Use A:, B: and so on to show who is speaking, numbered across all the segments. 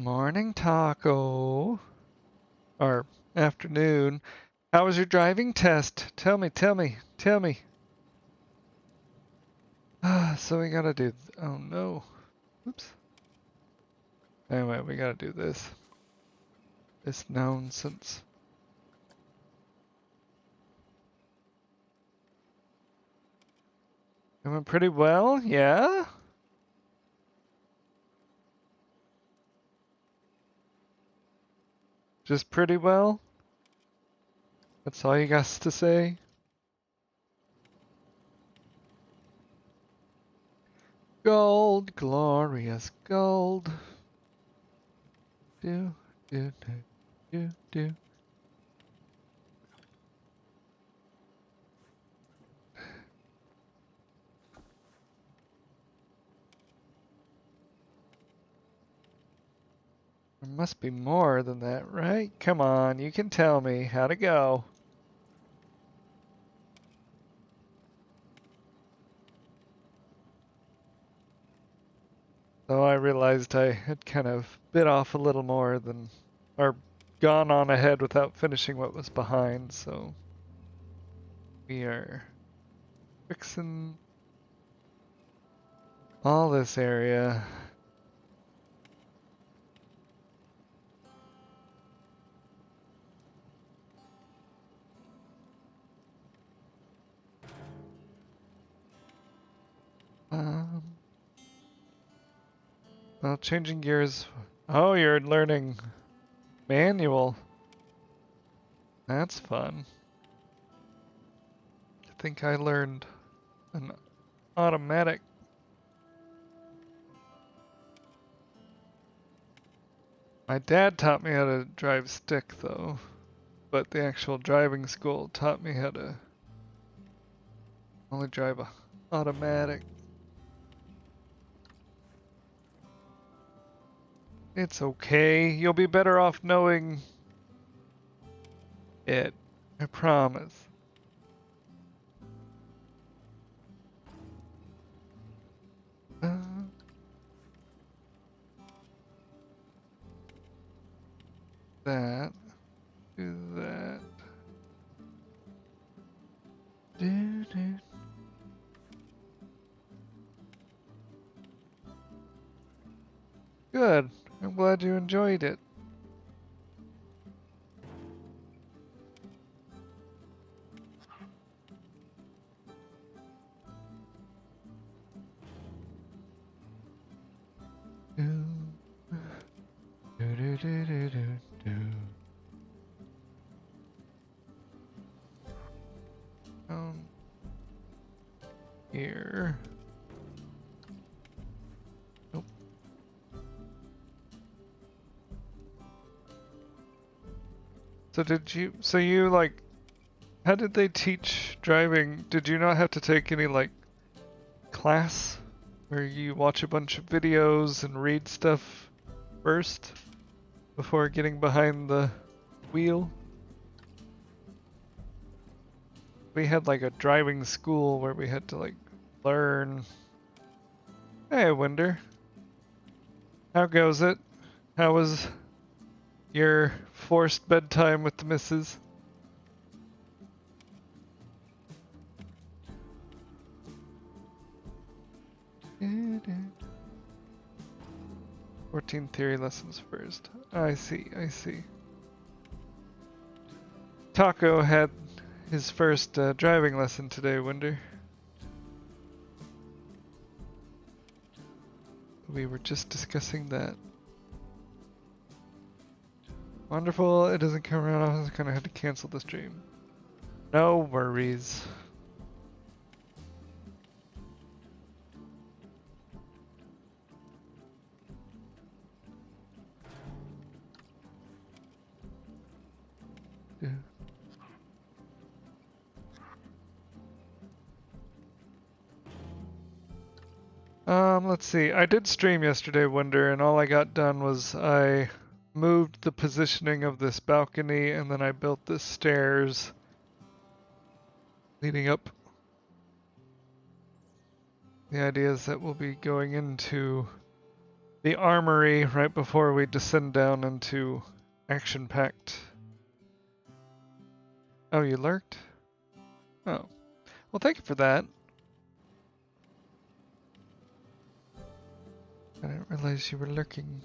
A: Morning, Taco. Or afternoon. How was your driving test? Tell me, tell me, tell me. So we gotta do. Oh no. Oops. Anyway, we gotta do this. This nonsense. Going pretty well, yeah? Just pretty well? That's all you got to say? Gold, glorious gold. Do, do, do, do, do. There must be more than that, right? Come on, you can tell me how to go. So I realized I had kind of bit off a little more than, or gone on ahead without finishing what was behind, so we are fixing all this area. Um, well, changing gears. Oh, you're learning manual. That's fun. I think I learned an automatic. My dad taught me how to drive stick, though, but the actual driving school taught me how to only drive a automatic. It's okay. You'll be better off knowing it. I promise. Uh, that. Do that. Do, do. Good. I'm glad you enjoyed it. Do, do, do, do, do, do, do. Here. Nope. So you like, how did they teach driving? Did you not have to take any like class where you watch a bunch of videos and read stuff first before getting behind the wheel? We had like a driving school where we had to like learn. Hey, Winder. How goes it? How was your forced bedtime with the missus? Mm-hmm. 14 theory lessons first. I see, I see. Taco had his first driving lesson today, Winder. We were just discussing that. Wonderful, it doesn't come around. I was gonna have to cancel the stream. No worries. Yeah. Let's see. I did stream yesterday, Winder, and all I got done was I moved the positioning of this balcony and then I built the stairs leading up. The idea is that we'll be going into the armory right before we descend down into action-packed. Oh, you lurked? Oh. Well, thank you for that. I didn't realize you were lurking.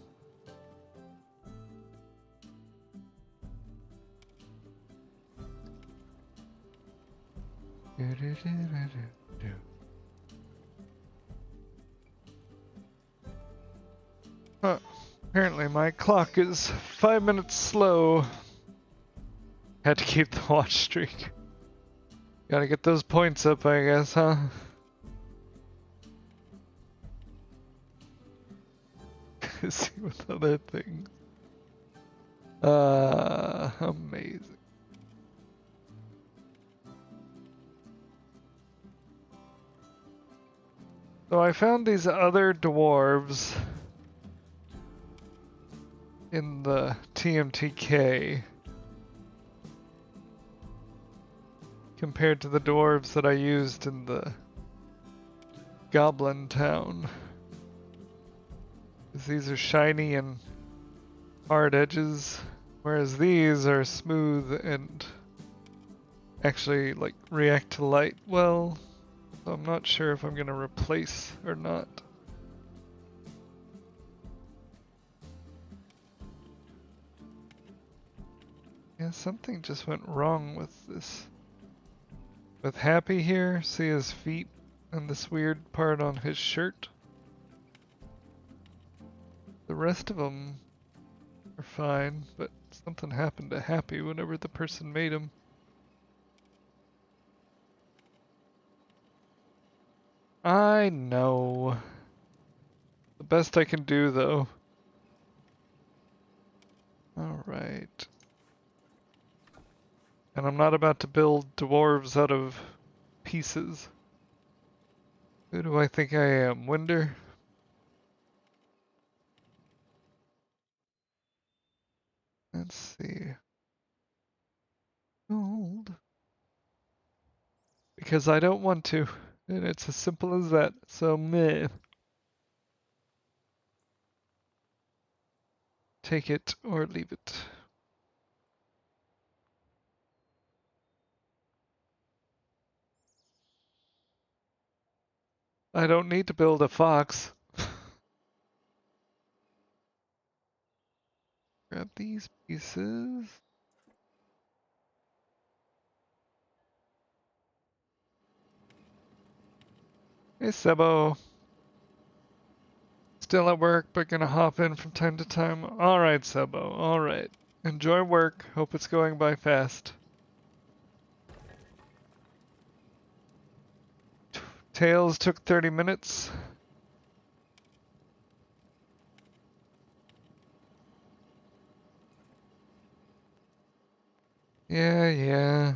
A: Huh. Apparently my clock is 5 minutes slow. Had to keep the watch streak. Gotta get those points up, I guess, huh? See with other things. Amazing. So I found these other dwarves in the TMTK compared to the dwarves that I used in the Goblin Town. Because these are shiny and hard edges, whereas these are smooth and actually like react to light well. So I'm not sure if I'm gonna replace or not. Yeah, something just went wrong with this. With Happy here, see his feet and this weird part on his shirt. The rest of them are fine, but something happened to Happy whenever the person made him. I know. The best I can do, though. Alright. And I'm not about to build dwarves out of pieces. Who do I think I am? Winder? Let's see. Gold. Because I don't want to. And it's as simple as that. So meh. Take it or leave it. I don't need to build a fox. Grab these pieces. Hey Sebo. Still at work, but gonna hop in from time to time. Alright, Sebo. Alright. Enjoy work. Hope it's going by fast. Tails took 30 minutes. Yeah.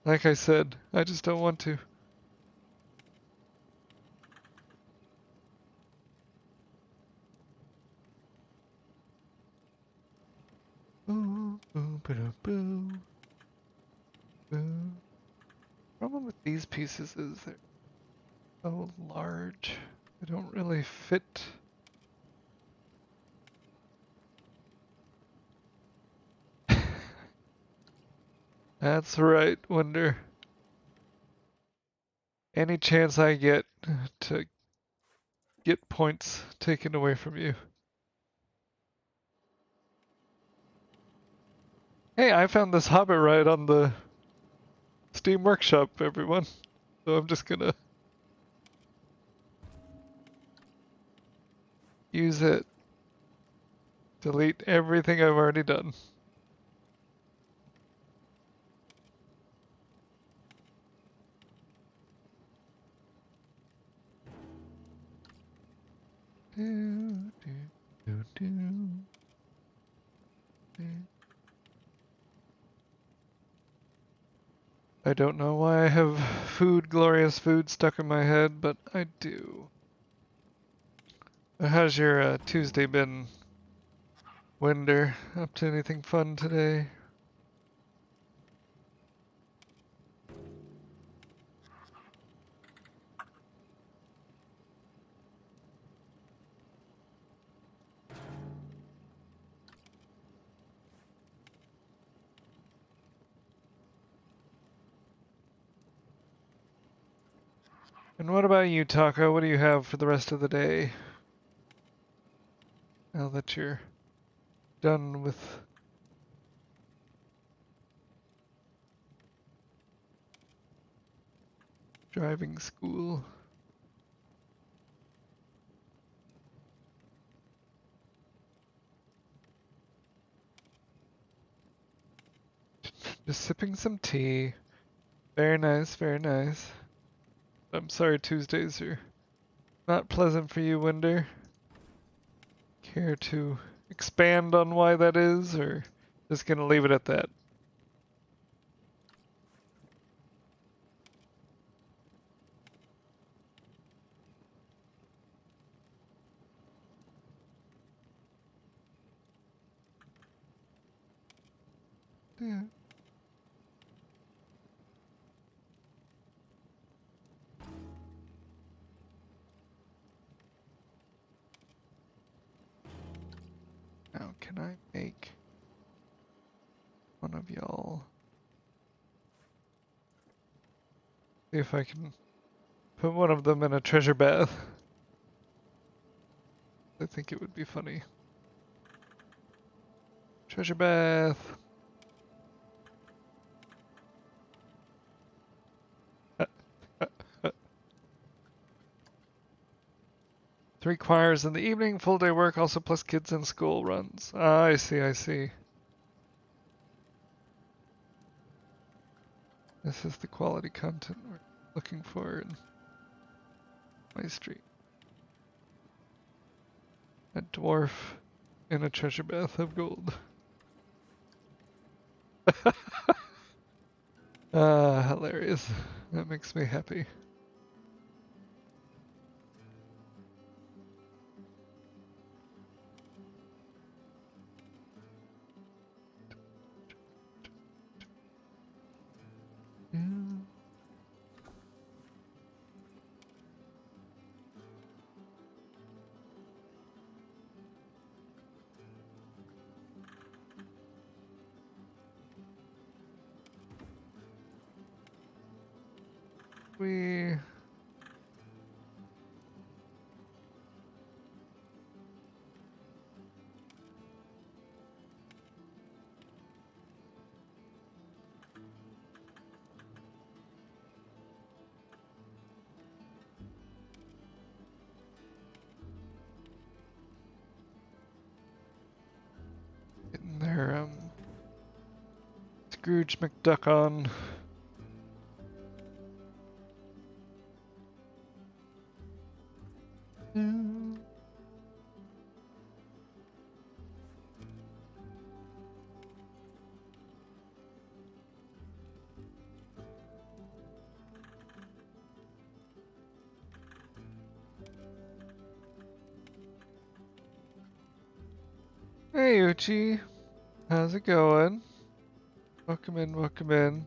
A: Like I said, I just don't want to. Boo, boo, boo, boo, boo. Problem with these pieces is they're so large. They don't really fit. That's right, Wonder. Any chance I get to get points taken away from you. Hey, I found this Hobbit ride on the Steam Workshop, everyone. So I'm just gonna use it. Delete everything I've already done. I don't know why I have glorious food stuck in my head, but I do. How's your Tuesday been, Winder? Up to anything fun today? And what about you, Taco? What do you have for the rest of the day? Now that you're done with driving school. Just sipping some tea. Very nice, very nice. I'm sorry Tuesdays are not pleasant for you, Winder. Care to expand on why that is, or just gonna leave it at that? Yeah. Now, can I make one of y'all? See if I can put one of them in a treasure bath. I think it would be funny. Treasure bath. 3 choirs in the evening, full day work, also plus kids and school runs. Ah, I see, I see. This is the quality content we're looking for in my street. A dwarf in a treasure bath of gold. Ah, hilarious. That makes me happy. Yeah. We... Getting their, Scrooge McDuck on. Yeah. Hey Uchi, how's it going? Welcome in, welcome in.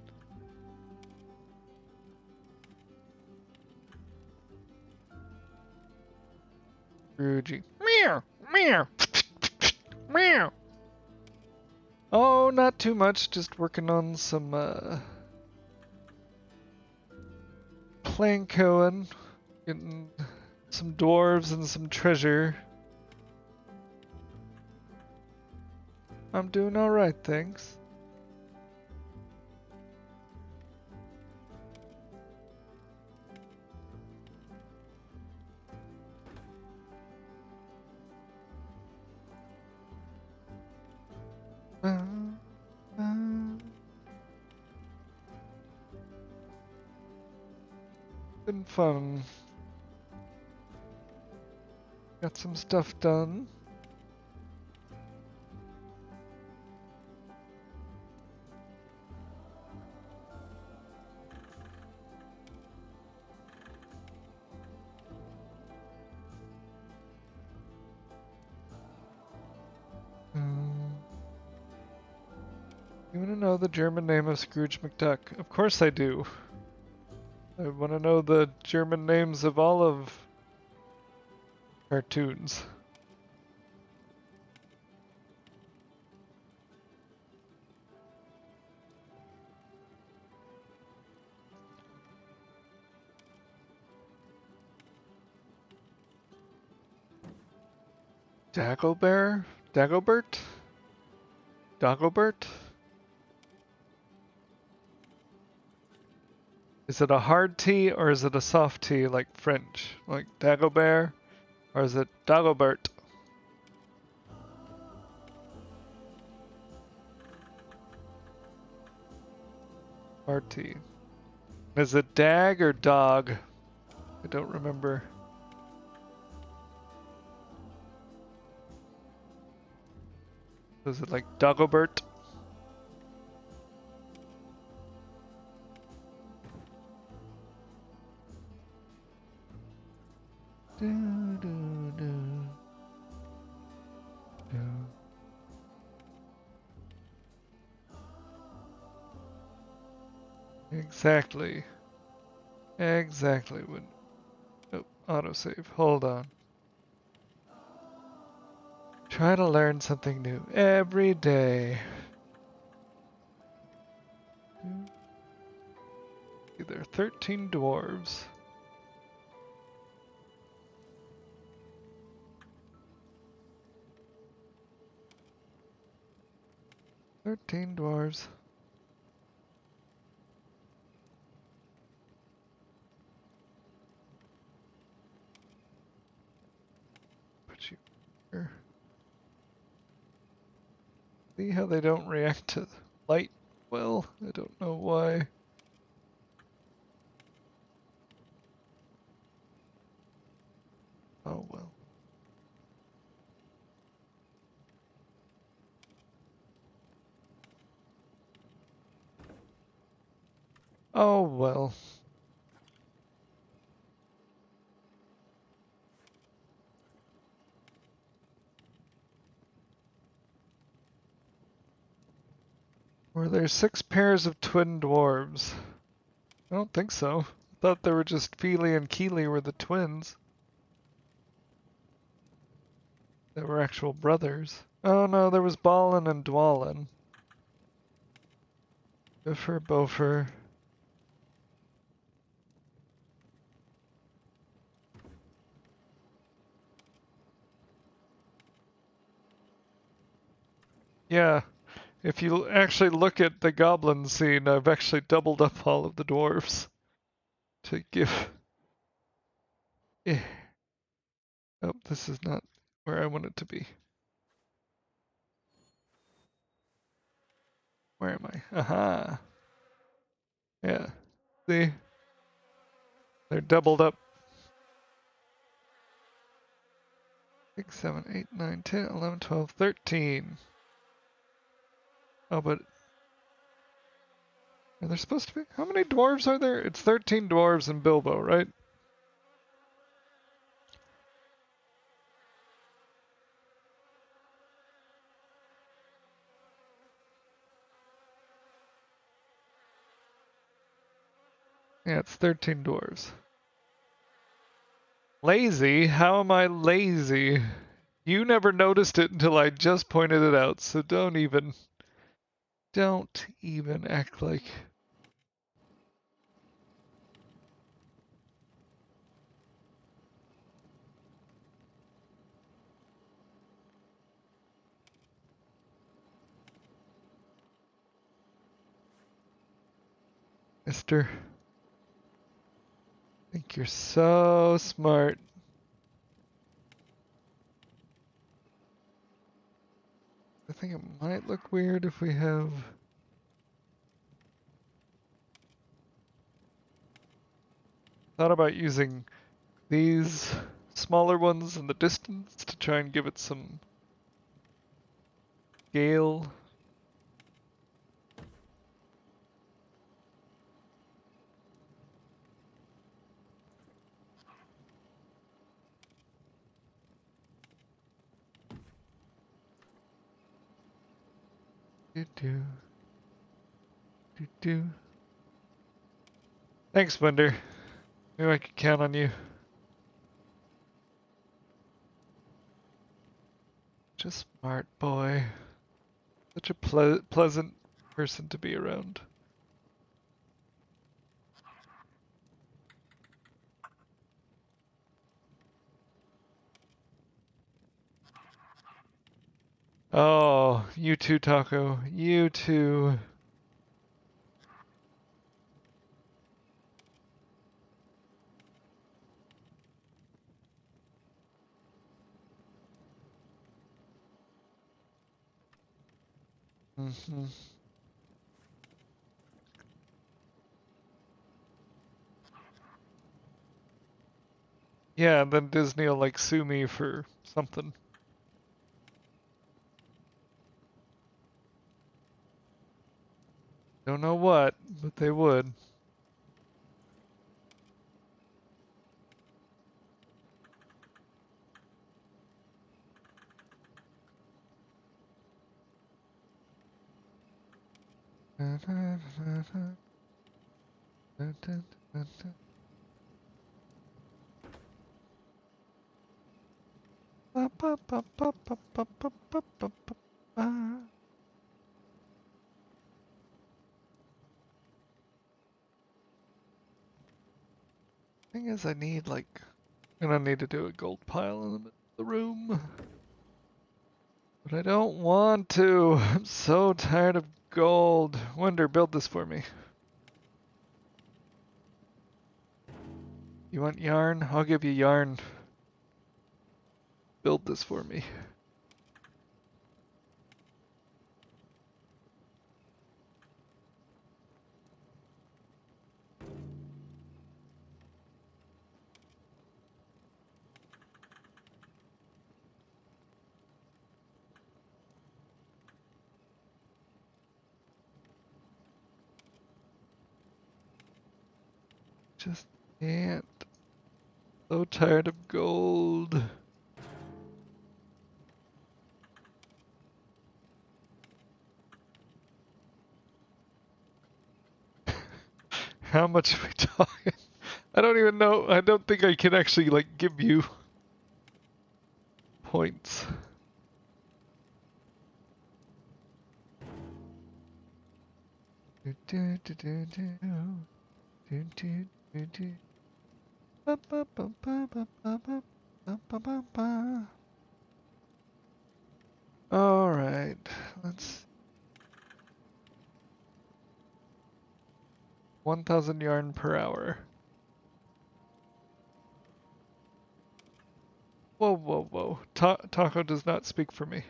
A: Scroogey. Meow, meow, meow. Oh, not too much, just working on some, plankoing, getting some dwarves and some treasure. I'm doing alright, thanks. Uh, uh, been fun. Got some stuff done. You want to know the German name of Scrooge McDuck? Of course I do. I want to know the German names of all of cartoons. Dagobert? Dagobert? Dagobert? Is it a hard T or is it a soft T like French? Like Dagobert? Or is it Dagobert? Hard T. Is it Dag or Dog? I don't remember. Is it like Dagobert? Do, do, do, do. Exactly. Exactly. When... Oh, autosave. Hold on. Try to learn something new every day. There are 13 dwarves. "13 dwarves." Put you here. See how they don't react to light well? I don't know why. Oh well. Oh well. Were there 6 pairs of twin dwarves? I don't think so. I thought there were just Feely and Keely were the twins. They were actual brothers. Oh no, there was Balin and Dwalin. Bifur, Bofur. Yeah, if you actually look at the goblin scene, I've actually doubled up all of the dwarves to give. Eh. Oh, this is not where I want it to be. Where am I? Aha. Yeah. See? They're doubled up. 6, 7, 8, 9, 10, 11, 12, 13. Oh, but are there supposed to be? How many dwarves are there? It's 13 dwarves in Bilbo, right? Yeah, it's 13 dwarves. Lazy? How am I lazy? You never noticed it until I just pointed it out, so don't even act like... Mister. I think you're so smart. I think it might look weird if we have... Thought about using these smaller ones in the distance to try and give it some scale. Do do do. Thanks, Bender. Knew I could count on you. Just smart boy. Such a pleasant person to be around. Oh, you too, Taco. You too. Hmm. Yeah, and then Disney will like sue me for something. Don't know what, but they would. Thing is, I need like, I'm gonna need to do a gold pile in the middle of the room. But I don't want to. I'm so tired of gold. Wonder, build this for me. You want yarn? I'll give you yarn. Build this for me. Just can't. So tired of gold. How much are we talking? I don't even know. I don't think I can actually like give you points. All right, let's 1,000 yarn per hour. Whoa, whoa, whoa. Taco does not speak for me.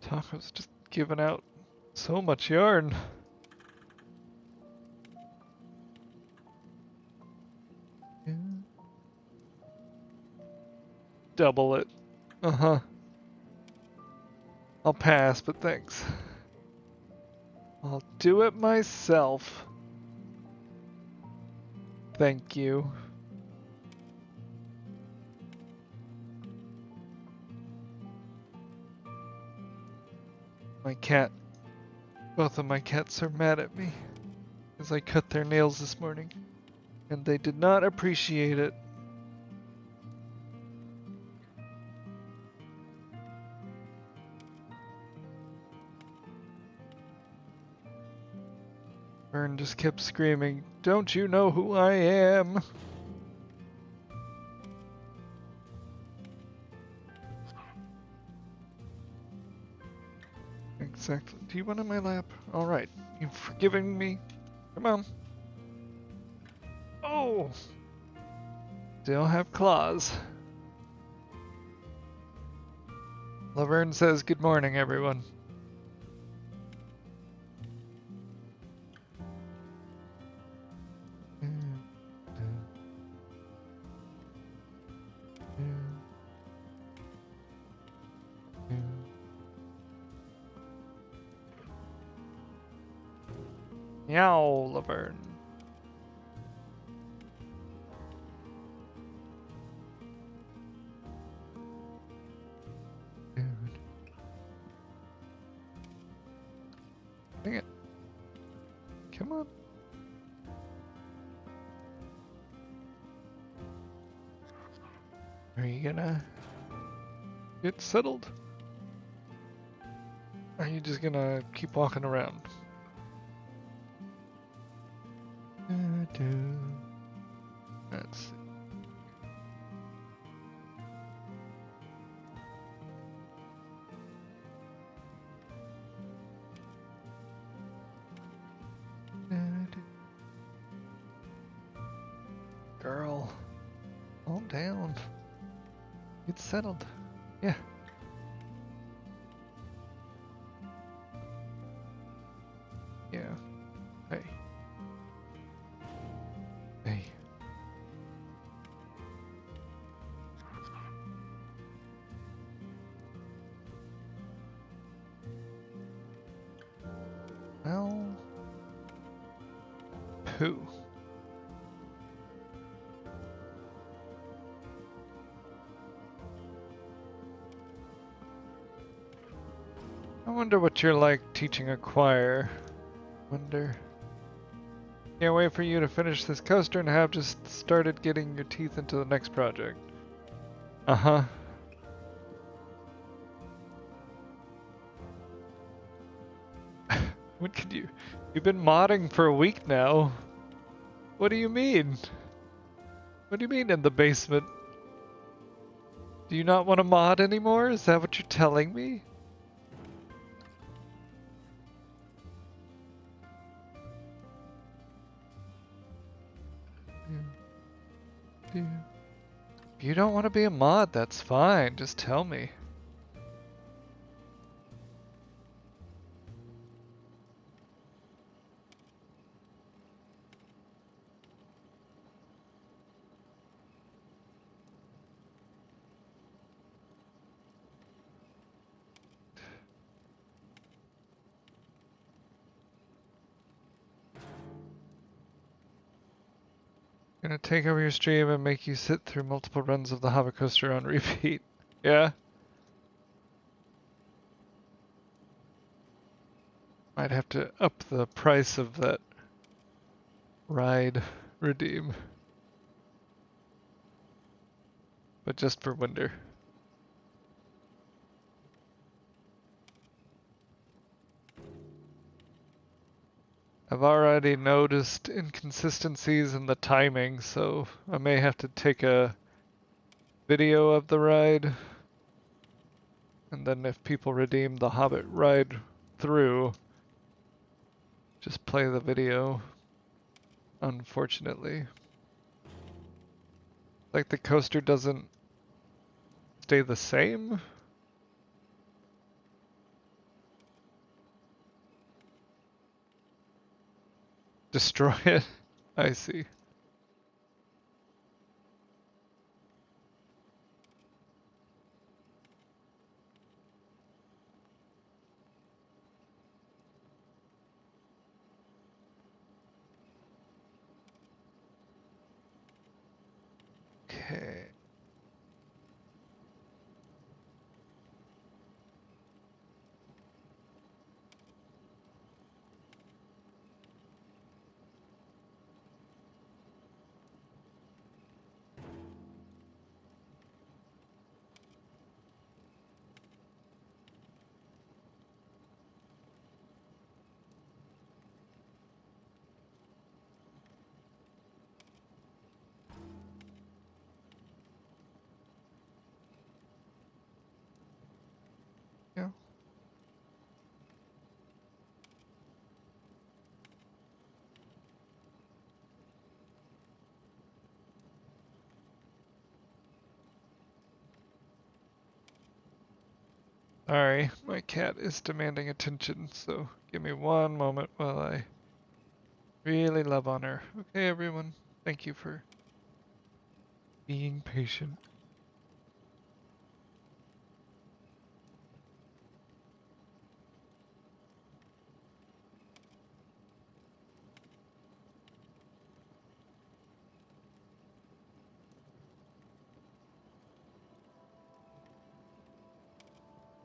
A: Taco's just giving out so much yarn. Double it. Uh-huh. I'll pass, but thanks. I'll do it myself. Thank you. My cat. Both of my cats are mad at me as I cut their nails this morning, and they did not appreciate it. Vern just kept screaming, "Don't you know who I am?" Exactly. Do you want on my lap? Alright. You've forgiven me? Come on. Oh! Still have claws. Laverne says good morning, everyone. Meow, Laverne. Dang it. Come on. Are you gonna get settled? Are you just gonna keep walking around? Let's see. It's settled. Yeah. Yeah. Hey. Hey. Well, poo. I wonder what you're like teaching a choir. Wonder. Can't wait for you to finish this coaster and have just started getting your teeth into the next project. Uh-huh. What could you... You've been modding for a week now. What do you mean? What do you mean in the basement? Do you not want to mod anymore? Is that what you're telling me? Yeah. If you don't want to be a mod, that's fine. Just tell me. Gonna take over your stream and make you sit through multiple runs of the hover coaster on repeat. Yeah? Might have to up the price of that ride redeem. But just for winter. I've already noticed inconsistencies in the timing, so I may have to take a video of the ride. And then if people redeem the Hobbit ride through, just play the video, unfortunately. Like the coaster doesn't stay the same? Destroy it? I see. Okay. Yeah. Sorry, my cat is demanding attention, so give me one moment while I really love on her. Okay, everyone. Thank you for being patient.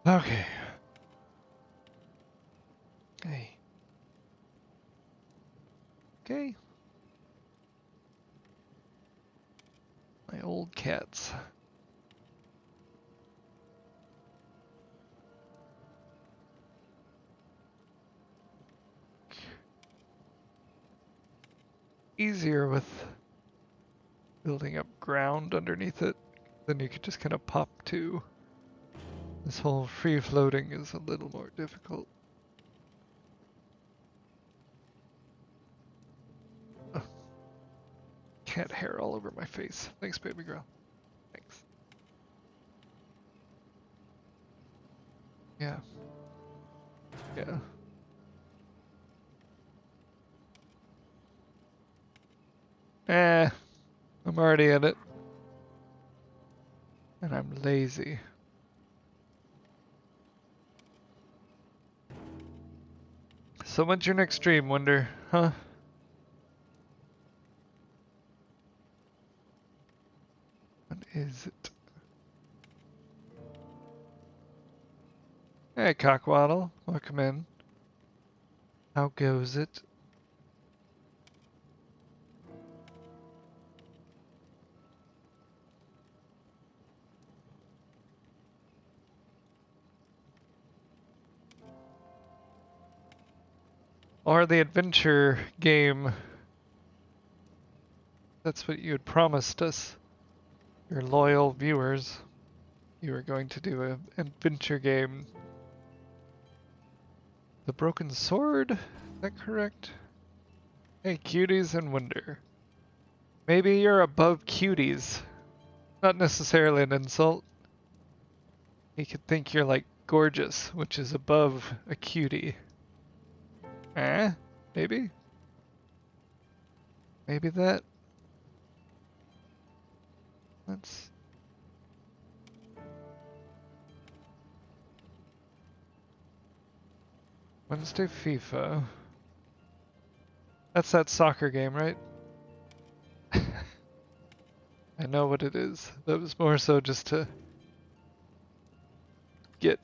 A: Okay. Hey. Okay. My old cats. Easier with building up ground underneath it. Then you could just kind of pop to. This whole free floating is a little more difficult. Oh, cat hair all over my face. Thanks, baby girl. Thanks. Yeah. Yeah. I'm already in it. And I'm lazy. So when's your next stream, Wonder? Huh? When is it? Hey, Cockwaddle. Welcome in. How goes it? Or the adventure game. That's what you had promised us, your loyal viewers. You were going to do an adventure game. The Broken Sword? Is that correct? Hey, cuties and Wonder. Maybe you're above cuties. Not necessarily an insult. He could think you're like gorgeous, which is above a cutie. Eh? Maybe? Maybe that? Let's... Wednesday FIFA. That's that soccer game, right? I know what it is. That was more so just to get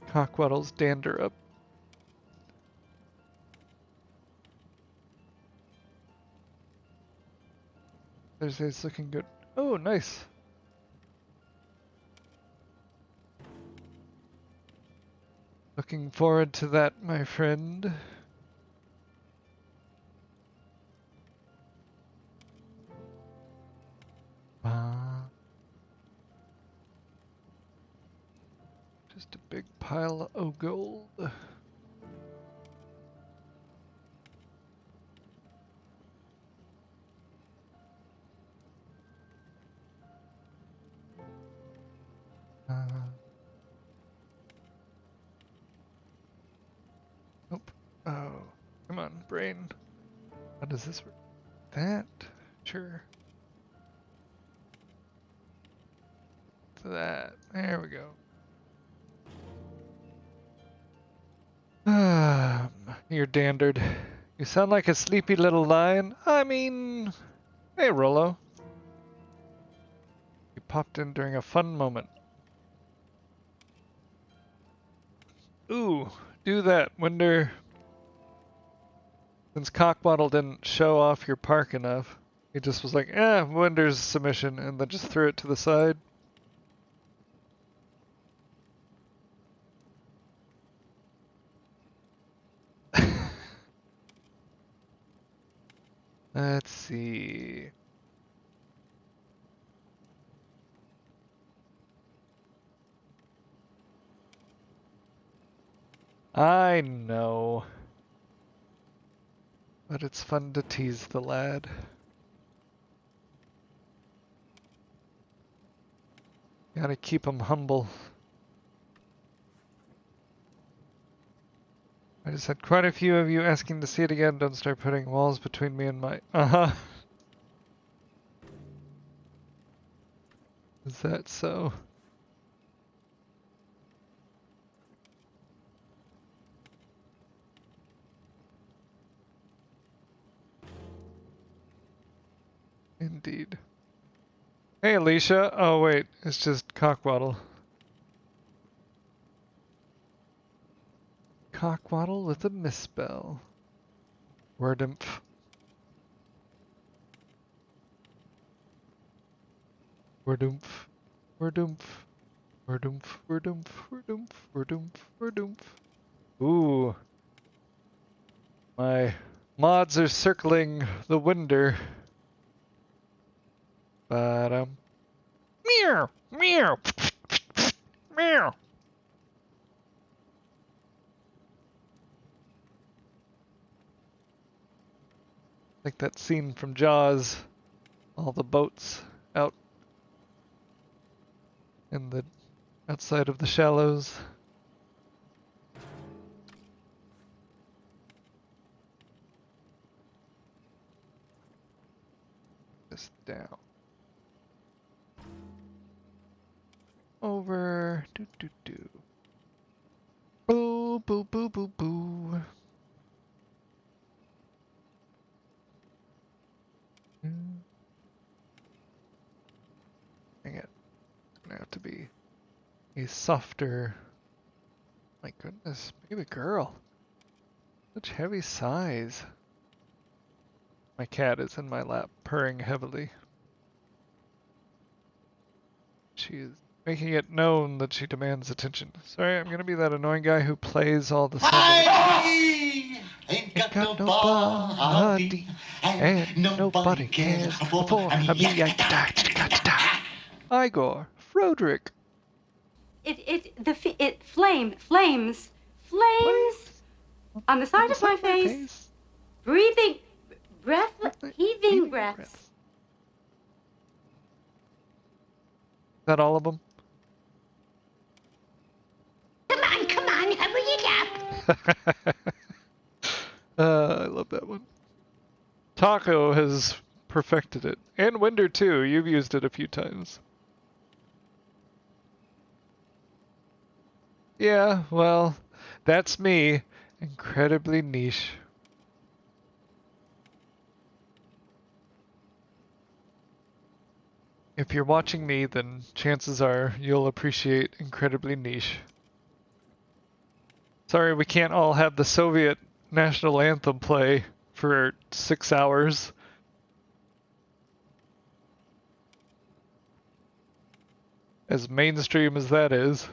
A: Cockwaddle's dander up. Thursday's looking good. Oh, nice. Looking forward to that, my friend. Just a big pile of gold. Nope. Oh, come on, brain. How does this work? That? Sure. That. There we go. You're dandered. You sound like a sleepy little lion. I mean, hey, Rolo. You popped in during a fun moment. Ooh, do that. Wonder. Since Cockbottle didn't show off your park enough, he just was like, Wonder's submission, and then just threw it to the side. Let's see. I know. But it's fun to tease the lad. Gotta keep him humble. I just had quite a few of you asking to see it again. Don't start putting walls between me and my... Uh-huh. Is that so? Indeed. Hey, Alicia. Oh, wait. It's just Cockwaddle. Cockwaddle with a misspell. Wordumph. Wordumph. Wordumph. Wordumph. Wordumph. Wordumph. Wordumph. Wordumph. Ooh. My mods are circling the winder. But, meow! Meow! Meow! Like that scene from Jaws. All the boats out in the outside of the shallows. this down. Over. Do do do. Boo boo boo boo boo. Dang it. It's gonna have to be a softer. My goodness, baby girl. Such heavy sighs. My cat is in my lap, purring heavily. She is making it known that she demands attention. Sorry, I'm gonna be that annoying guy who plays all the sound.
B: I ain't got no body,
A: and nobody cares for me. Igor, Froderick.
C: Flames on the side of my face, breathing, heaving breaths.
A: Is that all of them?
C: Come on, hurry it up.
A: I love that one. Taco has perfected it. And Winder too, you've used it a few times. Yeah, well, that's me. Incredibly niche. If you're watching me, then chances are you'll appreciate incredibly niche. Sorry, we can't all have the Soviet national anthem play for 6 hours. As mainstream as that is.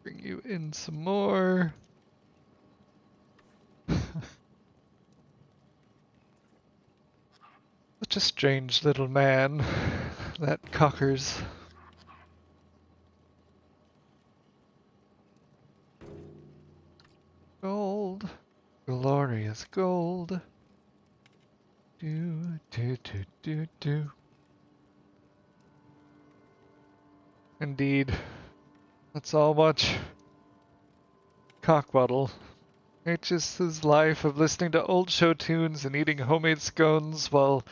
A: Bring you in some more. Such a strange little man, that Cockers. Gold, glorious gold. Do, do, do, do, do. Indeed. Let's all watch Cockwaddle. H's life of listening to old show tunes and eating homemade scones while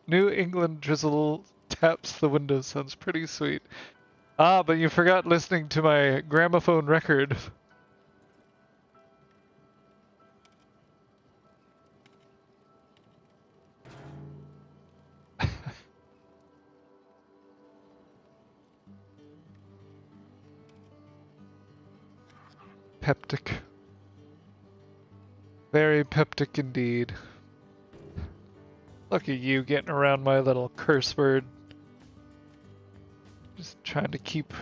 A: New England drizzle taps the window. Sounds pretty sweet. Ah, but you forgot listening to my gramophone record. Peptic. Very peptic indeed. Look at you getting around my little curse word. Just trying to keep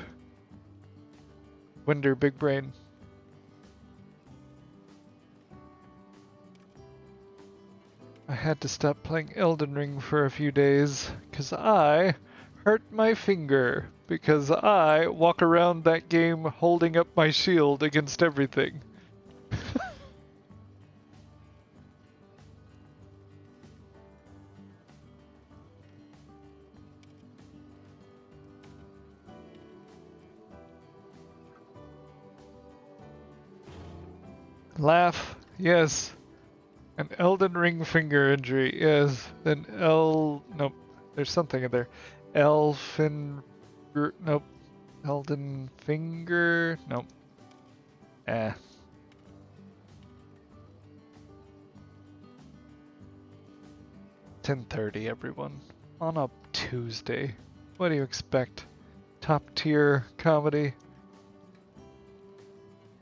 A: Winder big brain. I had to stop playing Elden Ring for a few days because I hurt my finger because I walk around that game holding up my shield against everything. Laugh, yes. An Elden Ring finger injury, yes. Nope, there's something in there. Nope. Elden finger, nope. 10:30, everyone. On a Tuesday. What do you expect? Top tier comedy?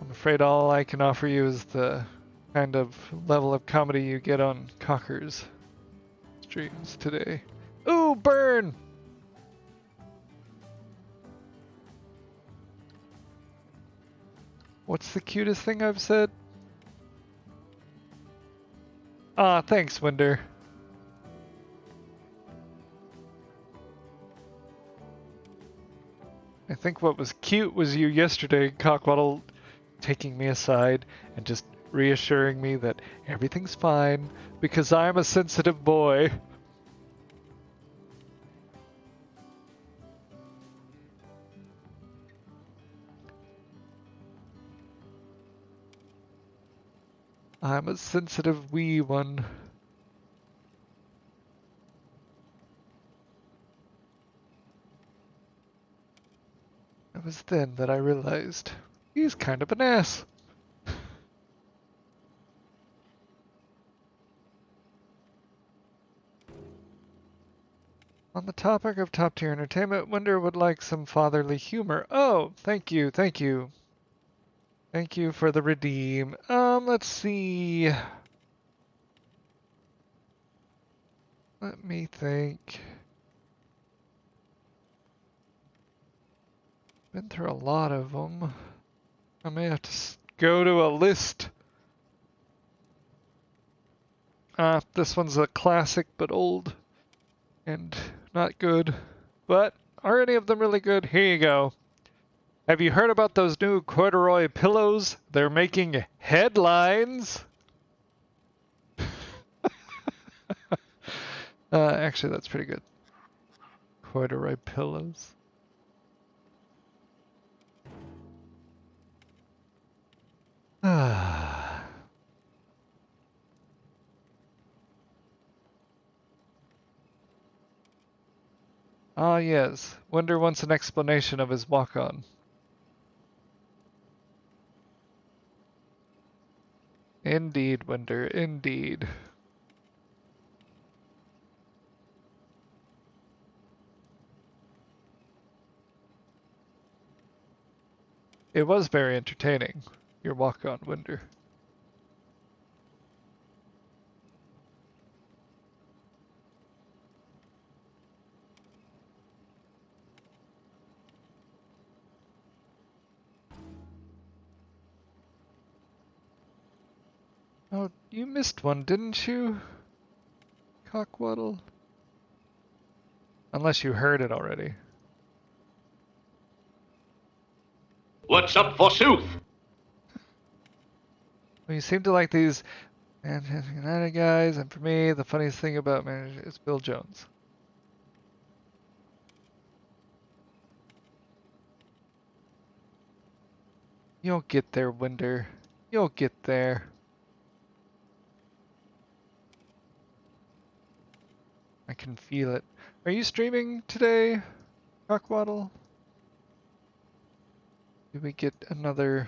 A: I'm afraid all I can offer you is the kind of level of comedy you get on Cocker's streams today. Ooh, burn! What's the cutest thing I've said? Ah, thanks, Winder. I think what was cute was you yesterday, Cockwaddle, taking me aside and just reassuring me that everything's fine because I'm a sensitive boy. I'm a sensitive wee one. It was then that I realized he's kind of an ass. On the topic of top tier entertainment, Winder would like some fatherly humor. Oh, thank you, thank you. Thank you for the redeem. Let's see. Let me think. Been through a lot of them. I may have to go to a list. This one's a classic but old and not good. But are any of them really good? Here you go. Have you heard about those new corduroy pillows? They're making headlines. Actually, that's pretty good. Corduroy pillows. Ah. Ah, yes. Winder wants an explanation of his walk-on. Indeed, Winder, indeed. It was very entertaining, your walk-on, Winder. Oh, you missed one, didn't you, Cockwaddle? Unless you heard it already.
D: What's up, forsooth?
A: Well, you seem to like these Manchester United guys, and for me, the funniest thing about Manchester is Bill Jones. You'll get there, Winder. You'll get there. I can feel it. Are you streaming today, Cockwaddle? Did we get another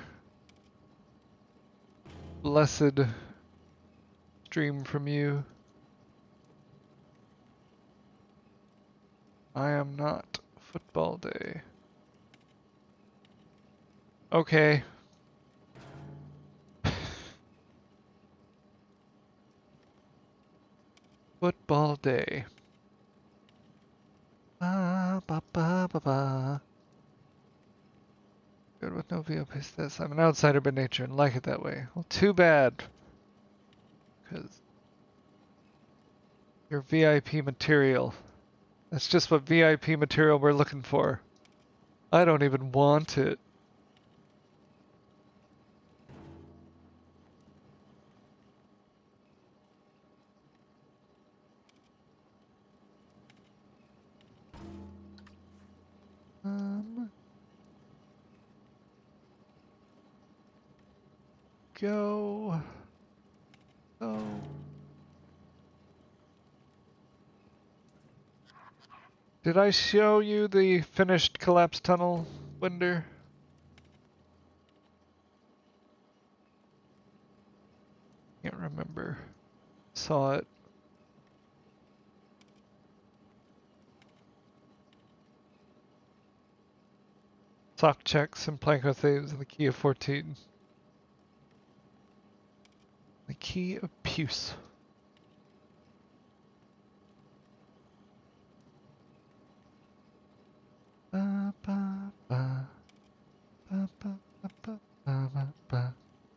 A: blessed stream from you? I am not. Football day. Okay. Football day. Ba, ba, ba, ba, ba. Good with no VOP stats. I'm an outsider by nature and like it that way. Well, too bad. Because you're VIP material. That's just what VIP material we're looking for. I don't even want it. Go. Go. Did I show you the finished collapsed tunnel, Winder? Can't remember. Saw it. Soft checks and Planko thieves and the key of 14. The key of Puce. Ba, ba, ba. Ba, ba, ba, ba, ba, ba, ba.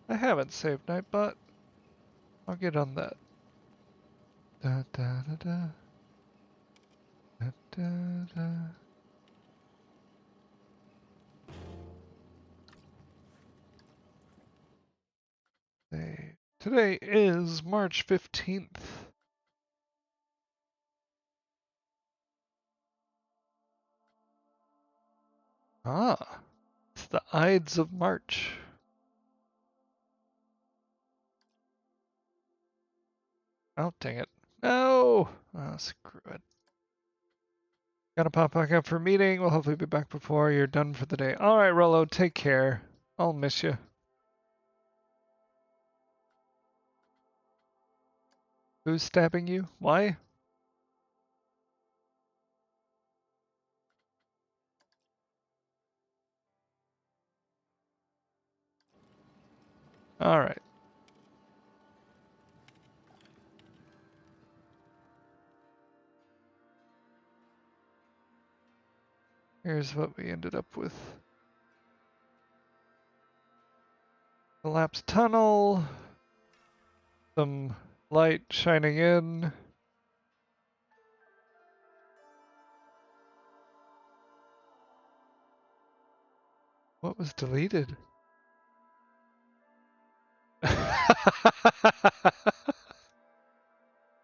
A: I haven't saved Nightbot. I'll get on that. Da, da, da, da. Da, da, da. Today is March 15th. Ah, it's the Ides of March. Oh, dang it. No! Oh, screw it. Gotta pop back up for a meeting. We'll hopefully be back before you're done for the day. Alright, Rollo, take care. I'll miss you. Who's stabbing you? Why? Alright. Here's what we ended up with. Collapsed tunnel. Some light shining in. What was deleted?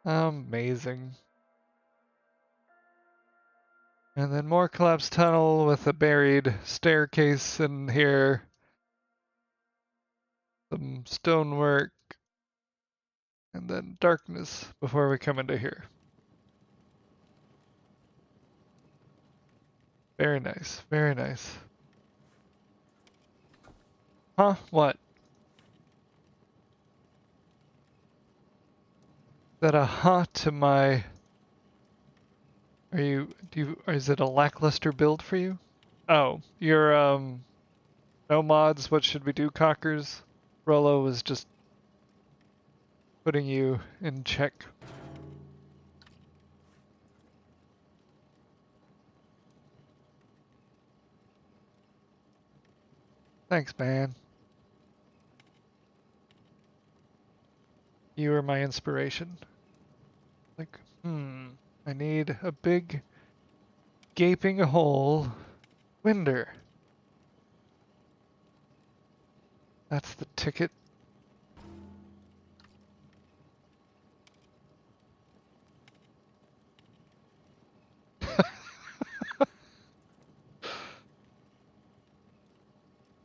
A: Amazing. And then more collapsed tunnel with a buried staircase in here. Some stonework. And then darkness before we come into here. Very nice, very nice. Huh? What? Is that a huh to my... is it a lackluster build for you? Oh, you're, no mods, what should we do, cockers? Rollo was just putting you in check. Thanks, man. You were my inspiration. Like, I need a big gaping hole. Winder. That's the ticket.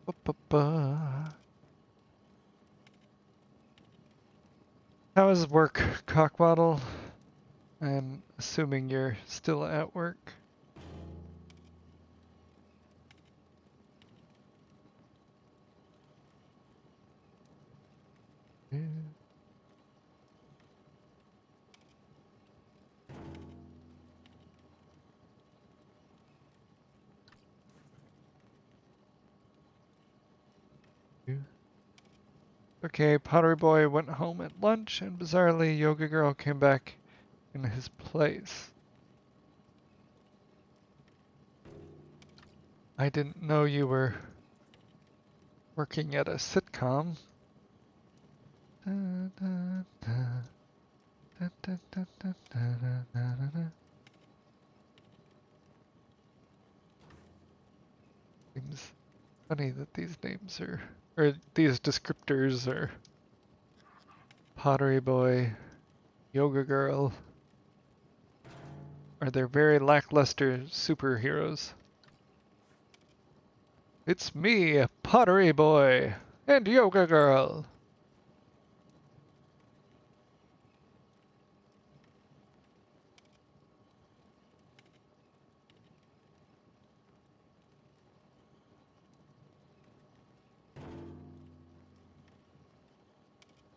A: Ba-ba-ba. How is work, Cockwaddle? I'm assuming you're still at work. Yeah. Okay, Pottery Boy went home at lunch, and bizarrely, Yoga Girl came back in his place. I didn't know you were working at a sitcom. Seems funny that these names are, or these descriptors are Pottery Boy, Yoga Girl, are they very lackluster superheroes? It's me, Pottery Boy, and Yoga Girl.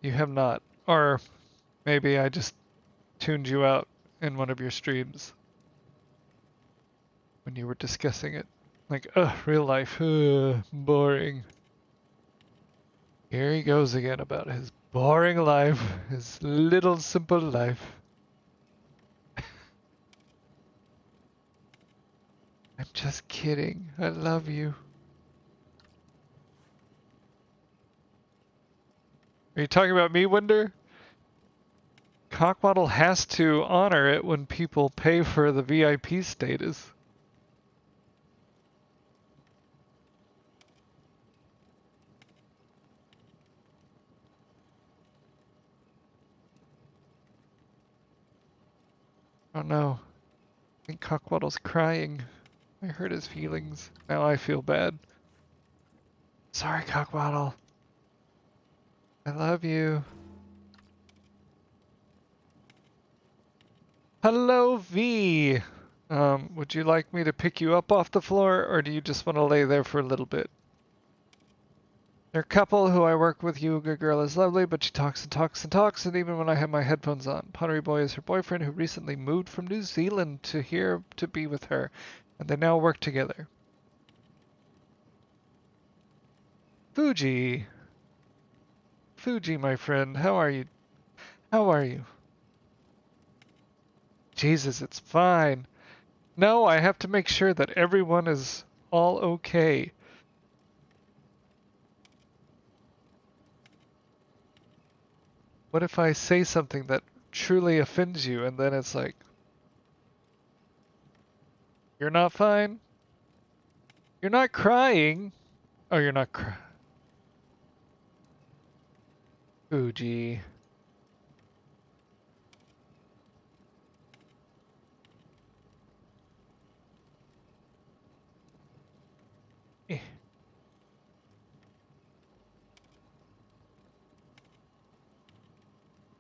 A: You have not, or maybe I just tuned you out in one of your streams when you were discussing it. Like, real life, boring. Here he goes again about his boring life, his little simple life. I'm just kidding. I love you. Are you talking about me, Winder? Cockwaddle has to honor it when people pay for the VIP status. Oh no. I think Cockwaddle's crying. I hurt his feelings. Now I feel bad. Sorry, Cockwaddle. I love you. Hello, V. Would you like me to pick you up off the floor, or do you just want to lay there for a little bit? They're a couple who I work with. Yuga girl is lovely, but she talks and talks and talks, and even when I have my headphones on. Pottery Boy is her boyfriend who recently moved from New Zealand to here to be with her, and they now work together. Fuji. Fuji, my friend, how are you? How are you? Jesus, it's fine. No, I have to make sure that everyone is all okay. What if I say something that truly offends you and then it's like, you're not fine? You're not crying? Oh, you're not crying. Fuji. Eh.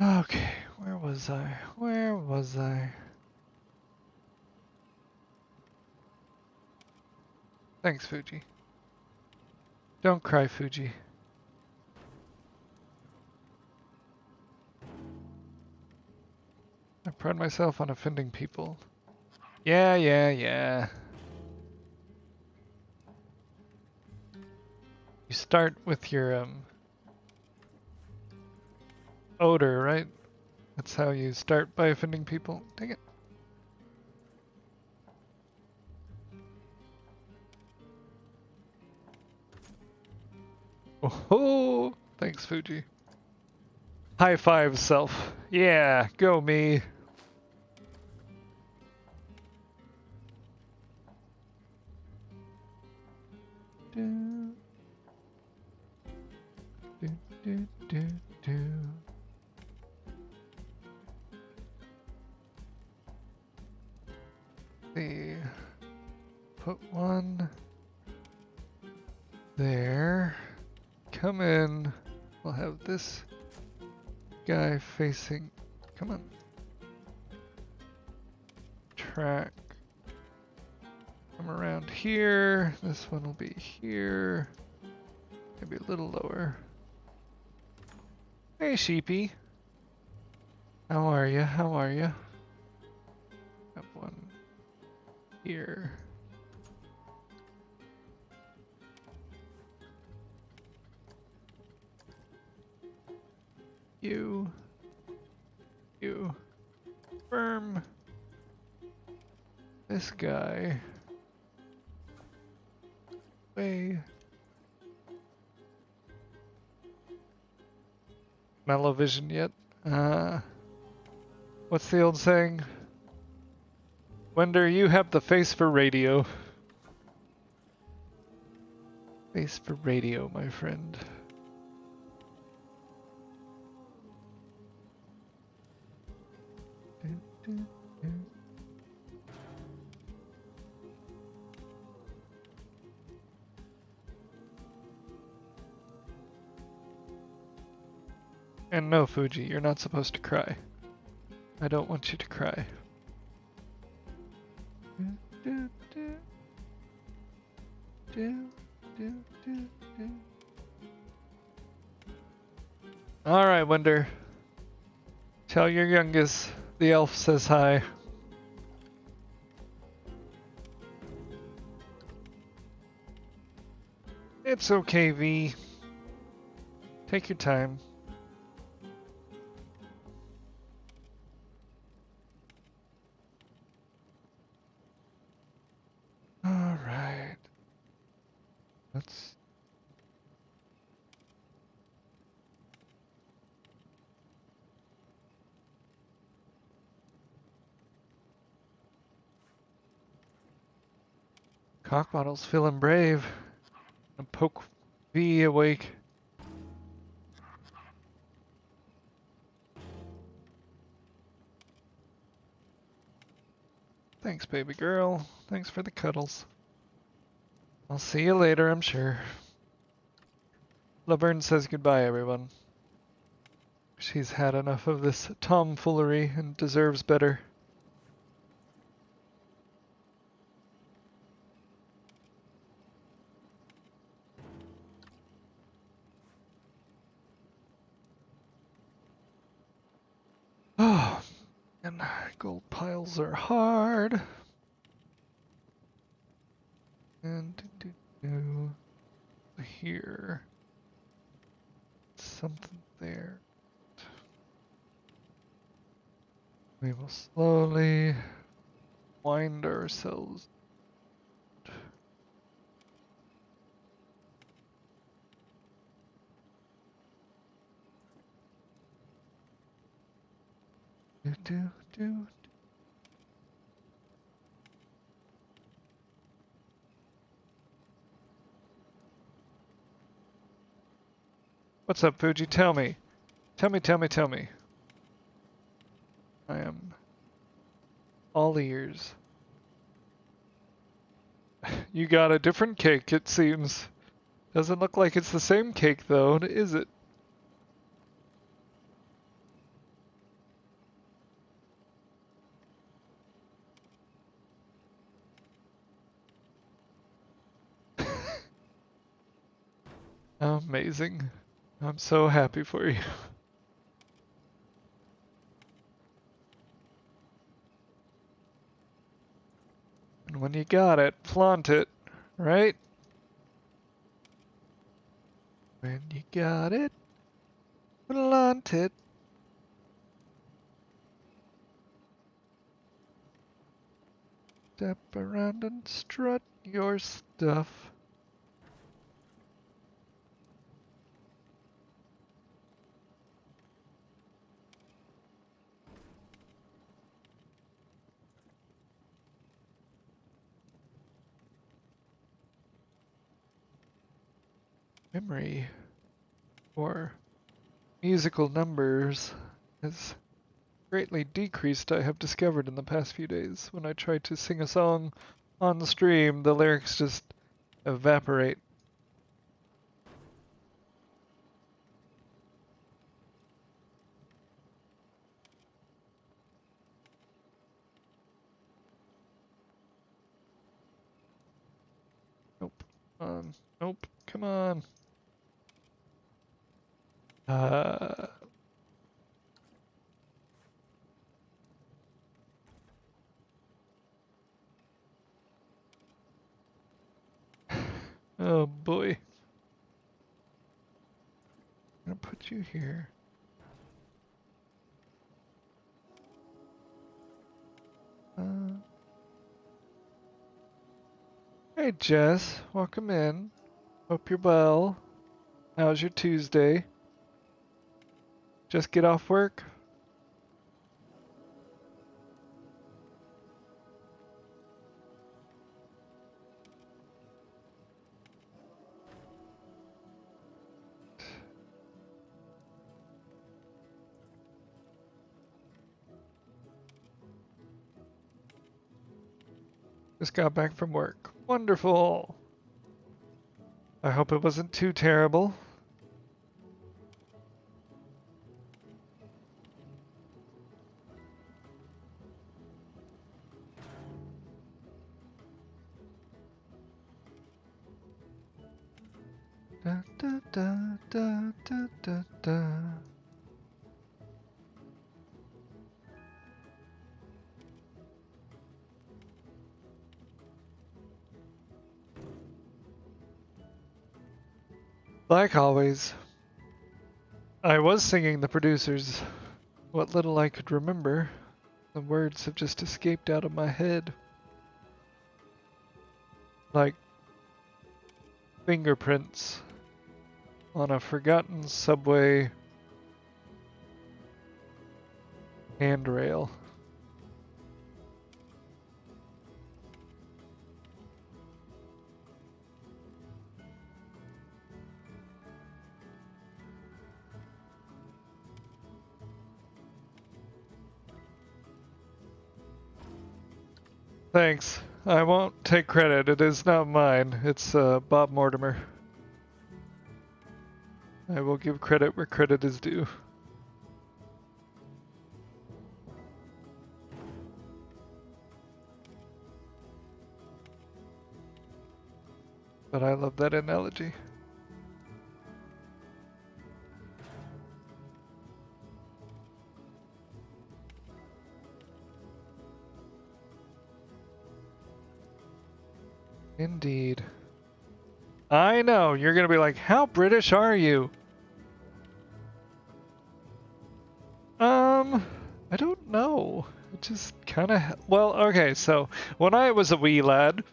A: Okay, where was I? Where was I? Thanks, Fuji. Don't cry, Fuji. I pride myself on offending people. Yeah, yeah, yeah. You start with your, odor, right? That's how you start by offending people. Dang it. Oh, thanks, Fuji. High five, self. Yeah, go me. Do, do, do, do, do. See. Put one there. Come in. We'll have this guy facing. Come on. Track. Come around here. This one will be here. Maybe a little lower. Hey, sheepy. How are you? How are you? Have one here. You. Firm. This guy. Way. Mellovision yet? What's the old saying? Wender, you have the face for radio. Face for radio, my friend. And no, Fuji, you're not supposed to cry. I don't want you to cry. Alright, Wender. Tell your youngest the elf says hi. It's okay, V. Take your time. Alright. Let's... Cockbottle's feeling brave. And poke V awake. Thanks, baby girl. Thanks for the cuddles. I'll see you later, I'm sure. Laverne says goodbye, everyone. She's had enough of this tomfoolery and deserves better. Oh, and gold piles are hard. And here. Something there. We will slowly wind ourselves. Do. What's up, Fuji? Tell me. Tell me. I am all ears. You got a different cake, it seems. Doesn't look like it's the same cake, though, is it? Amazing. I'm so happy for you. And when you got it, flaunt it, right? When you got it, flaunt it. Step around and strut your stuff. Memory or musical numbers has greatly decreased, I have discovered in the past few days. When I try to sing a song on the stream, the lyrics just evaporate. Nope. Nope. Come on. Oh boy. I'm gonna put you here. Hey Jess, welcome in. Hope you're well. How's your Tuesday? Just get off work? Just got back from work. Wonderful. I hope it wasn't too terrible. Da, da, da, da, da, da, da. Like always, I was singing the producers. What little I could remember, the words have just escaped out of my head. Like fingerprints on a forgotten subway handrail. Thanks. I won't take credit. It is not mine. It's Bob Mortimer. I will give credit where credit is due. But I love that analogy. Indeed. I know, you're gonna be like, how British are you? I don't know. It just kind of, well, okay, so when I was a wee lad,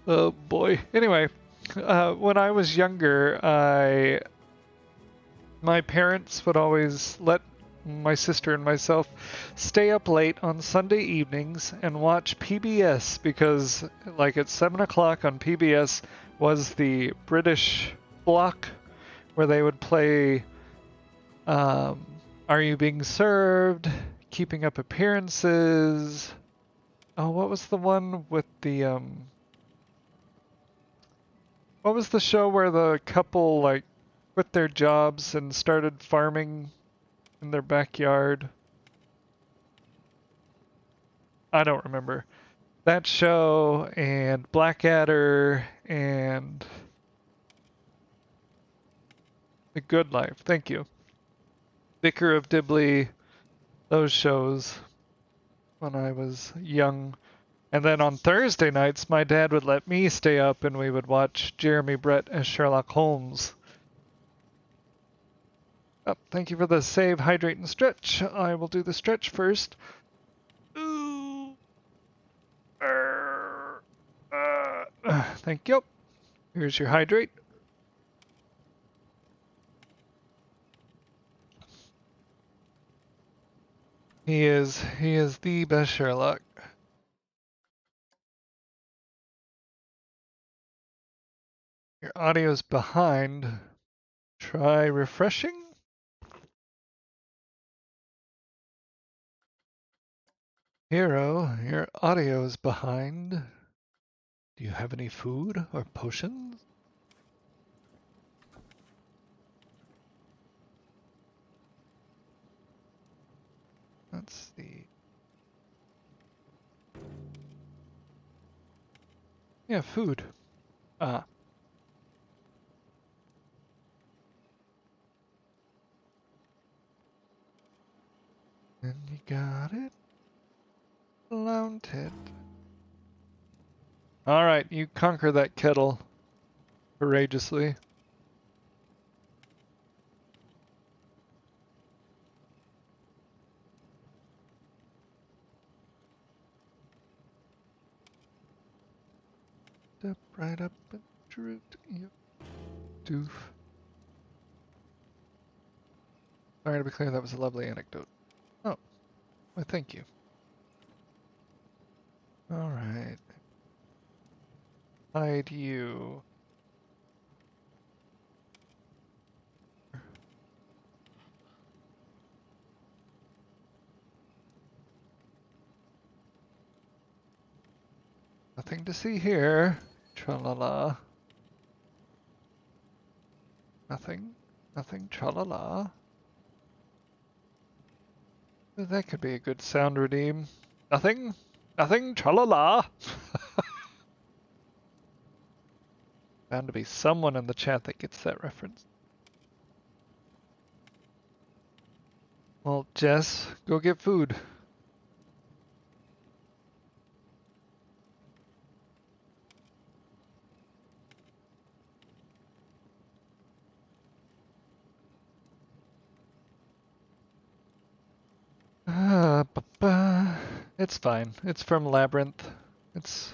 A: oh boy. Anyway, when I was younger, my parents would always let my sister and myself stay up late on Sunday evenings and watch PBS because, like, at 7 o'clock on PBS was the British block where they would play Are You Being Served? Keeping Up Appearances. Oh, what was the one with the what was the show where the couple like quit their jobs and started farming in their backyard? I don't remember. That show and Blackadder and The Good Life. Thank you. Vicar of Dibley, those shows when I was young. And then on Thursday nights, my dad would let me stay up and we would watch Jeremy Brett as Sherlock Holmes. Oh, thank you for the save, hydrate, and stretch. I will do the stretch first. Ooh. Thank you. Here's your hydrate. He is the best Sherlock. Your audio's behind. Try refreshing. Hero, your audio is behind. Do you have any food or potions? Let's see. Yeah, food. Ah. And you got it. Mounted. Alright, you conquer that kettle courageously. Step right up and droot. Yep. Doof. Sorry to be clear, that was a lovely anecdote. Oh, well, thank you. Alright. Hide you. Nothing to see here. Tra-la-la. Nothing. Nothing. Tra-la-la. That could be a good sound redeem. Nothing. Nothing. Tra-la-la. Bound to be someone in the chat that gets that reference. Well, Jess, go get food. It's fine. It's from Labyrinth. It's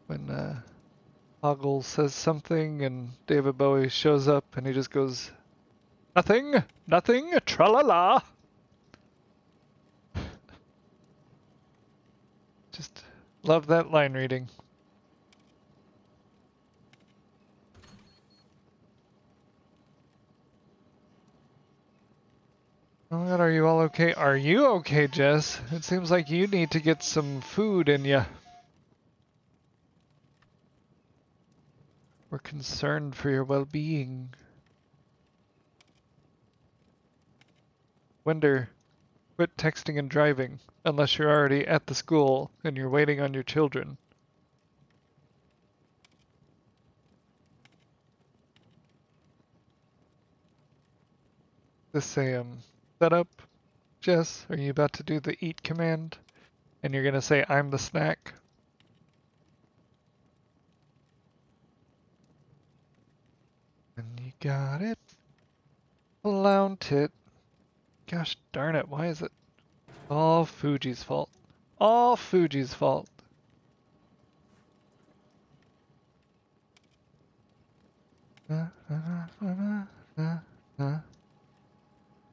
A: when Hoggle says something and David Bowie shows up and he just goes, nothing, nothing, tra-la-la. Just love that line reading. Oh God, are you all okay? Are you okay, Jess? It seems like you need to get some food in ya. We're concerned for your well-being. Wender, quit texting and driving, unless you're already at the school and you're waiting on your children. This setup, Jess? Are you about to do the eat command? And you're gonna say, I'm the snack? And you got it. Blount it. Gosh darn it, why is it all Fuji's fault? All Fuji's fault.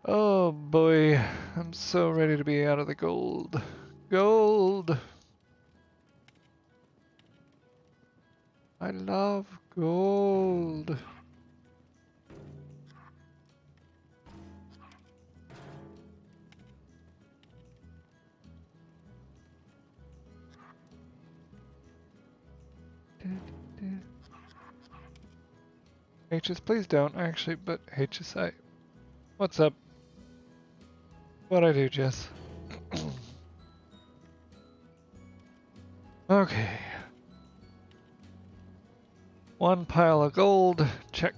A: Oh boy, I'm so ready to be out of the gold. Gold! I love gold. H's, please don't, actually, but H's, what's up? What'd I do, Jess? Okay. One pile of gold, check.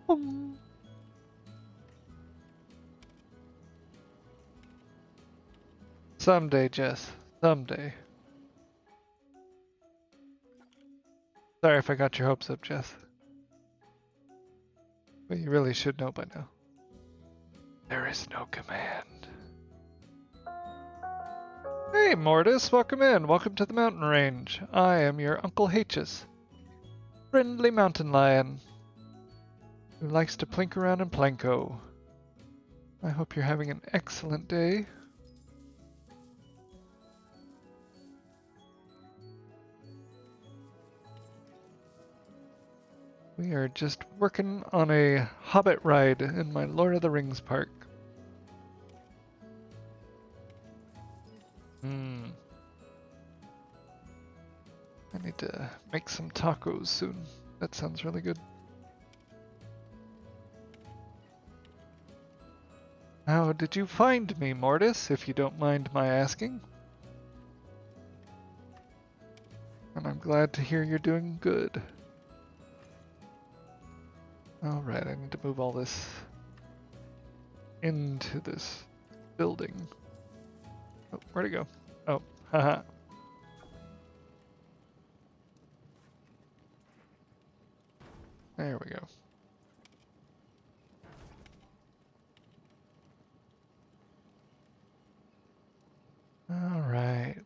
A: Boom. Someday, Jess. Someday. Sorry if I got your hopes up, Jess. But you really should know by now. There is no command. Hey, Mortis, welcome in. Welcome to the mountain range. I am your Uncle H's, friendly mountain lion, who likes to plink around in Planko. I hope you're having an excellent day. We are just working on a Hobbit ride in my Lord of the Rings park. I need to make some tacos soon. That sounds really good. How did you find me, Mortis, if you don't mind my asking? And I'm glad to hear you're doing good. Alright, I need to move all this into this building. Oh, where'd it go? Oh, haha. There we go. Alright.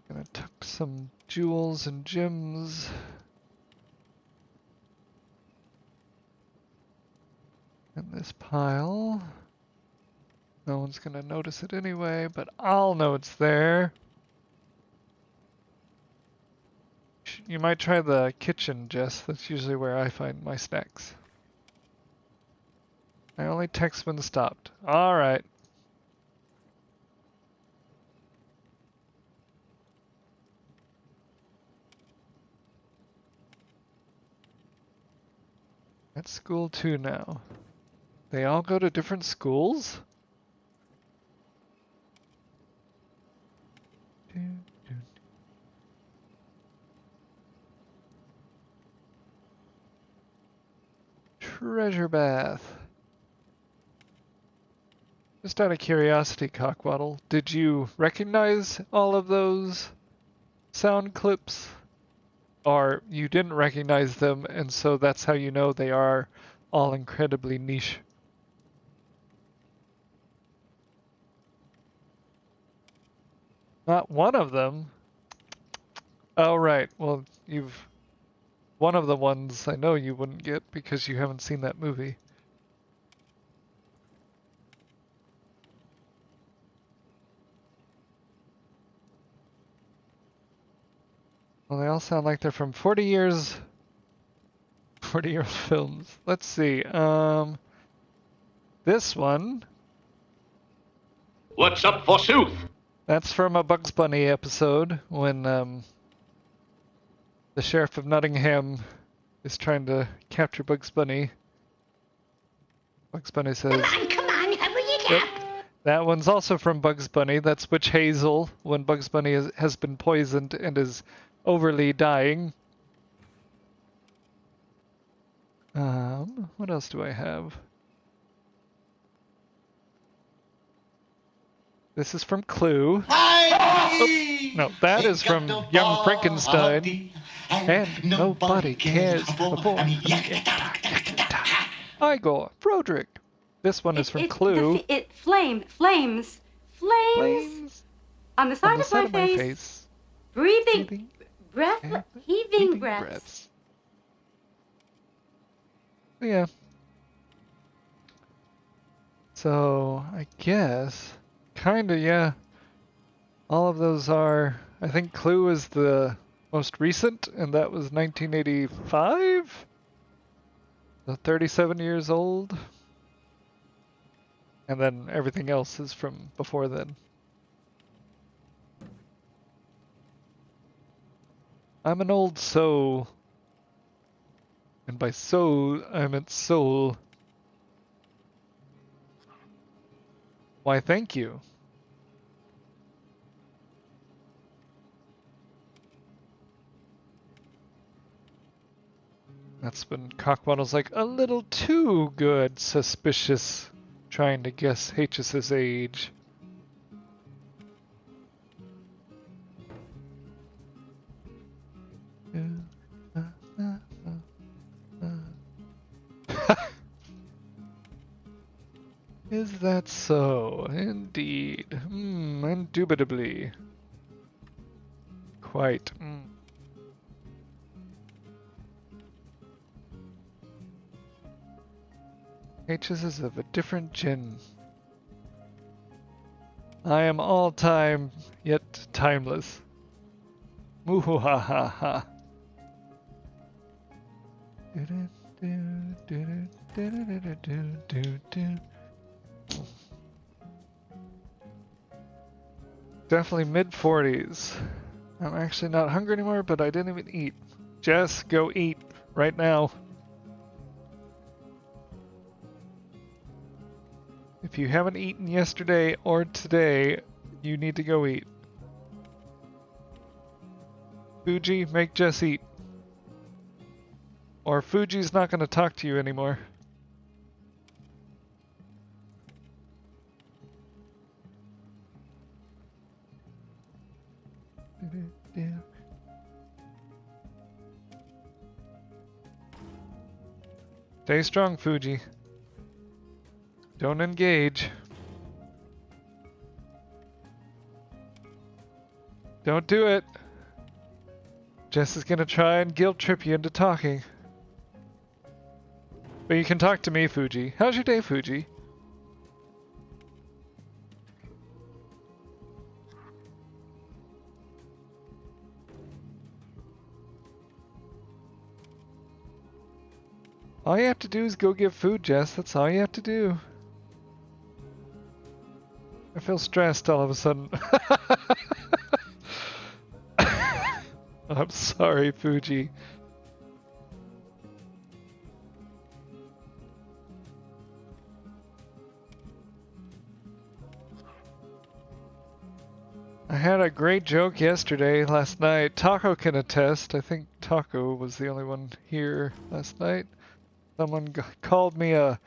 A: Gonna tuck some jewels and gems in this pile. No one's gonna notice it anyway, but I'll know it's there. You might try the kitchen, Jess. That's usually where I find my snacks. I only text when stopped. Alright. At school too now. They all go to different schools? Treasure bath. Just out of curiosity, Cockwaddle, did you recognize all of those sound clips? Or you didn't recognize them, and so that's how you know they are all incredibly niche? Not one of them? Oh, right. Well, you've... One of the ones I know you wouldn't get because you haven't seen that movie. Well, they all sound like they're from 40-year-old films. Let's see. This one,
D: What's up, forsooth?
A: that's from a Bugs Bunny episode when the sheriff of Nottingham is trying to capture Bugs Bunny. Bugs Bunny says,
C: Come on, hurry it
A: yep.
C: up.
A: That one's also from Bugs Bunny. That's Witch Hazel when Bugs Bunny has been poisoned and is overly dying. What else do I have? This is from Clue.
B: Heidi!
A: No, that is
B: Ain't got
A: from
B: no
A: Young Frankenstein.
B: body,
A: And nobody cares for Igor, Broderick. This one is from Clue.
C: Flames.
A: Flames
C: On the
A: on
C: side
A: the
C: of
A: side
C: my
A: of my
C: face.
A: face.
C: Breathing.
A: and
C: Heaving breaths.
A: Yeah. So, I guess, kinda, yeah. All of those are, I think Clue is the most recent, and that was 1985? So 37 years old. And then everything else is from before then. I'm an old soul. And by soul, I meant soul. Why, thank you. That's when Cockwaddle's like, a little too good, suspicious, trying to guess HS's age. Is that so? Indeed. Indubitably. Quite. H's is of a different gen. I am all time, yet timeless. Muhahaha. Definitely mid-40s. I'm actually not hungry anymore, but I didn't even eat. Jess, go eat right now. If you haven't eaten yesterday or today, you need to go eat. Fuji, make Jess eat. Or Fuji's not going to talk to you anymore. Stay strong, Fuji. Don't engage. Don't do it. Jess is gonna try and guilt trip you into talking. But you can talk to me, Fuji. How's your day, Fuji? All you have to do is go get food, Jess. That's all you have to do. I feel stressed all of a sudden. I'm sorry, Fuji. I had a great joke last night. Taco can attest. I think Taco was the only one here last night. Someone called me a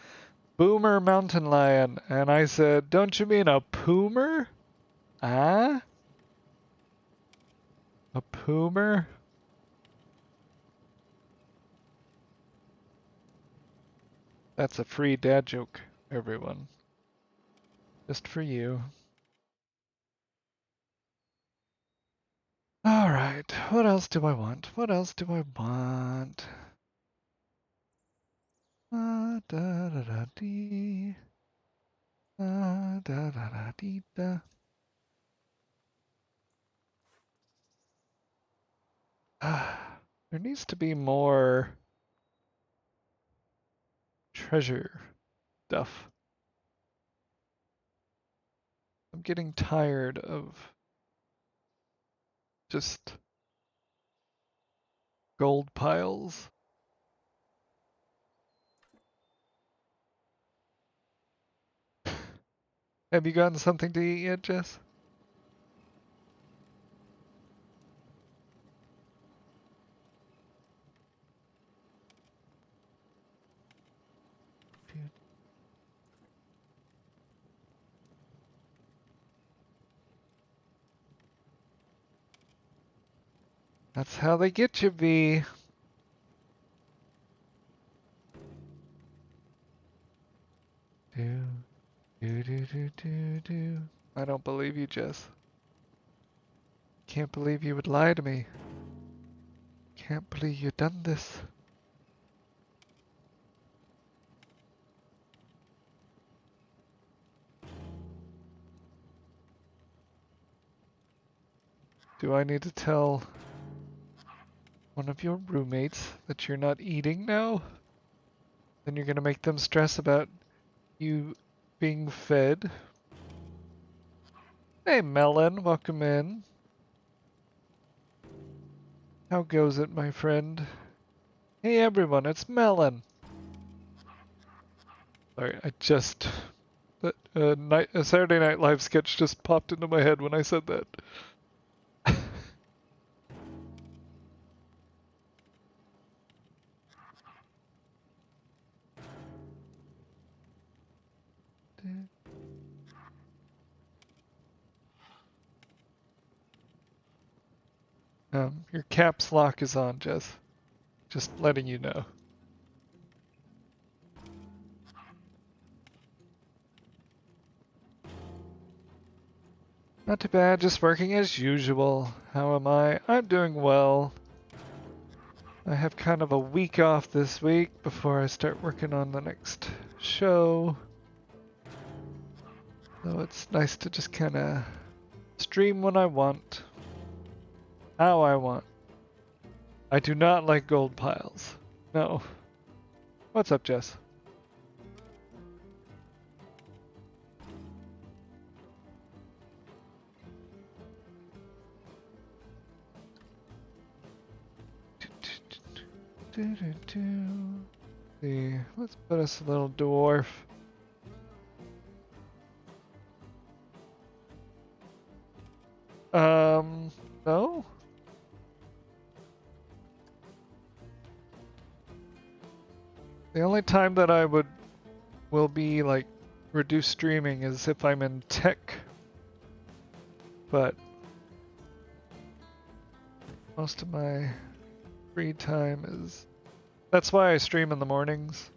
A: boomer mountain lion, and I said, "Don't you mean a poomer? Ah? A poomer?" That's a free dad joke, everyone. Just for you. Alright, what else do I want? What else do I want? Da da da dee. Da da da dee da. There needs to be more treasure stuff. I'm getting tired of just gold piles. Have you gotten something to eat yet, Jess? That's how they get you, V. Do, do. I don't believe you, Jess. Can't believe you would lie to me. Can't believe you done this. Do I need to tell one of your roommates that you're not eating now? Then you're gonna make them stress about you being fed. Hey, Melon, welcome in. How goes it, my friend? Hey, everyone, it's Melon. Sorry, I just... a Saturday Night Live sketch just popped into my head when I said that. Your caps lock is on, Jess. Just letting you know. Not too bad, just working as usual. How am I? I'm doing well. I have kind of a week off this week before I start working on the next show. So it's nice to just kind of stream when I want. How I want. I do not like gold piles. No. What's up, Jess? See, let's put us a little dwarf. No? The only time that I will be like reduced streaming is if I'm in tech. But most of my free time is... That's why I stream in the mornings.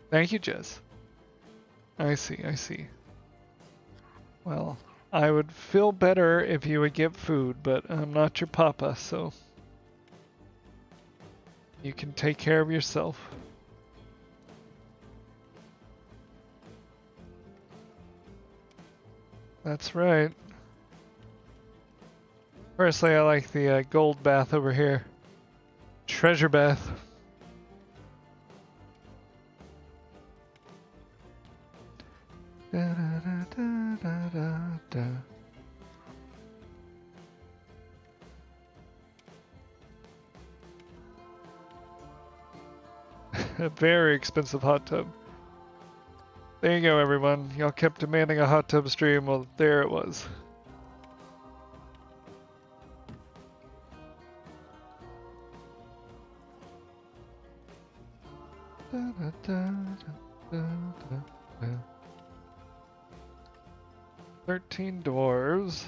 A: Thank you, Jess. I see, I see. Well, I would feel better if you would get food, but I'm not your papa, so you can take care of yourself. That's right. Personally, I like the gold bath over here. Treasure bath. Da, da, da, da, da, da. A very expensive hot tub. There you go, everyone. Y'all kept demanding a hot tub stream. Well, there it was. Da, da, da, da, da, da. 13 dwarves.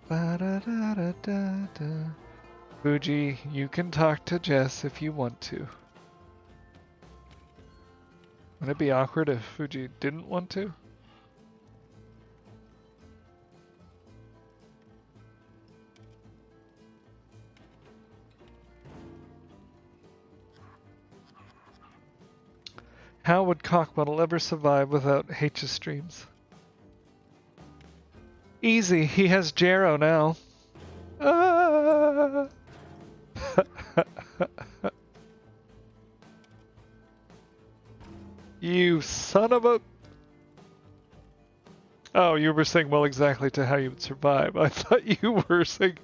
A: Ba da da da da da. Fuji, you can talk to Jess if you want to. Would it be awkward if Fuji didn't want to? How would Cockbottle ever survive without H's streams? Easy, he has Jero now. Ah! You son of a... Oh, you were saying, well, exactly to how you would survive. I thought you were saying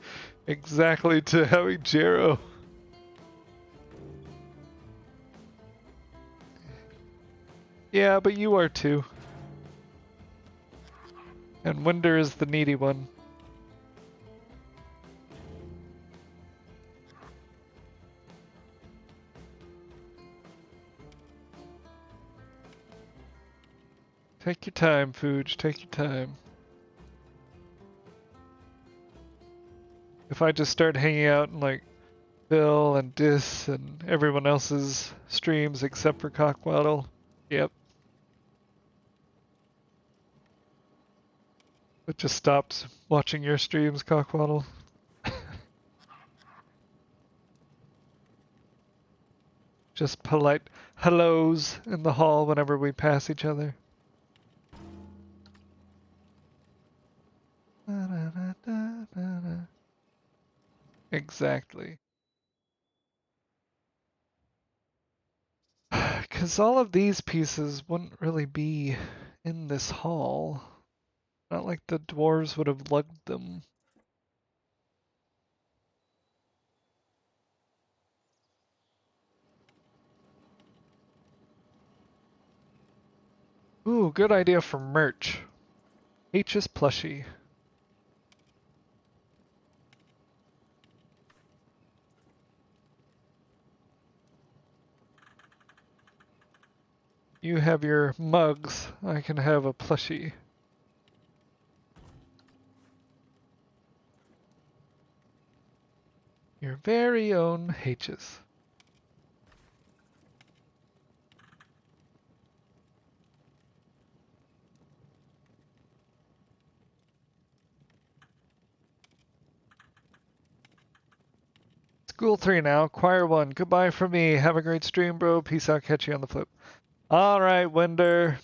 A: exactly to having Jero. Yeah, but you are too. And Winder is the needy one. Take your time, Fuge, take your time. If I just start hanging out in like Bill and Dis and everyone else's streams except for Cockwaddle, yep. It just stops watching your streams, Cockwaddle. Just polite hellos in the hall whenever we pass each other. Exactly. Because all of these pieces wouldn't really be in this hall. Not like the dwarves would have lugged them. Ooh, good idea for merch. H's plushie. You have your mugs, I can have a plushie. Your very own H's. School 3 now, Choir 1. Goodbye from me. Have a great stream, bro. Peace out. Catch you on the flip. Alright, Winder.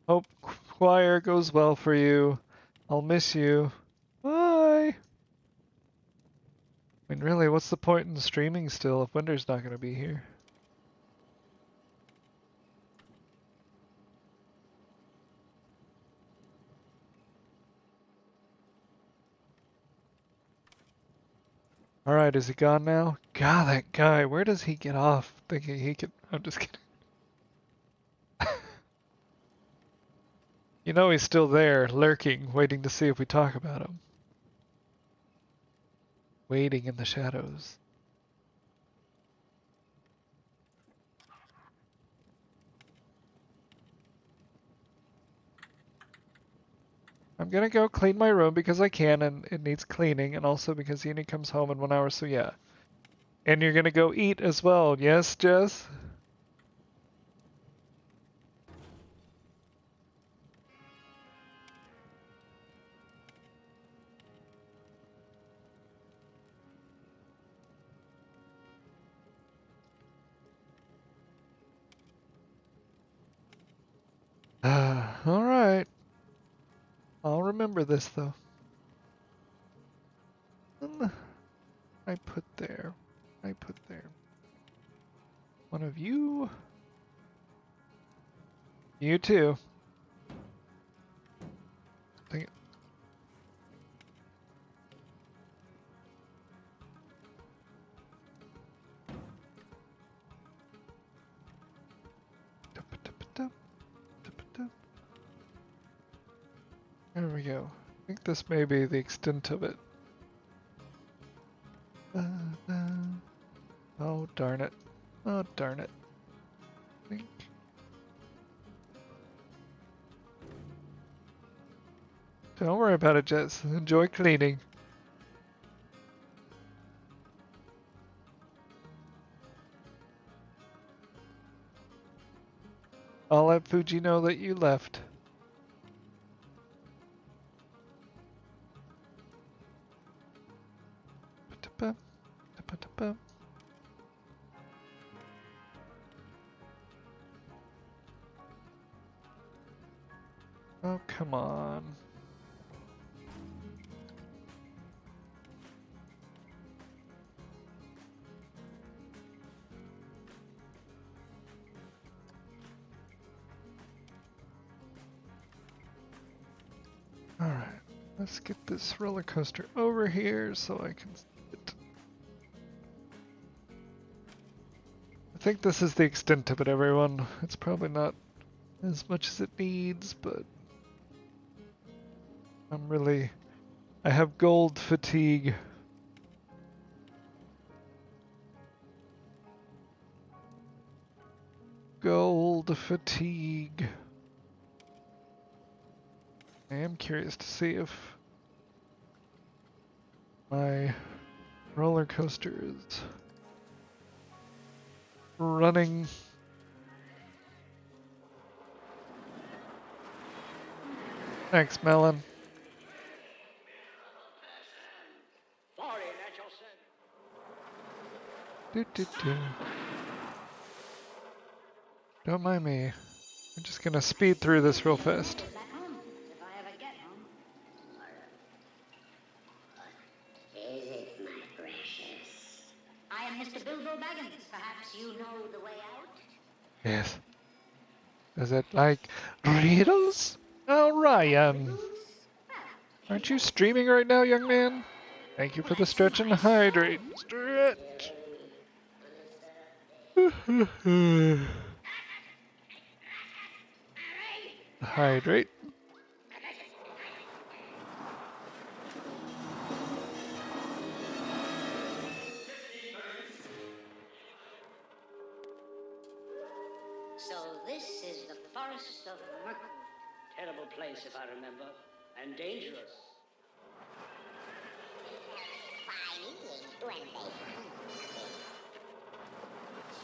A: Hope Choir goes well for you. I'll miss you. Bye. I mean, really, what's the point in streaming still if Winder's not going to be here? Alright, is he gone now? God, that guy, where does he get off thinking he could... I'm just kidding. You know he's still there, lurking, waiting to see if we talk about him. Waiting in the shadows. I'm gonna go clean my room because I can and it needs cleaning, and also because Uni comes home in 1 hour, so yeah. And you're gonna go eat as well, yes, Jess? Alright. I'll remember this though. I put there. I put there. One of you. You too. Dang it. There we go. I think this may be the extent of it. Oh, darn it. Oh, darn it. Think. Don't worry about it, Jess. Enjoy cleaning. I'll let Fuji know that you left. Oh, come on. Alright, let's get this roller coaster over here so I can see it. I think this is the extent of it, everyone. It's probably not as much as it needs, but I have gold fatigue. Gold fatigue. I am curious to see if my roller coaster is running. Thanks, Melon. Do. Don't mind me. I'm just gonna speed through this real fast.
C: Is it, my precious? I am Mr. Bilbo Baggins. Perhaps you know the way out?
A: Yes. Is it like riddles? Oh, Ryan. Aren't you streaming right now, young man? Thank you for the stretch and hydrate. Stretch. Hydrate.
C: So this is the forest of Mirkwood.
E: Terrible place, if I remember, and dangerous.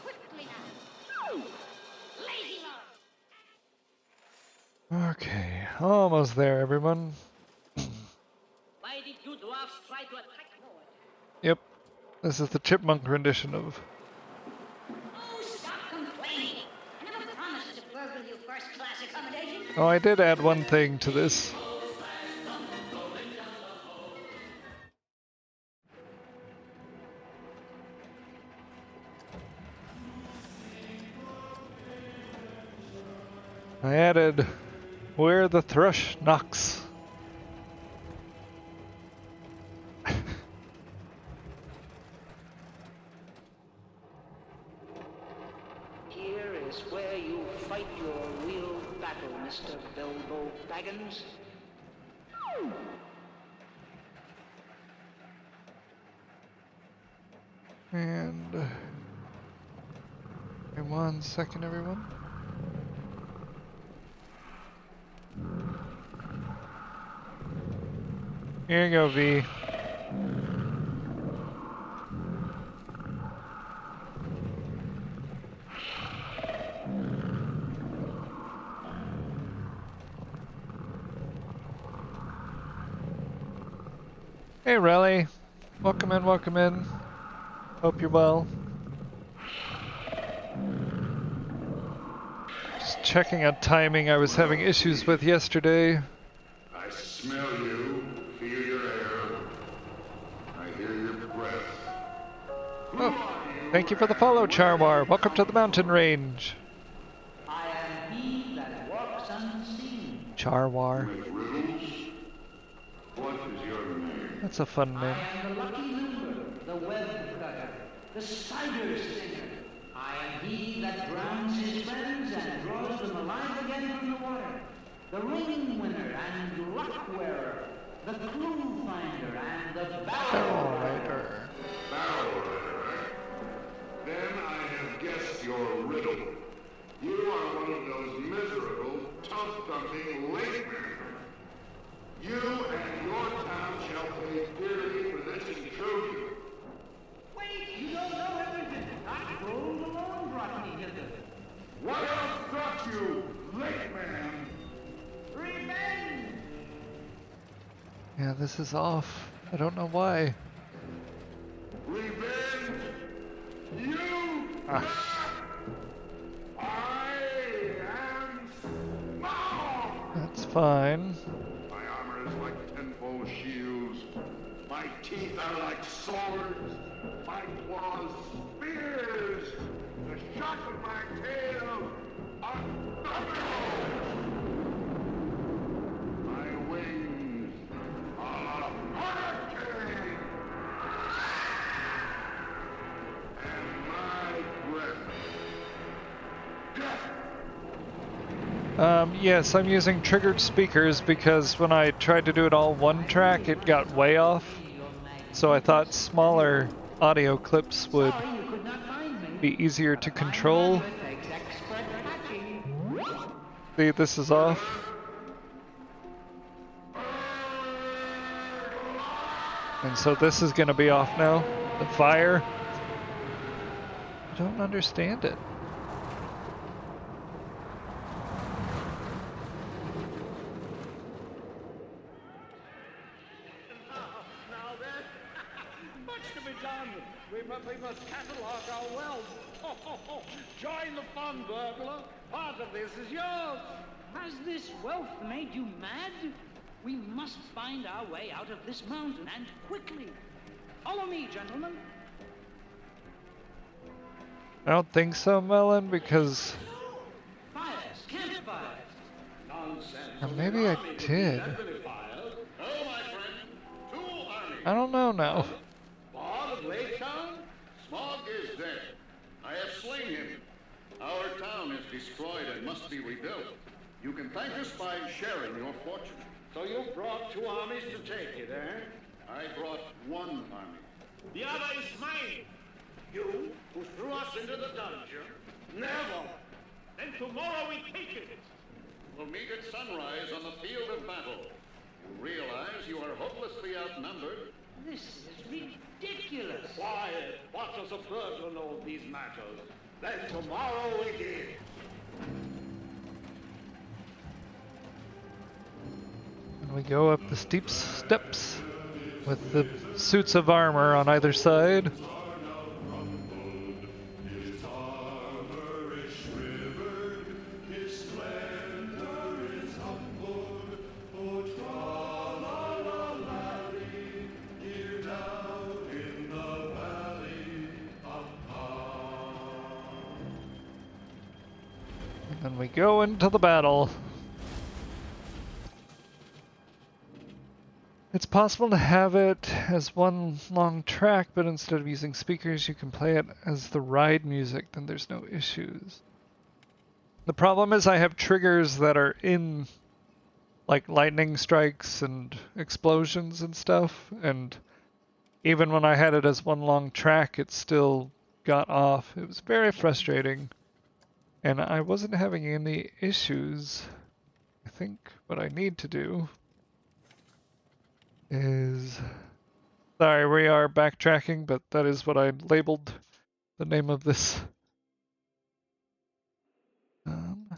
C: Swiftly now. Lazy love.
A: Okay, almost there, everyone.
E: Why did you dwarfs try to attack Lord?
A: Yep, this is the chipmunk rendition of.
C: Oh, stop complaining. I never promised to burgle you first-class accommodation.
A: Oh, I did add one thing to this. I added where the thrush knocks.
E: Here is where you fight your real battle, Mr. Bilbo Baggins.
A: And in 1 second, everyone. Here you go, V. Hey, Relly. Welcome in, welcome in. Hope you're well. Just checking on timing. I was having issues with yesterday.
B: I smell you, feel your air. I hear your breath.
A: Oh, thank you for the follow, Charwar. Welcome to the mountain range.
E: I am he that walks unseen.
A: Charwar.
B: Make riddles? What is your name?
A: That's a fun
E: I
A: name.
E: am the lucky limber, the web cutter, the spider singer. I am he that drowns his friends and draws them alive again from the water. The ring winner and luck wearer, the clue finder and the barrel rider.
B: Barrel rider, eh? Then I have guessed your riddle. You are one of those miserable, tough-thumping lake men. You and your town shall pay dearly for this intrusion.
E: Wait, you don't know everything. That gold alone brought me hither.
B: What else brought you, lake man?
E: Revenge!
A: Yeah, this is off. I don't know why.
B: Revenge? You?
A: Ah.
B: I am small.
A: That's fine.
B: My armor is like tenfold shields. My teeth are like swords. My claws spears. The shock of my tail are thunderbolts. My wings are a hurricane. And my breath, death.
A: Yes, I'm using triggered speakers because when I tried to do it all one track, it got way off. So I thought smaller audio clips would
E: Sorry you could not find me.
A: be easier to
E: But a fine
A: control.
E: graduate takes expert tracking.
A: See, this is off. And so this is gonna be off now. The fire. I don't understand it.
F: Now then, much to be done. We must catalog our wealth. Join the fun, burglar. Part of this is yours.
E: Has this wealth made you mad? We must find our way out of this mountain, and quickly. Follow me, gentlemen.
A: I don't think so, Melon, because
E: Fires, campfires.
F: Nonsense.
A: or maybe I did.
B: Oh, my friend, two armies.
A: I don't know now.
B: Bob of Lake Town? Smog is dead. I have slain him. Our town is destroyed and must be rebuilt. You can thank us by sharing your fortune.
F: So you brought two armies to take it, eh?
B: I brought one army.
F: The other is mine. You, who threw us into the dungeon? Never. Then tomorrow we take it.
B: We'll meet at sunrise on the field of battle. You realize you are hopelessly outnumbered?
E: This is ridiculous.
F: Quiet. What does a burglar know of these matters? Then tomorrow we did.
A: And we go up the steep steps with the suits of armor on either side. And then we go into the battle. It's possible to have it as one long track, but instead of using speakers, you can play it as the ride music, then there's no issues. The problem is I have triggers that are in like lightning strikes and explosions and stuff, and even when I had it as one long track, it still got off. It was very frustrating, and I wasn't having any issues. I think what I need to do is... Sorry, we are backtracking, but that is what I labeled the name of this. And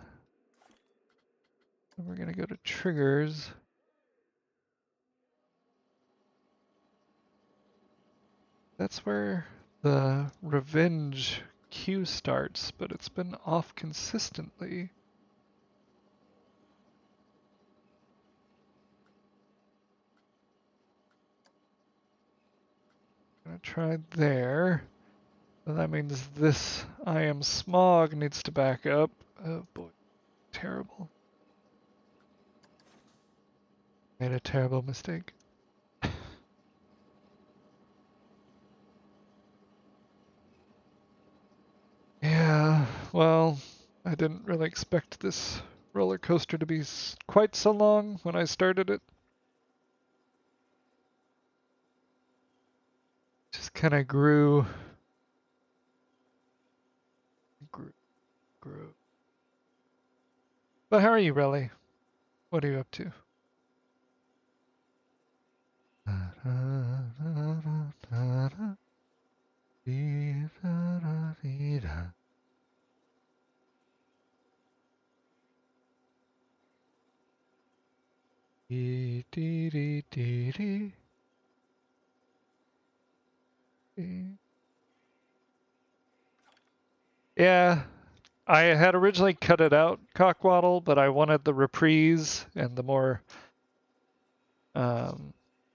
A: we're gonna go to triggers. That's where the revenge queue starts, but it's been off consistently. Gonna try there. So that means this I am smog needs to back up. Oh boy, terrible. Made a terrible mistake. Yeah, well, I didn't really expect this roller coaster to be quite so long when I started it. Just kind of grew. But how are you, really? What are you up to? Yeah, I had originally cut it out, Cockwaddle, but I wanted the reprise and the more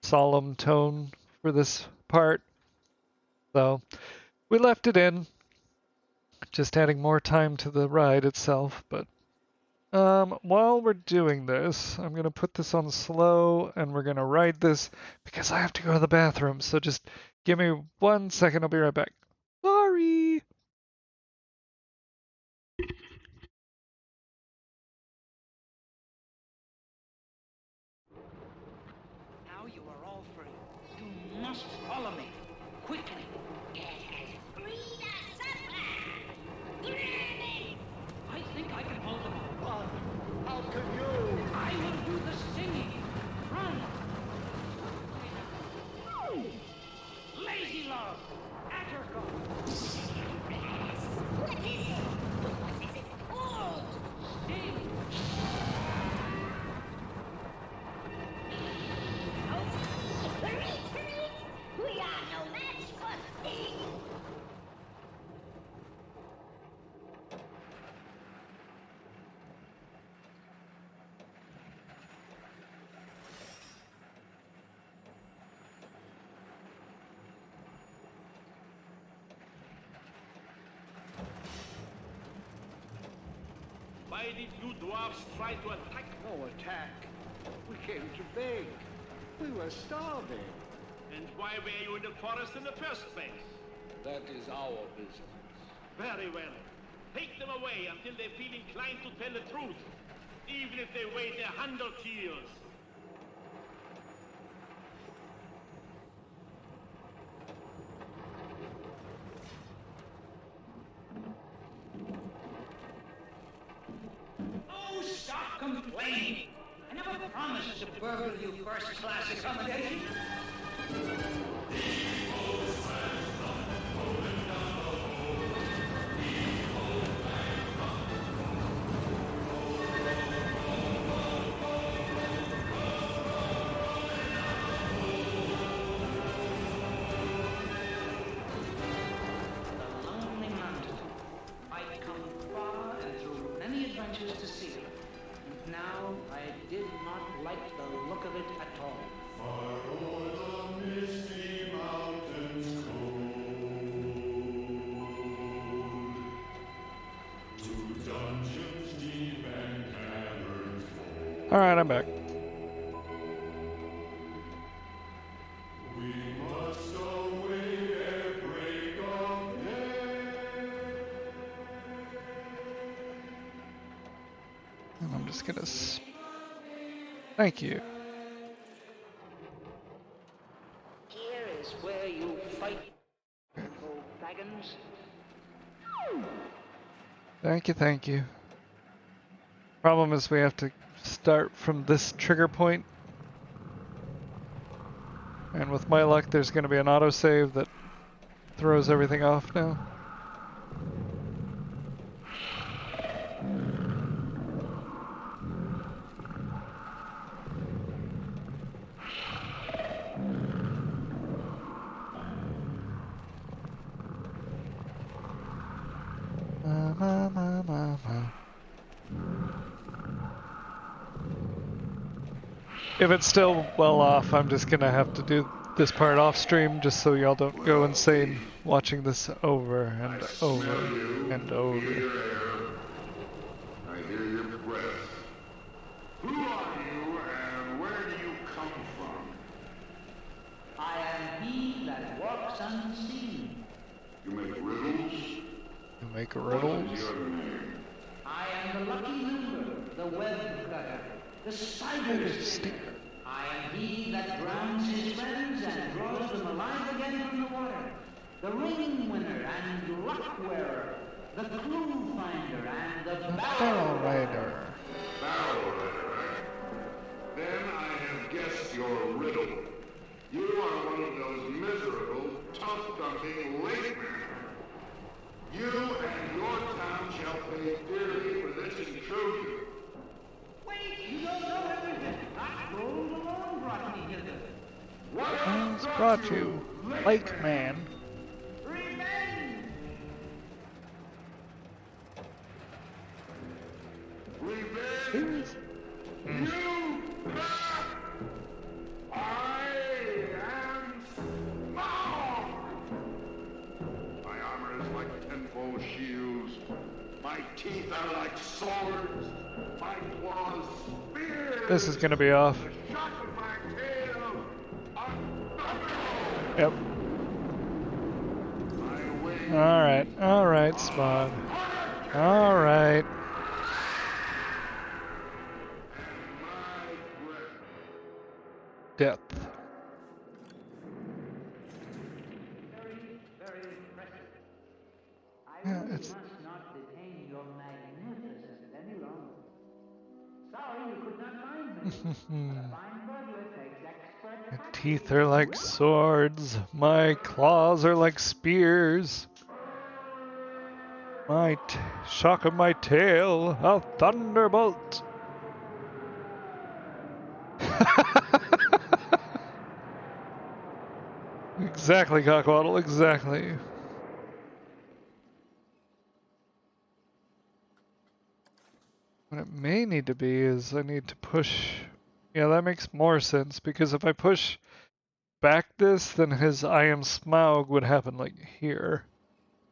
A: solemn tone for this part. So we left it in, just adding more time to the ride itself. But while we're doing this, I'm going to put this on slow and we're going to ride this because I have to go to the bathroom. So just give me 1 second. I'll be right back. Sorry.
E: Now you are all free. You must follow me. Quickly.
C: It has freed us at last. Granny!
E: I think I can hold them all.
F: But how can you?
E: I will do the singing. Run. Lazy love. At her go.
C: What is it? What is it called?
E: Sting.
C: Retreat! We are no match for Sting!
D: Why did you dwarfs try to attack?
F: No attack. We came to beg. We were starving.
D: And why were you in the forest in the first place?
F: That is our business.
D: Very well. Take them away until they feel inclined to tell the truth, even if they wait 100 years.
E: Oh, stop complaining. I never promised to burgle you first-class accommodation. The lonely mountain. I'd come far and through many adventures to see it. And now I did not like the look of it at all.
A: All right, I'm back. And I'm just gonna. Thank you.
E: Here is where you fight, Bilbo Baggins.
A: Thank you, thank you. Problem is we have to start from this trigger point. And with my luck, there's going to be an autosave that throws everything off now. If it's still well off, I'm just gonna have to do this part off stream just so y'all don't go insane watching this over and over and over.
B: I hear your breath. Who are you and where do you come from?
E: I am he that walks unseen.
B: You make riddles?
A: You make
B: What
A: riddles?
B: is your name?
E: I am the lucky member, the web cutter, the spider stinger. I am he that drowns his friends and draws them alive again from the water. The ring winner and luck wearer, the clue finder and the
A: Barrel Rider.
B: Barrel Rider, eh? Then I have guessed your riddle. You are one of those miserable, tough-dumping lake men. You and your town shall pay dearly for this intrusion.
E: Wait, you don't know everything. That road alone brought me hither.
B: What
A: Has brought you, Lake Man.
E: Revenge!
A: This is gonna be off. Yep. Alright, Spawn. Alright. Depth. Yeah, it's...
E: must not detain your magnificence any longer. Sorry you could not find me. A fine burglar takes expert
A: My
E: practice.
A: teeth are like swords. My claws are like spears. Shock of my tail, a thunderbolt. Exactly, Cockwaddle, exactly. What it may need to be is I need to push... Yeah, that makes more sense, because if I push back this, then his I am Smaug would happen like here.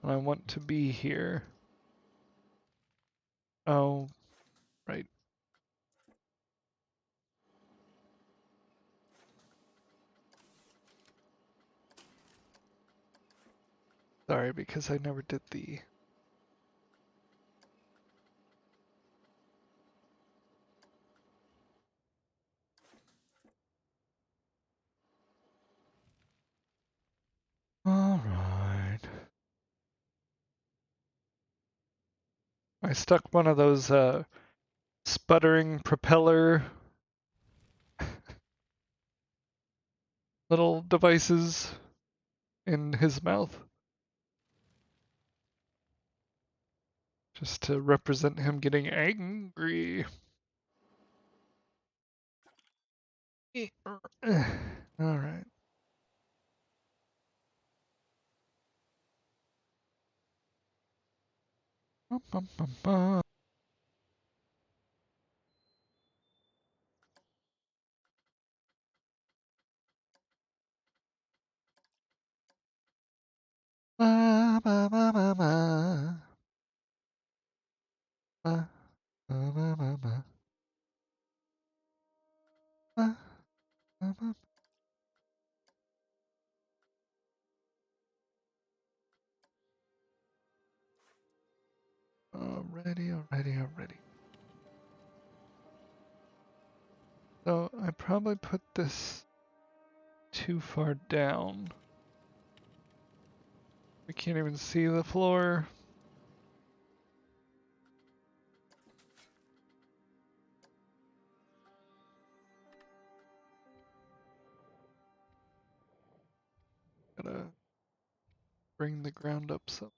A: And I want to be here. Oh, right. Sorry, because I never did the... Alright. I stuck one of those sputtering propeller little devices in his mouth. Just to represent him getting angry. Alright. Bum, bum, bum, bum. Ba, ba, ba, ba, ba. Ba, ba, ba, ba, ba. Ba, ba, ba. Alrighty. So I probably put this too far down. We can't even see the floor. Gotta bring the ground up some.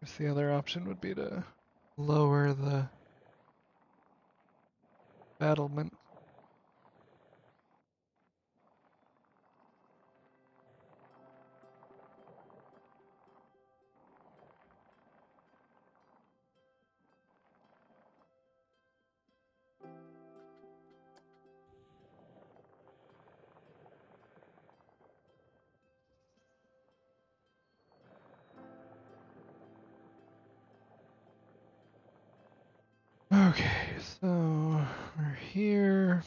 A: I guess the other option would be to lower the battlement. Okay, so we're here.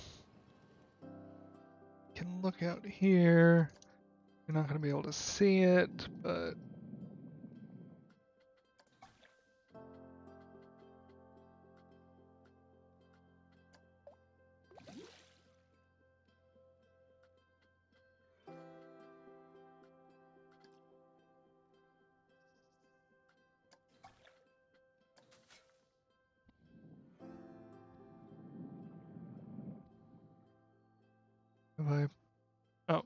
A: Can look out here. You're not gonna be able to see it, but if I... Oh.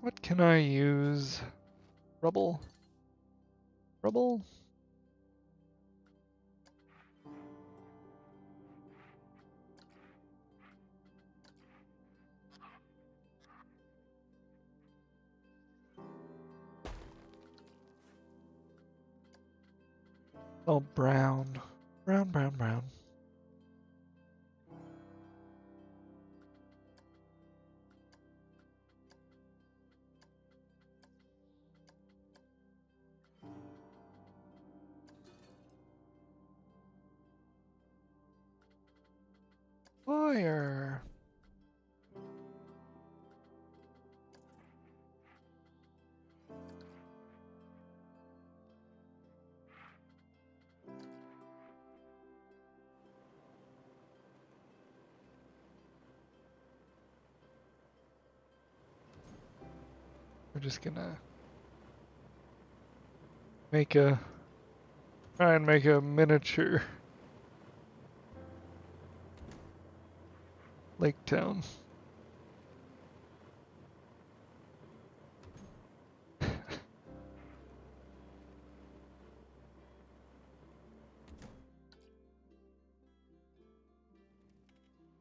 A: What can I use? Rubble? Rubble? All brown. Brown, brown, brown. Fire. We're just gonna try and make a miniature lake town.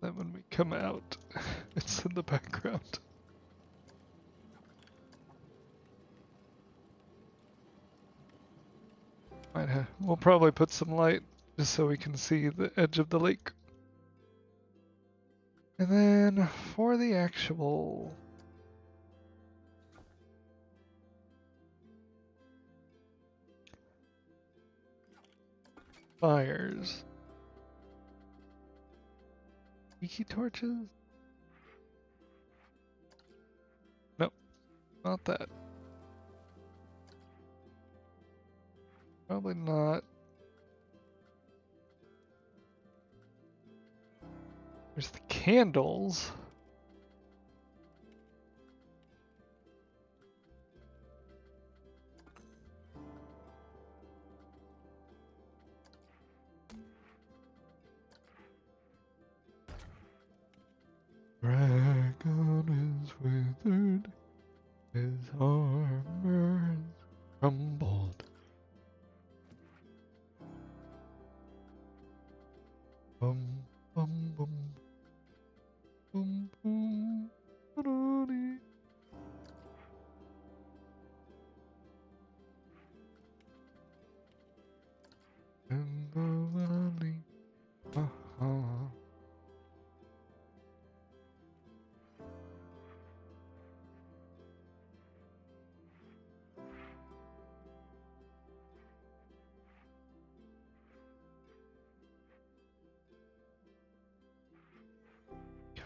A: Then when we come out, it's in the background. We'll probably put some light just so we can see the edge of the lake. And then for the actual fires, tiki torches? Nope, not that. Probably not. There's the candles. Dragon is withered, his armor is crumbled. Bum, bum, bum. Bum, bum, ba-da-dee. In the valley, uh-huh.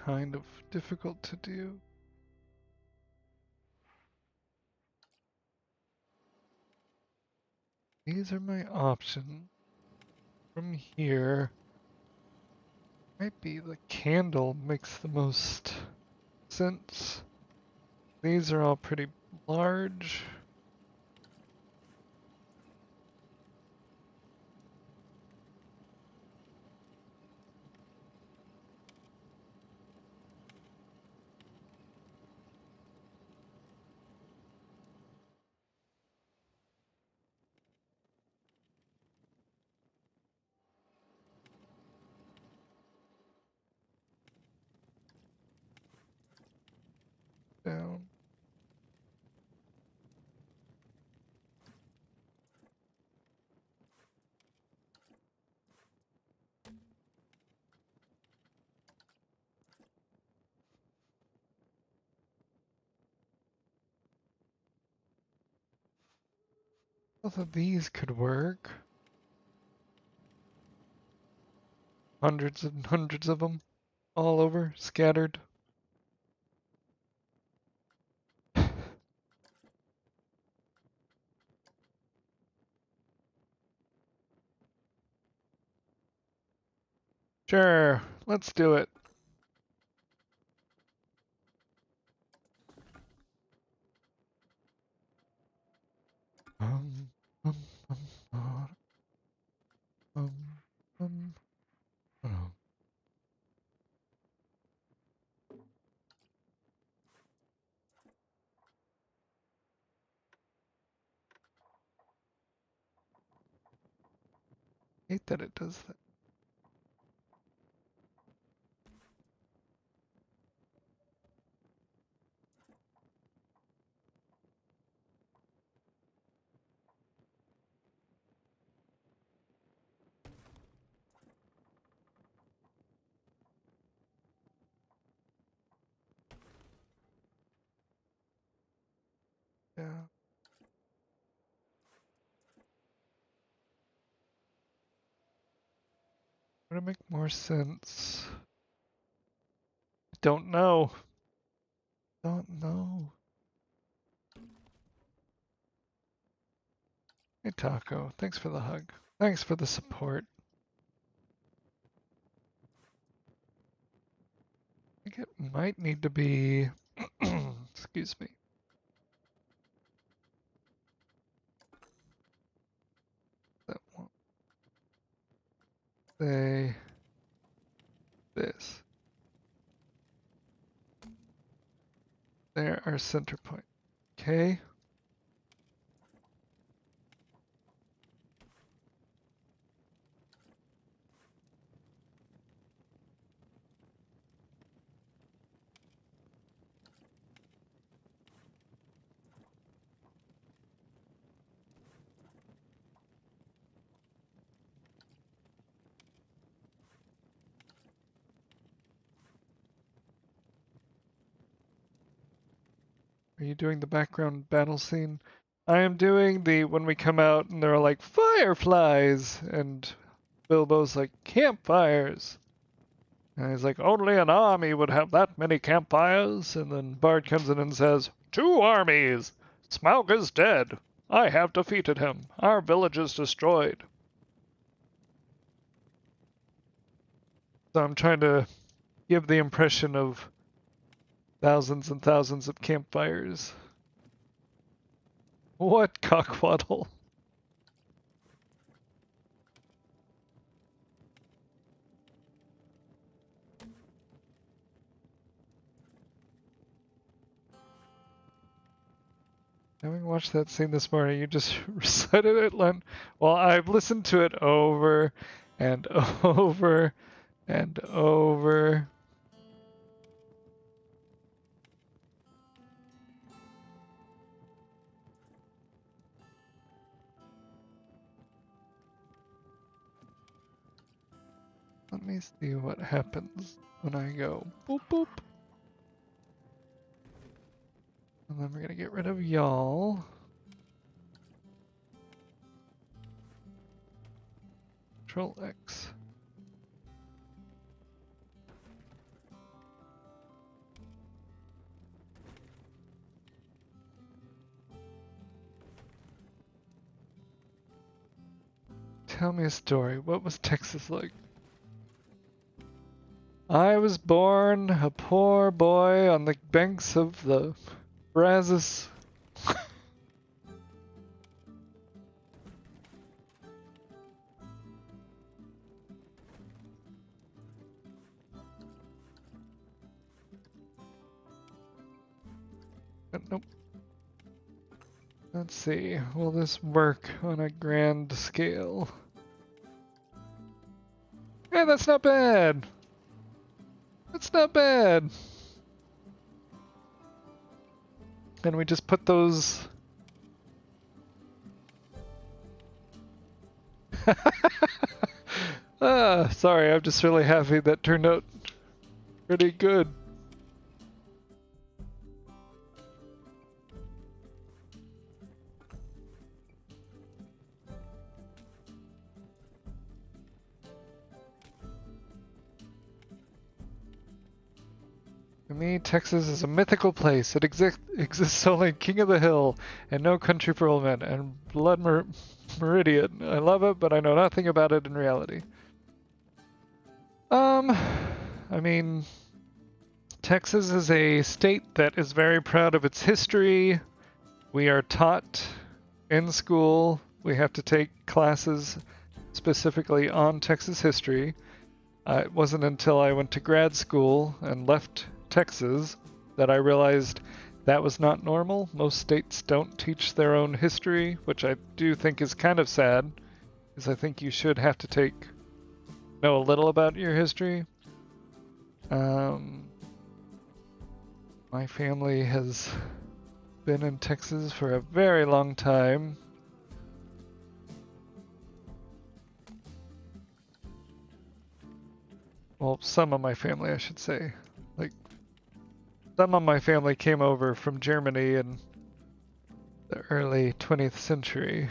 A: Kind of difficult to do. These are my options. From here, might be the candle makes the most sense. These are all pretty large. Down. Both of these could work. Hundreds and hundreds of them all over, scattered. Sure, let's do it. Um, um, um, um, um, um. Hate that it does that. Would it make more sense? Don't know. Don't know. Hey Taco, thanks for the hug. Thanks for the support. I think it might need to be, excuse me. That won't say this. There, our center point. Okay. Are you doing the background battle scene? I am doing the when we come out and they're like fireflies and Bilbo's like campfires. And he's like, only an army would have that many campfires. And then Bard comes in and says, 2 armies! Smaug is dead. I have defeated him. Our village is destroyed. So I'm trying to give the impression of thousands and thousands of campfires. What cockwaddle? Having watched that scene this morning, you just recited it, Len. Well, I've listened to it over and over and over. Let me see what happens when I go boop boop. And then we're gonna get rid of y'all. Control X. Tell me a story. What was Texas like? I was born a poor boy on the banks of the Brazos. Nope. Let's see. Will this work on a grand scale? Hey, that's not bad. That's not bad. And we just put those. Sorry, I'm just really happy that turned out pretty good. To me, Texas is a mythical place. It exists only in King of the Hill and No Country for Old Men and Blood Meridian. I love it, but I know nothing about it in reality. I mean, Texas is a state that is very proud of its history. We are taught in school. We have to take classes specifically on Texas history. It wasn't until I went to grad school and left Texas that I realized that was not normal. Most states don't teach their own history, which I do think is kind of sad, because I think you should have to know a little about your history. My family has been in Texas for a very long time. Well, some of my family, I should say. Like, some of my family came over from Germany in the early 20th century.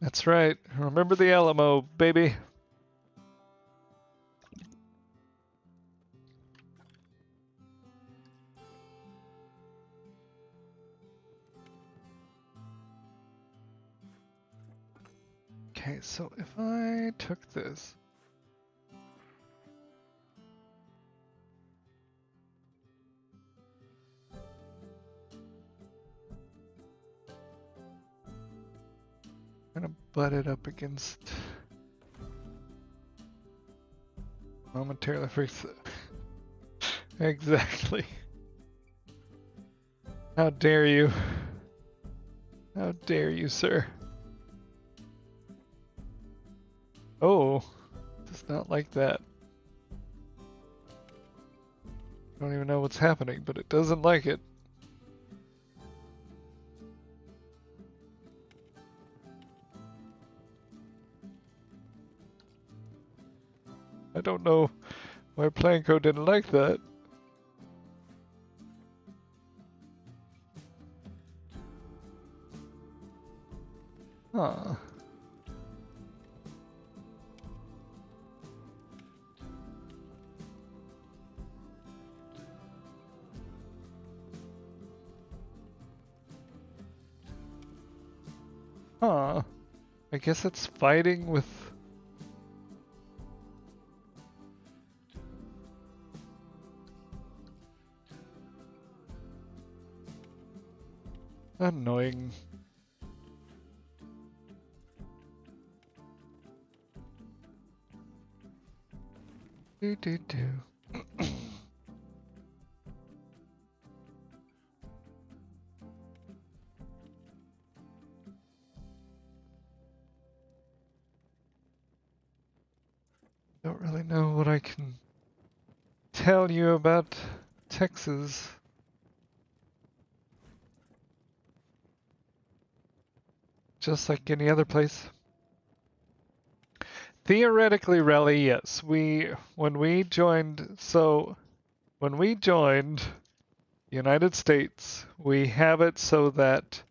A: That's right. Remember the Alamo, baby. Okay, so if I took this. I'm gonna butt it up against momentarily freaks. Exactly. How dare you? How dare you, sir? Oh, does not like that. I don't even know what's happening, but it doesn't like it. I don't know why Planko didn't like that. Huh. Huh. I guess it's fighting with... Annoying. Do do do. Don't really know what I can tell you about Texas. Just like any other place. Theoretically, Relly, yes. When we joined the United States, we have it so that,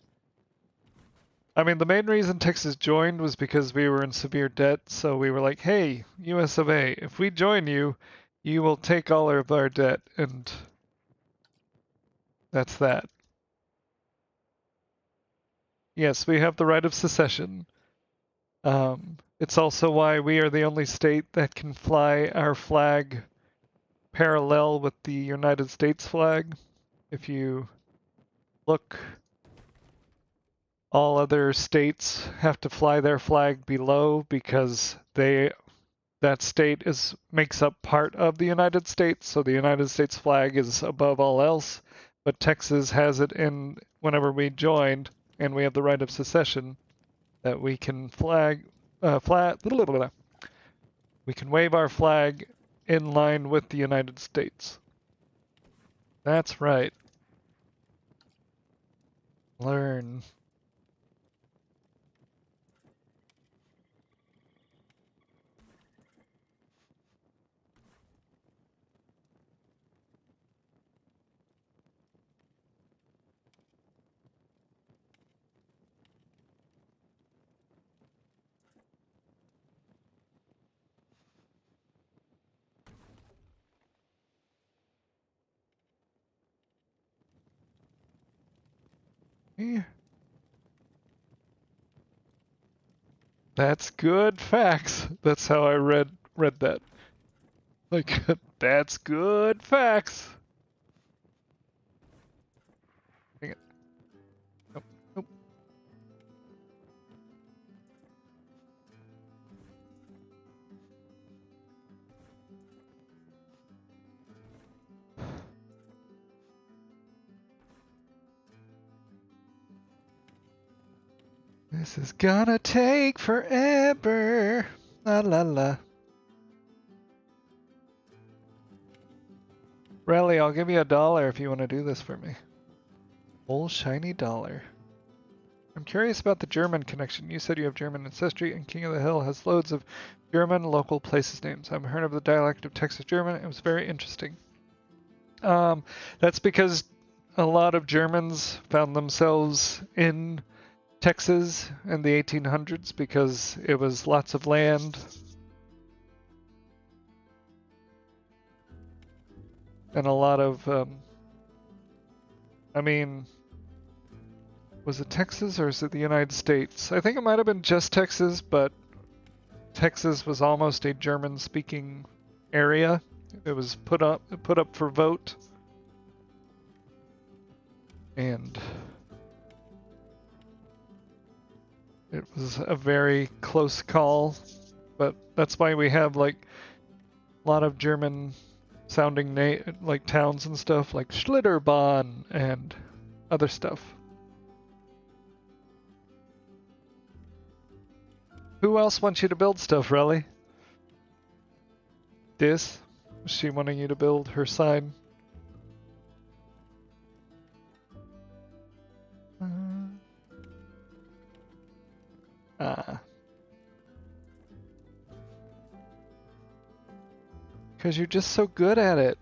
A: I mean, the main reason Texas joined was because we were in severe debt, so we were like, hey, US of A, if we join you, you will take all of our debt, and that's that. Yes, we have the right of secession. It's also why we are the only state that can fly our flag parallel with the United States flag. If you look, all other states have to fly their flag below because that state makes up part of the United States, so the United States flag is above all else. But Texas has it in whenever we joined, and we have the right of secession that we can we can wave our flag in line with the United States. That's right. Learn. Yeah. That's good facts. That's how I read that. Like, that's good facts. Dang it. Nope, nope. This is gonna take forever. La la la. Rally, I'll give you $1 if you want to do this for me. Whole shiny dollar. I'm curious about the German connection. You said you have German ancestry, and King of the Hill has loads of German local places names. I've heard of the dialect of Texas German. It was very interesting. That's because a lot of Germans found themselves in Texas in the 1800s because it was lots of land. And a lot of, I mean, was it Texas or is it the United States? I think it might have been just Texas, but Texas was almost a German-speaking area. It was put up for vote, and it was a very close call. But that's why we have like a lot of German-sounding like towns and stuff, like Schlitterbahn and other stuff. Who else wants you to build stuff, Relly? This? Was she wanting you to build her sign? Because you're just so good at it.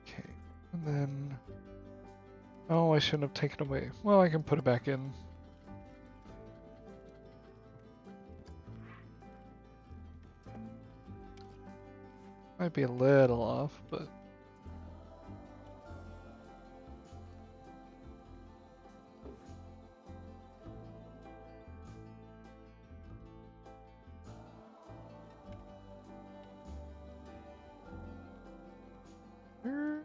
A: Okay, and then... Oh, I shouldn't have taken away. Well, I can put it back in. Might be a little off, but... I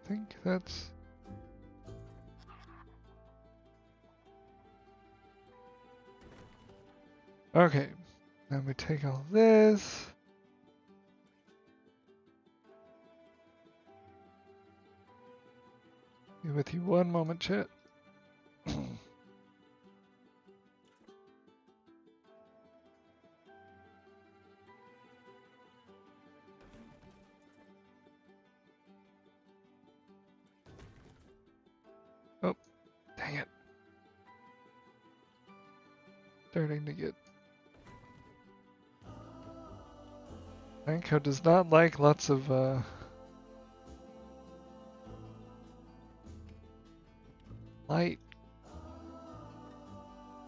A: think that's... Okay, then we take all this. Be with you one moment, chat. Oh, dang it. Starting to get... Anko does not like lots of, light.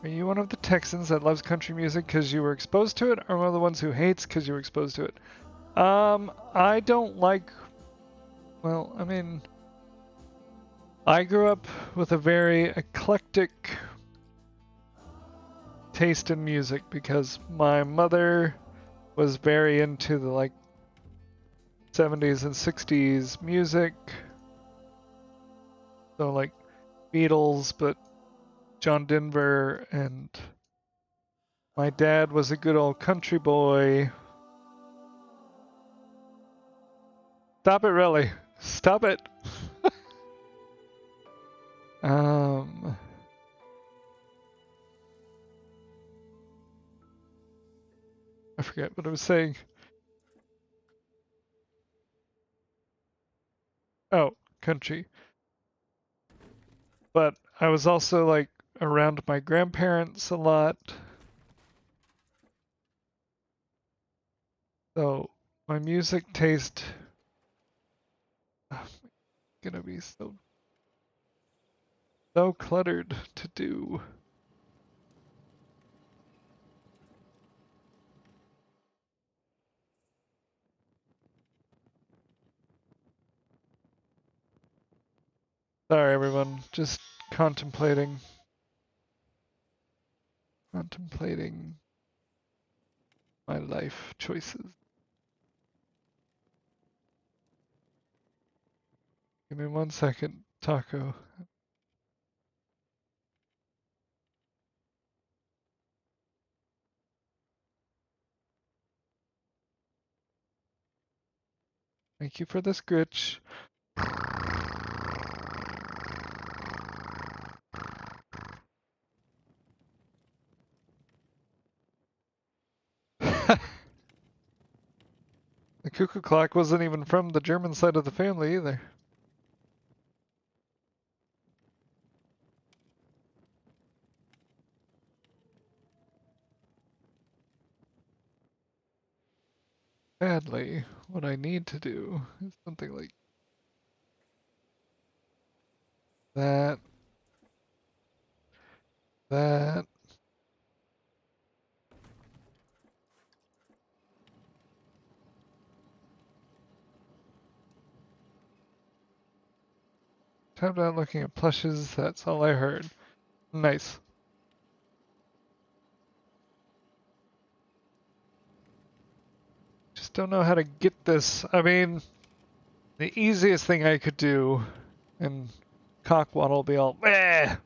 A: Are you one of the Texans that loves country music because you were exposed to it, or one of the ones who hates because you were exposed to it? I don't like... Well, I mean... I grew up with a very eclectic taste in music because my mother was very into the like 70s and 60s music. So like Beatles, but John Denver, and my dad was a good old country boy. Stop it, really. Stop it. I forget what I was saying. Oh, country. But I was also like around my grandparents a lot. So my music taste gonna be so cluttered to do. Sorry everyone, just contemplating my life choices. Give me 1 second, Taco. Thank you for this Gritch. The cuckoo clock wasn't even from the German side of the family either. badly. What I need to do is something like that, that. Tapped out looking at plushes, that's all I heard. Nice. Just don't know how to get this. I mean, the easiest thing I could do, and Cockwaddle will be all, meh,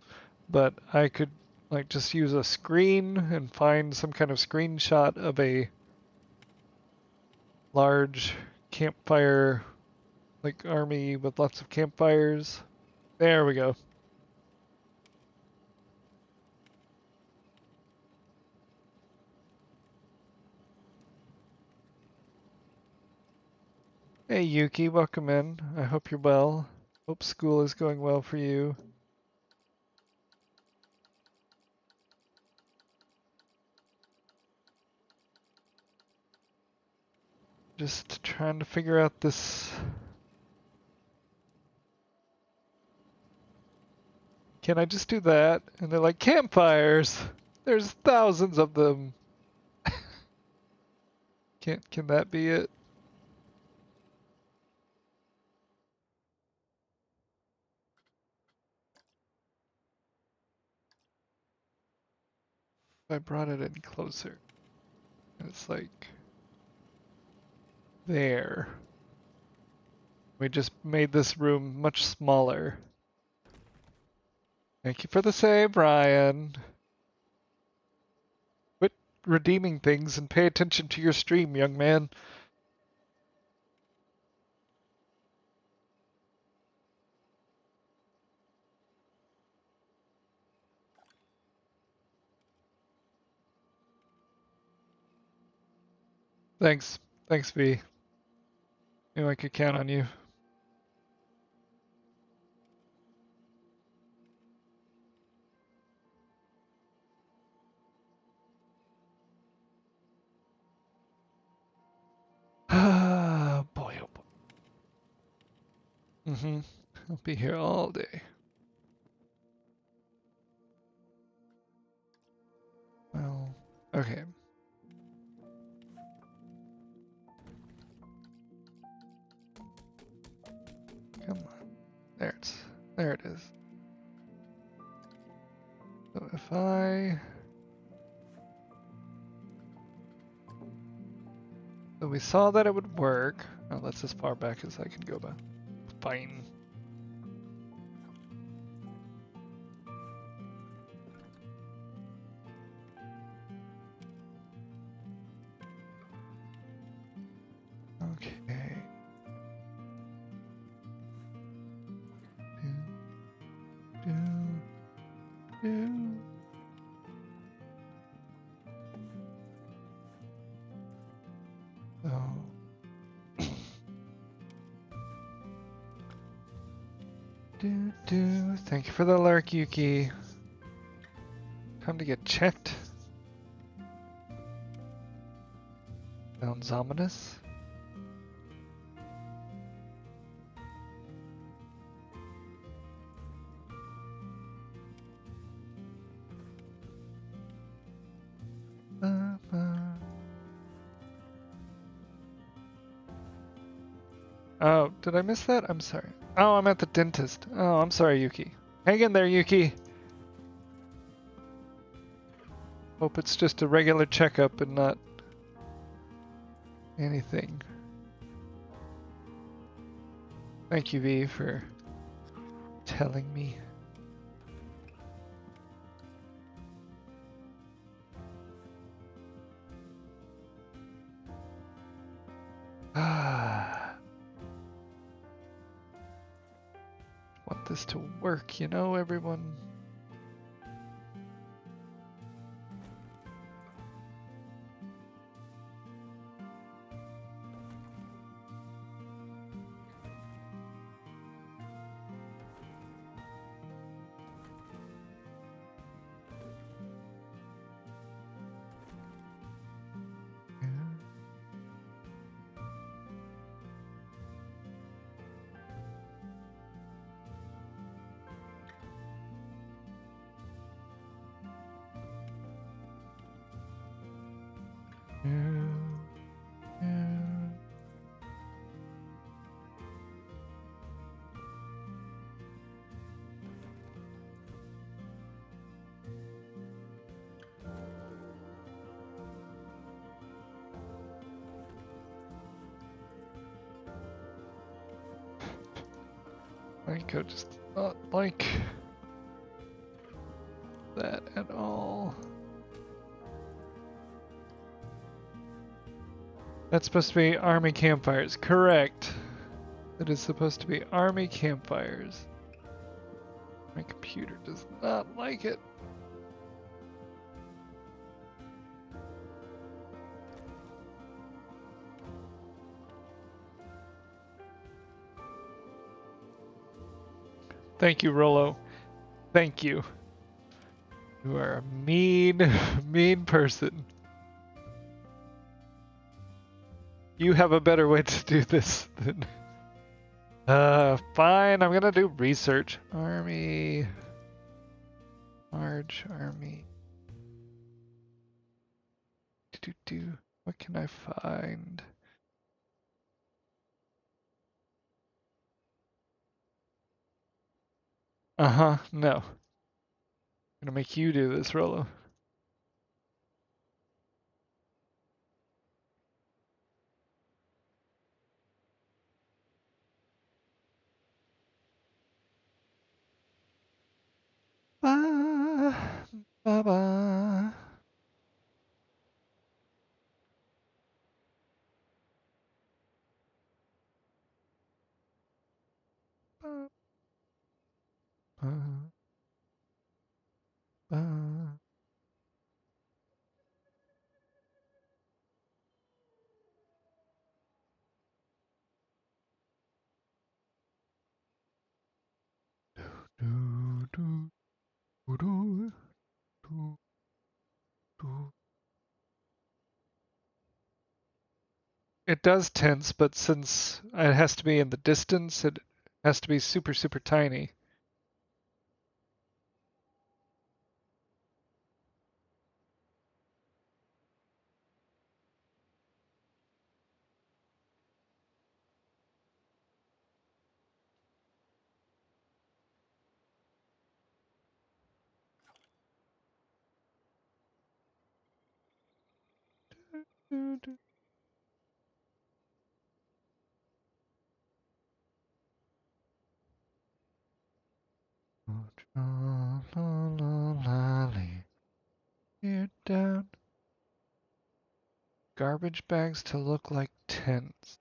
A: but I could like just use a screen and find some kind of screenshot of a large campfire, like army with lots of campfires. There we go. Hey Yuki, welcome in. I hope you're well. Hope school is going well for you. Just trying to figure out this. Can I just do that? And they're like, campfires! There's thousands of them. Can that be it? I brought it in closer. And it's like there. We just made this room much smaller. Thank you for the save, Ryan. Quit redeeming things and pay attention to your stream, young man. Thanks. Thanks, V. Knew I could count on you. Ah, boy, oh boy. Mm-hmm. I'll be here all day. Well, okay. Come on. There it is. So if so we saw that it would work. Oh, that's as far back as I can go back. Fine. Okay. Do, do, do. Oh. Thank you for the lurk, Yuki. Time to get checked. Sounds ominous. Oh, did I miss that? I'm sorry. Oh, I'm at the dentist. Oh, I'm sorry, Yuki. Hang in there, Yuki. Hope it's just a regular checkup and not anything. Thank you, V, for telling me. Ah. Want this to work, you know, everyone. I just not like that at all. That's supposed to be army campfires. Correct. That is supposed to be army campfires. My computer does not like it. Thank you, Rollo. Thank you. You are a mean, mean person. You have a better way to do this than... fine, I'm gonna do research. Army... Large army... What can I find? Uh-huh, no. I'm gonna make you do this, Rollo. Ba, ba, ba. Ba, ba, ba. Do, do, do, do, do, do. It does tense, but since it has to be in the distance, it has to be super, super tiny. Do, do. Here down. Garbage bags to look like tents.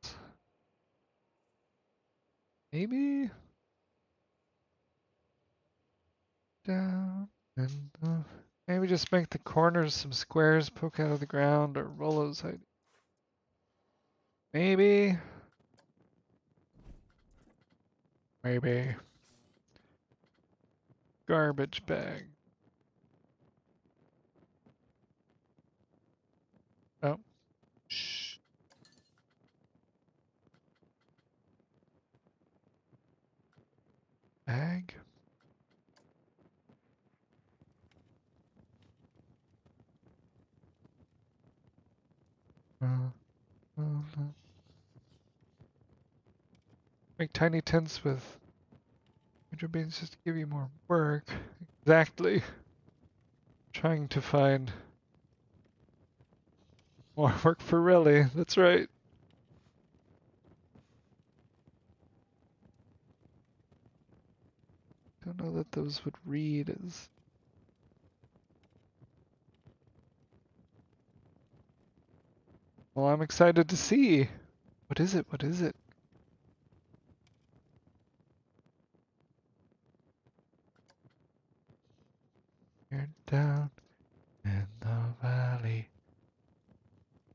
A: Maybe down and maybe just make the corners some squares poke out of the ground or Rollo's height. Maybe. Maybe. Garbage bag. Oh. Shh. Bag. Make tiny tents with major beans just to give you more work. Exactly. Trying to find more work for Riley. That's right. Don't know that those would read as... Well, I'm excited to see. What is it? What is it? You're down in the valley.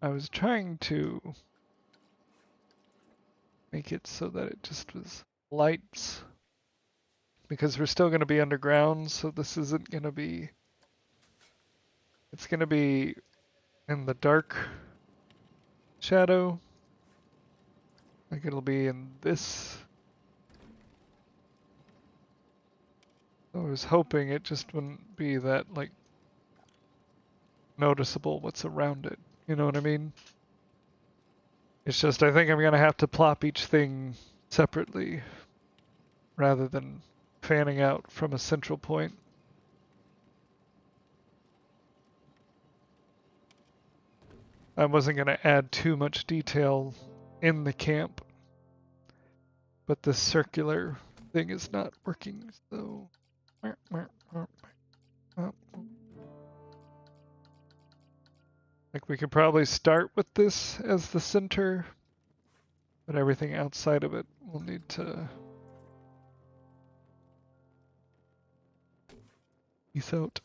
A: I was trying to make it so that it just was lights. Because we're still going to be underground, so this isn't going to be... It's going to be in the dark shadow. Like it'll be in this. I was hoping it just wouldn't be that, like, noticeable what's around it. You know what I mean? It's just I think I'm gonna have to plop each thing separately rather than fanning out from a central point. I wasn't gonna add too much detail in the camp, but this circular thing is not working, so. Like we could probably start with this as the center, but everything outside of it will need to piece out.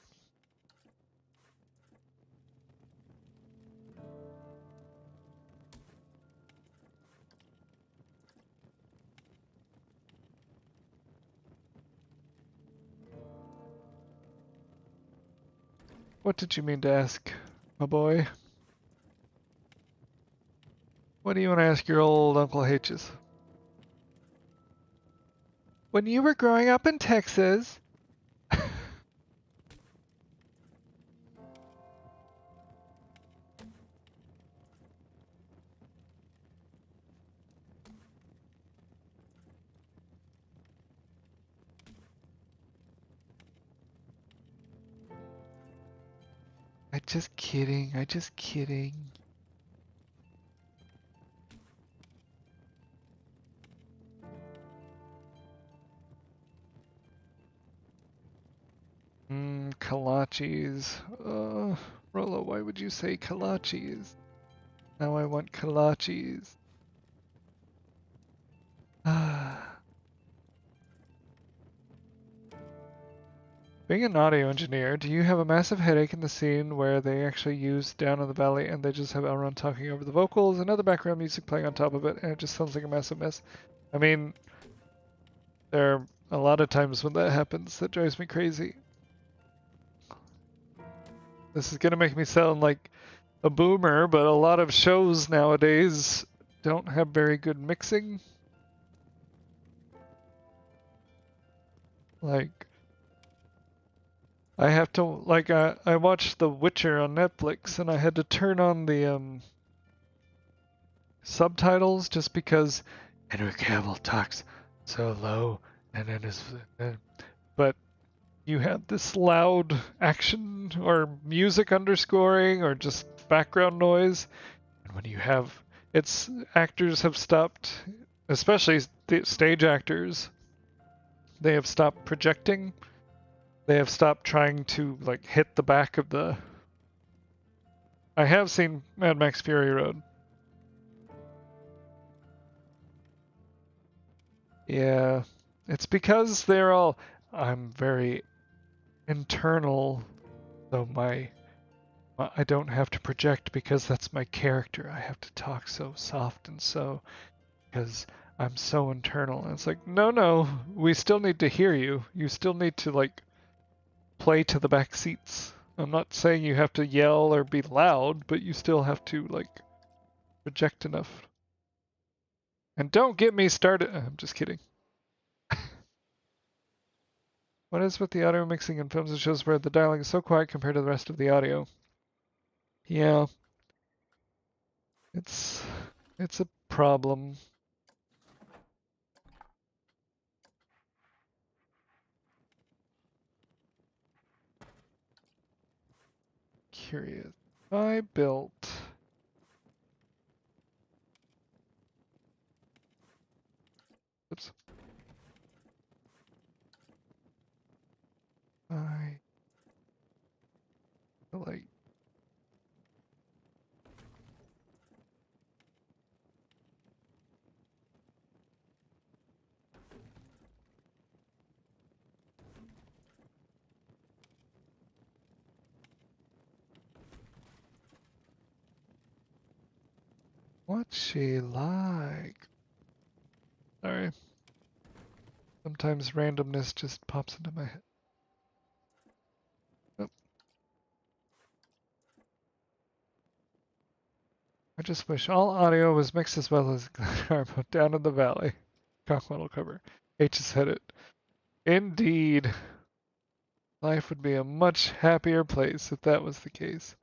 A: What did you mean to ask, my boy? What do you want to ask your old Uncle H's? When you were growing up in Texas. I just kidding. I just kidding. Kolaches. Rolo, why would you say kolaches? Now I want kolaches. Being an audio engineer, do you have a massive headache in the scene where they actually use Down in the Valley and they just have Elrond talking over the vocals and other background music playing on top of it and it just sounds like a massive mess? I mean, there are a lot of times when that happens that drives me crazy. This is gonna make me sound like a boomer, but a lot of shows nowadays don't have very good mixing. Like, I have to, like, I watched The Witcher on Netflix and I had to turn on the subtitles just because Henry Cavill talks so low and then but you had this loud action or music underscoring or just background noise. And when you have, it's actors have stopped, especially stage actors, they have stopped projecting. They have stopped trying to like hit the back of the. I have seen Mad Max Fury Road. Yeah, it's because they're all. I'm very internal, though I don't have to project because that's my character. I have to talk so soft and so because I'm so internal. And it's like, no, we still need to hear you. You still need to like play to the back seats. I'm not saying you have to yell or be loud, but you still have to like project enough. And don't get me started. I'm just kidding. What is with the audio mixing in films and shows where the dialogue is so quiet compared to the rest of the audio? Yeah. It's a problem. Curious. I built. Oops. I like. What's she like? Sorry. Sometimes randomness just pops into my head. Oh. I just wish all audio was mixed as well as Garbo down in the valley. Cockmodel cover. H has said it. Indeed. Life would be a much happier place if that was the case.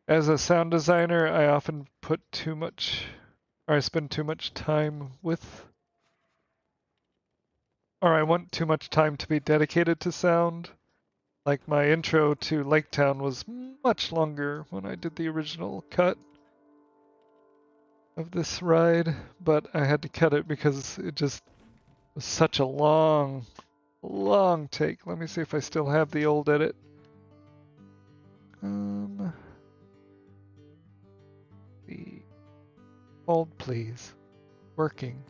A: As a sound designer, I often put too much, or I spend too much time with, or I want too much time to be dedicated to sound. Like my intro to Lake Town was much longer when I did the original cut of this ride, but I had to cut it because it just was such a long take. Let me see if I still have the old edit. The hold please. Working.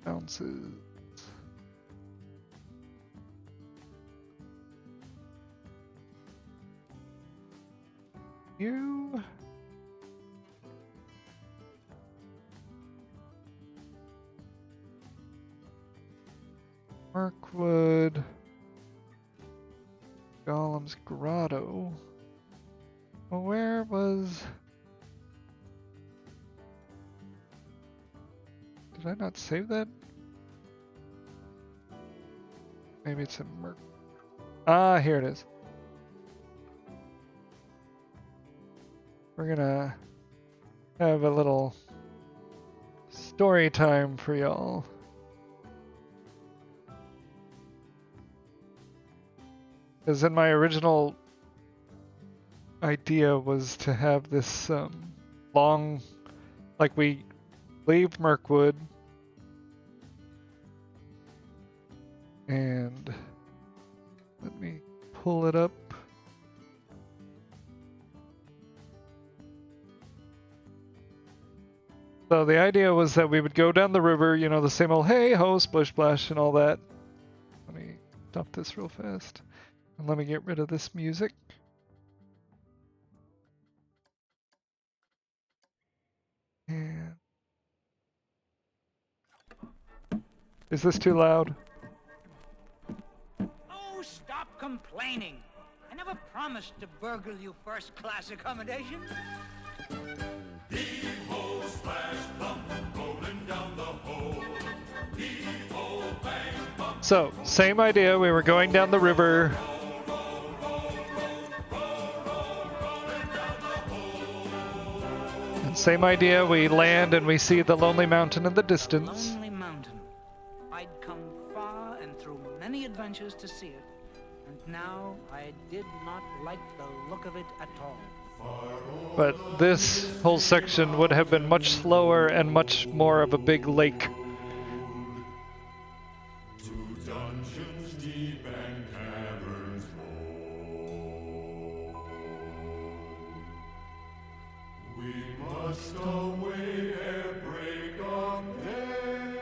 A: Bounces. You. Markwood. Golem's Grotto. Well, where was... Did I not save that? Maybe it's in Merc. Ah, here it is. We're gonna have a little story time for y'all. Because in my original idea was to have this long, like we leave Mirkwood and let me pull it up. So the idea was that we would go down the river, you know, the same old hey ho, splish splash and all that. Let me stop this real fast. And let me get rid of this music. And is this too loud?
E: Oh, stop complaining. I never promised to burgle you first-class accommodation.
G: Heave-ho, splash, plump, rolling down the hole. Heave-ho, bang, bump.
A: So, same idea. We were going down the river. And same idea. We land and we see the Lonely Mountain in the distance.
E: Lonely Mountain. I'd come far and through many adventures to see it. And now I did not like the look of it at all.
A: But this whole section would have been much slower and much more of a big lake.
G: To dungeons deep and caverns low. We must away ere break of day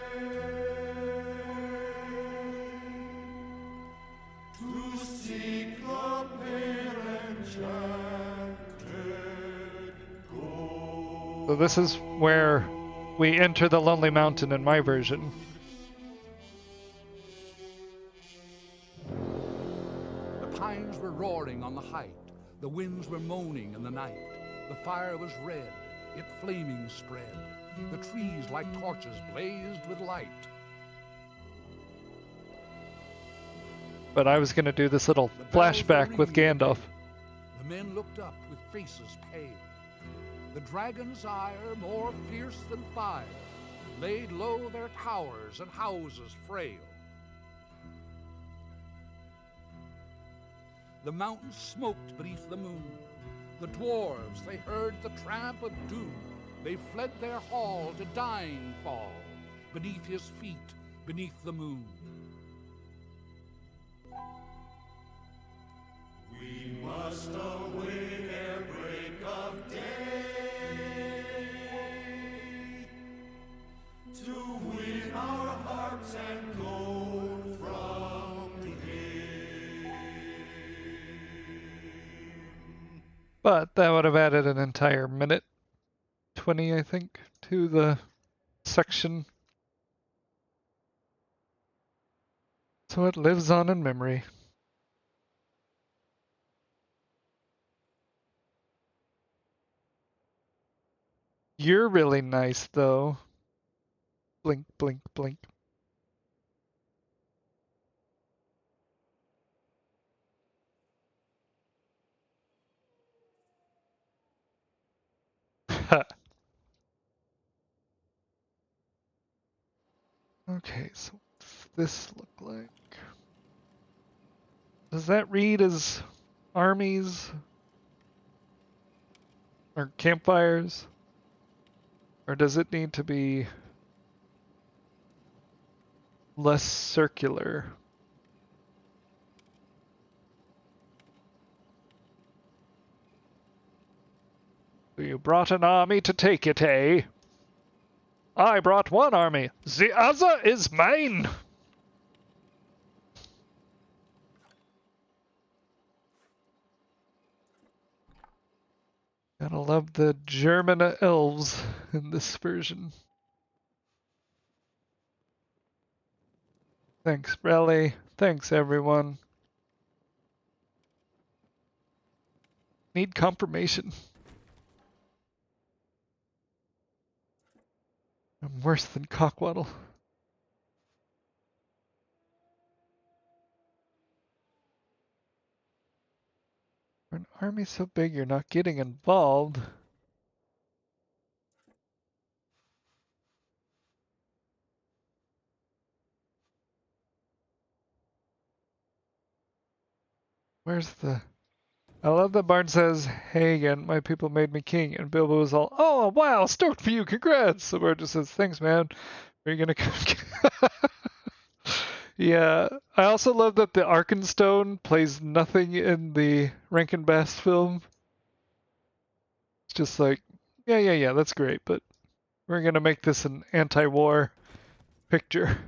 G: to seek the pale enchanted gold.
A: So this is where we enter the Lonely Mountain in my version.
H: The pines were roaring on the height, the winds were moaning in the night. The fire was red, it flaming spread. The trees like torches blazed with light.
A: But I was gonna do this little
H: The bells were
A: flashback with
H: ringing
A: Gandalf.
H: again. The men looked up with faces pale. The dragon's ire, more fierce than fire, laid low their towers and houses frail. The mountains smoked beneath the moon. The dwarves, they heard the tramp of doom. They fled their hall to dying fall, beneath his feet, beneath the moon.
G: We must away ere break of day to win our hearts and gold from him.
A: But that would have added an entire minute 20, I think, to the section. So it lives on in memory. You're really nice, though. Blink, blink, blink. Okay, so what's this look like? Does that read as armies or campfires? Or does it need to be less circular? So you brought an army to take it, eh? I brought one army. The other is mine. Gotta love the German elves in this version. Thanks, Relly. Thanks, everyone. Need confirmation. I'm worse than Cockwaddle. For an army so big, you're not getting involved. Where's the... I love that Bard says, hey again, my people made me king. And Bilbo is all, oh, wow, stoked for you, congrats. So Bard just says, thanks, man. Are you gonna come? Yeah, I also love that the Arkenstone plays nothing in the Rankin Bass film. It's just like, yeah, that's great, but we're gonna make this an anti-war picture.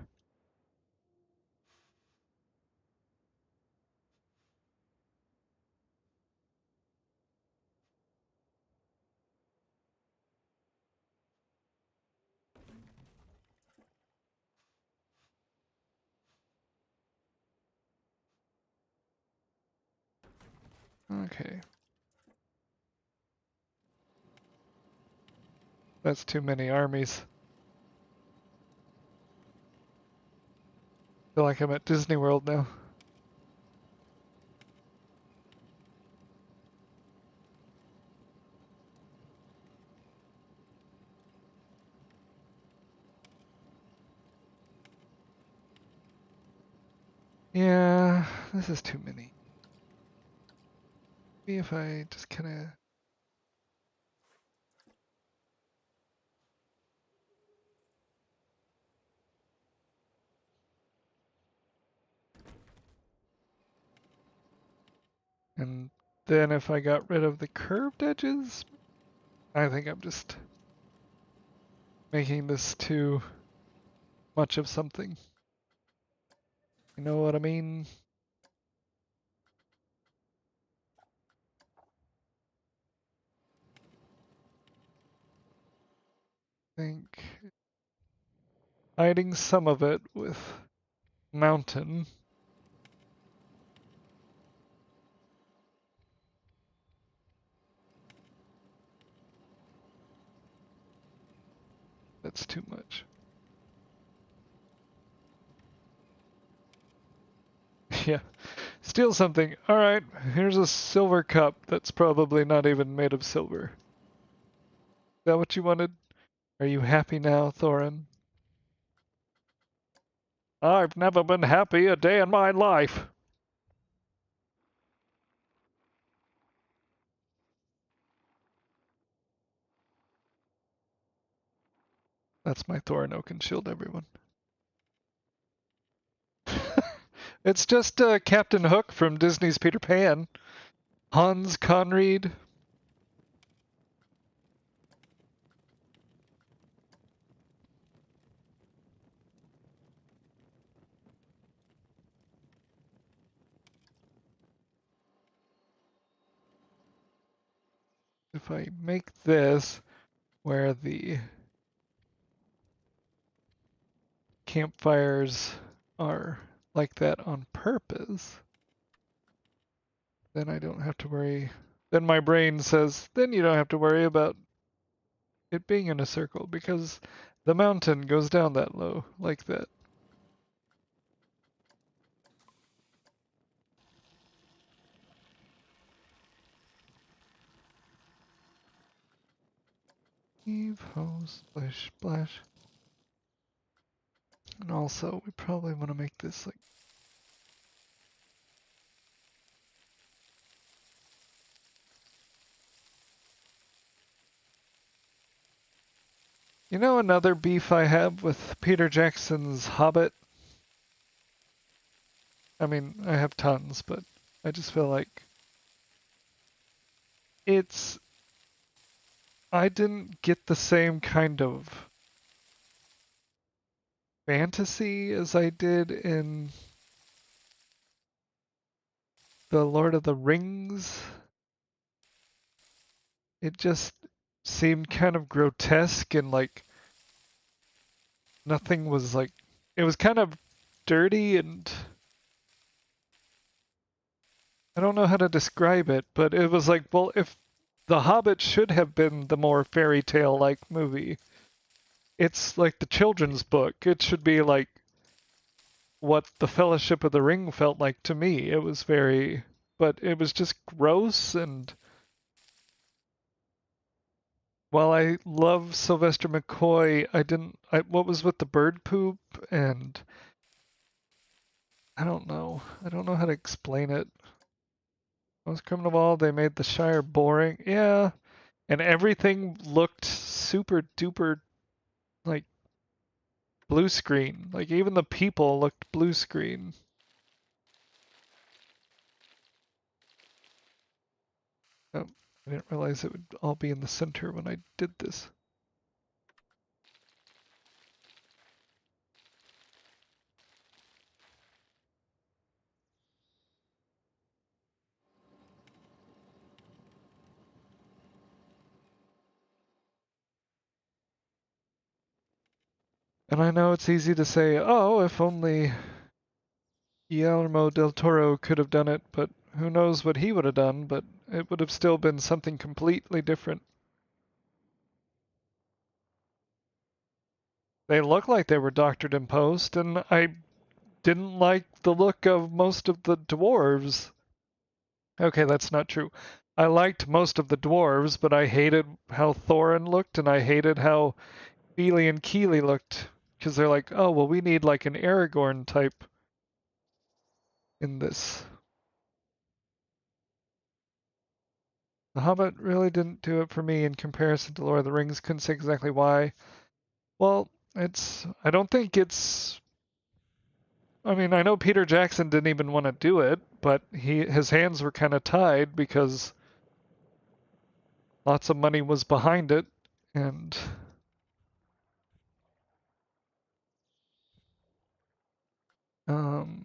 A: Okay. That's too many armies. Feel like I'm at Disney World now. Yeah, this is too many. Maybe if I just kinda... And then if I got rid of the curved edges, I think I'm just making this too much of something. You know what I mean? Think hiding some of it with mountain. That's too much. Yeah. Steal something. Alright, here's a silver cup that's probably not even made of silver. Is that what you wanted? Are you happy now, Thorin? I've never been happy a day in my life. That's my Thorin Oaken shield, everyone. It's just Captain Hook from Disney's Peter Pan. Hans Conried. If I make this where the campfires are like that on purpose, then I don't have to worry. Then my brain says, then you don't have to worry about it being in a circle because the mountain goes down that low, like that. Heave ho, splish, splash. And also, we probably want to make this like... You know another beef I have with Peter Jackson's Hobbit? I mean, I have tons, but I just feel like it's... I didn't get the same kind of fantasy as I did in the Lord of the Rings. It just seemed kind of grotesque and like nothing was like... It was kind of dirty and... I don't know how to describe it, but it was like, well, if The Hobbit should have been the more fairy tale like movie. It's like the children's book. It should be like what the Fellowship of the Ring felt like to me. It was very, but it was just gross. And while I love Sylvester McCoy, I didn't. What was with the bird poop? And I don't know. I don't know how to explain it. Most Criminal Ball, they made the Shire boring. Yeah, and everything looked super duper like blue screen. Like even the people looked blue screen. Oh, I didn't realize it would all be in the center when I did this. And I know it's easy to say, oh, if only Guillermo del Toro could have done it, but who knows what he would have done, but it would have still been something completely different. They look like they were doctored in post, and I didn't like the look of most of the dwarves. Okay, that's not true. I liked most of the dwarves, but I hated how Thorin looked, and I hated how Feely and Keely looked, because they're like, oh, well, we need like an Aragorn type in this. The Hobbit really didn't do it for me in comparison to Lord of the Rings. Couldn't say exactly why. Well, I don't think it's, I mean, I know Peter Jackson didn't even want to do it, but his hands were kind of tied because lots of money was behind it, and um,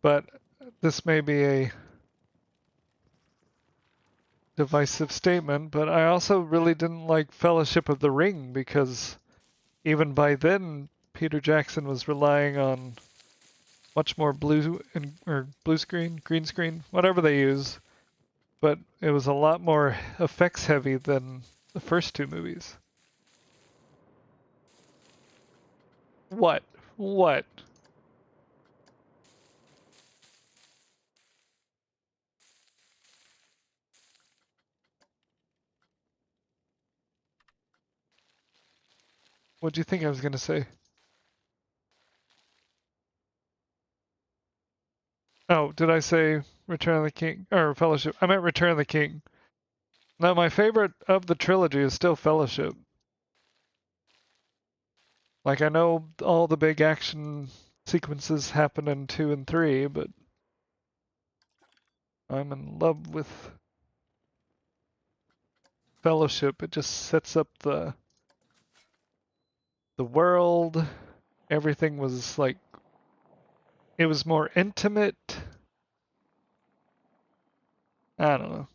A: but this may be a divisive statement, but I also really didn't like Fellowship of the Ring because even by then Peter Jackson was relying on much more blue and or blue screen, green screen, whatever they use, but it was a lot more effects heavy than the first two movies. What? What? What do you think I was gonna say? Oh, did I say Return of the King or Fellowship? I meant Return of the King. No, my favorite of the trilogy is still Fellowship. Like I know all the big action sequences happen in 2 and 3, but I'm in love with Fellowship. It just sets up the world. Everything was like it was more intimate. I don't know.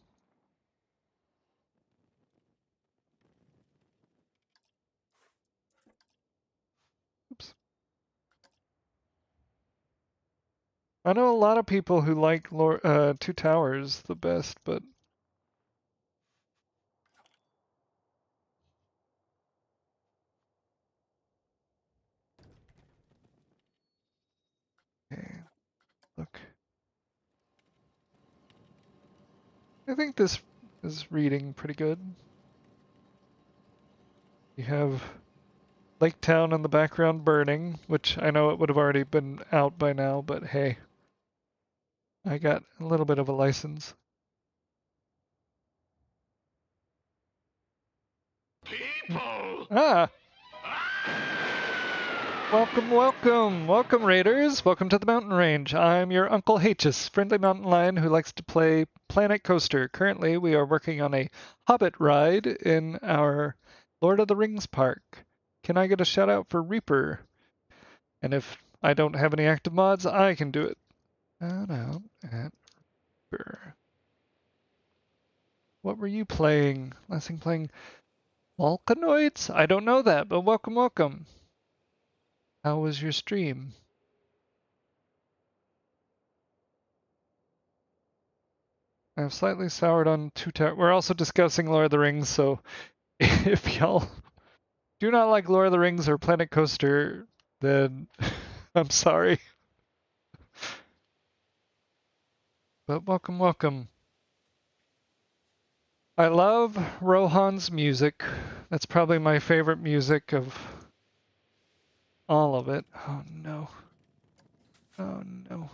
A: Oops. I know a lot of people who like Two Towers the best, but okay, look. I think this is reading pretty good. You have Lake Town in the background burning, which I know it would have already been out by now, but hey, I got a little bit of a license.
D: People!
A: Ah! Welcome, welcome, welcome, Raiders. Welcome to the mountain range. I'm your Uncle H's, friendly mountain lion who likes to play Planet Coaster. Currently, we are working on a Hobbit ride in our Lord of the Rings park. Can I get a shout out for Reaper? And if I don't have any active mods, I can do it. Shout out at Reaper. What were you playing? Last thing playing Volcanoids? I don't know that, but welcome, welcome. How was your stream? I've slightly soured on Two Towers. We're also discussing Lord of the Rings, so if y'all do not like Lord of the Rings or Planet Coaster, then I'm sorry. But welcome, welcome. I love Rohan's music. That's probably my favorite music of all of it. Oh no. Oh no.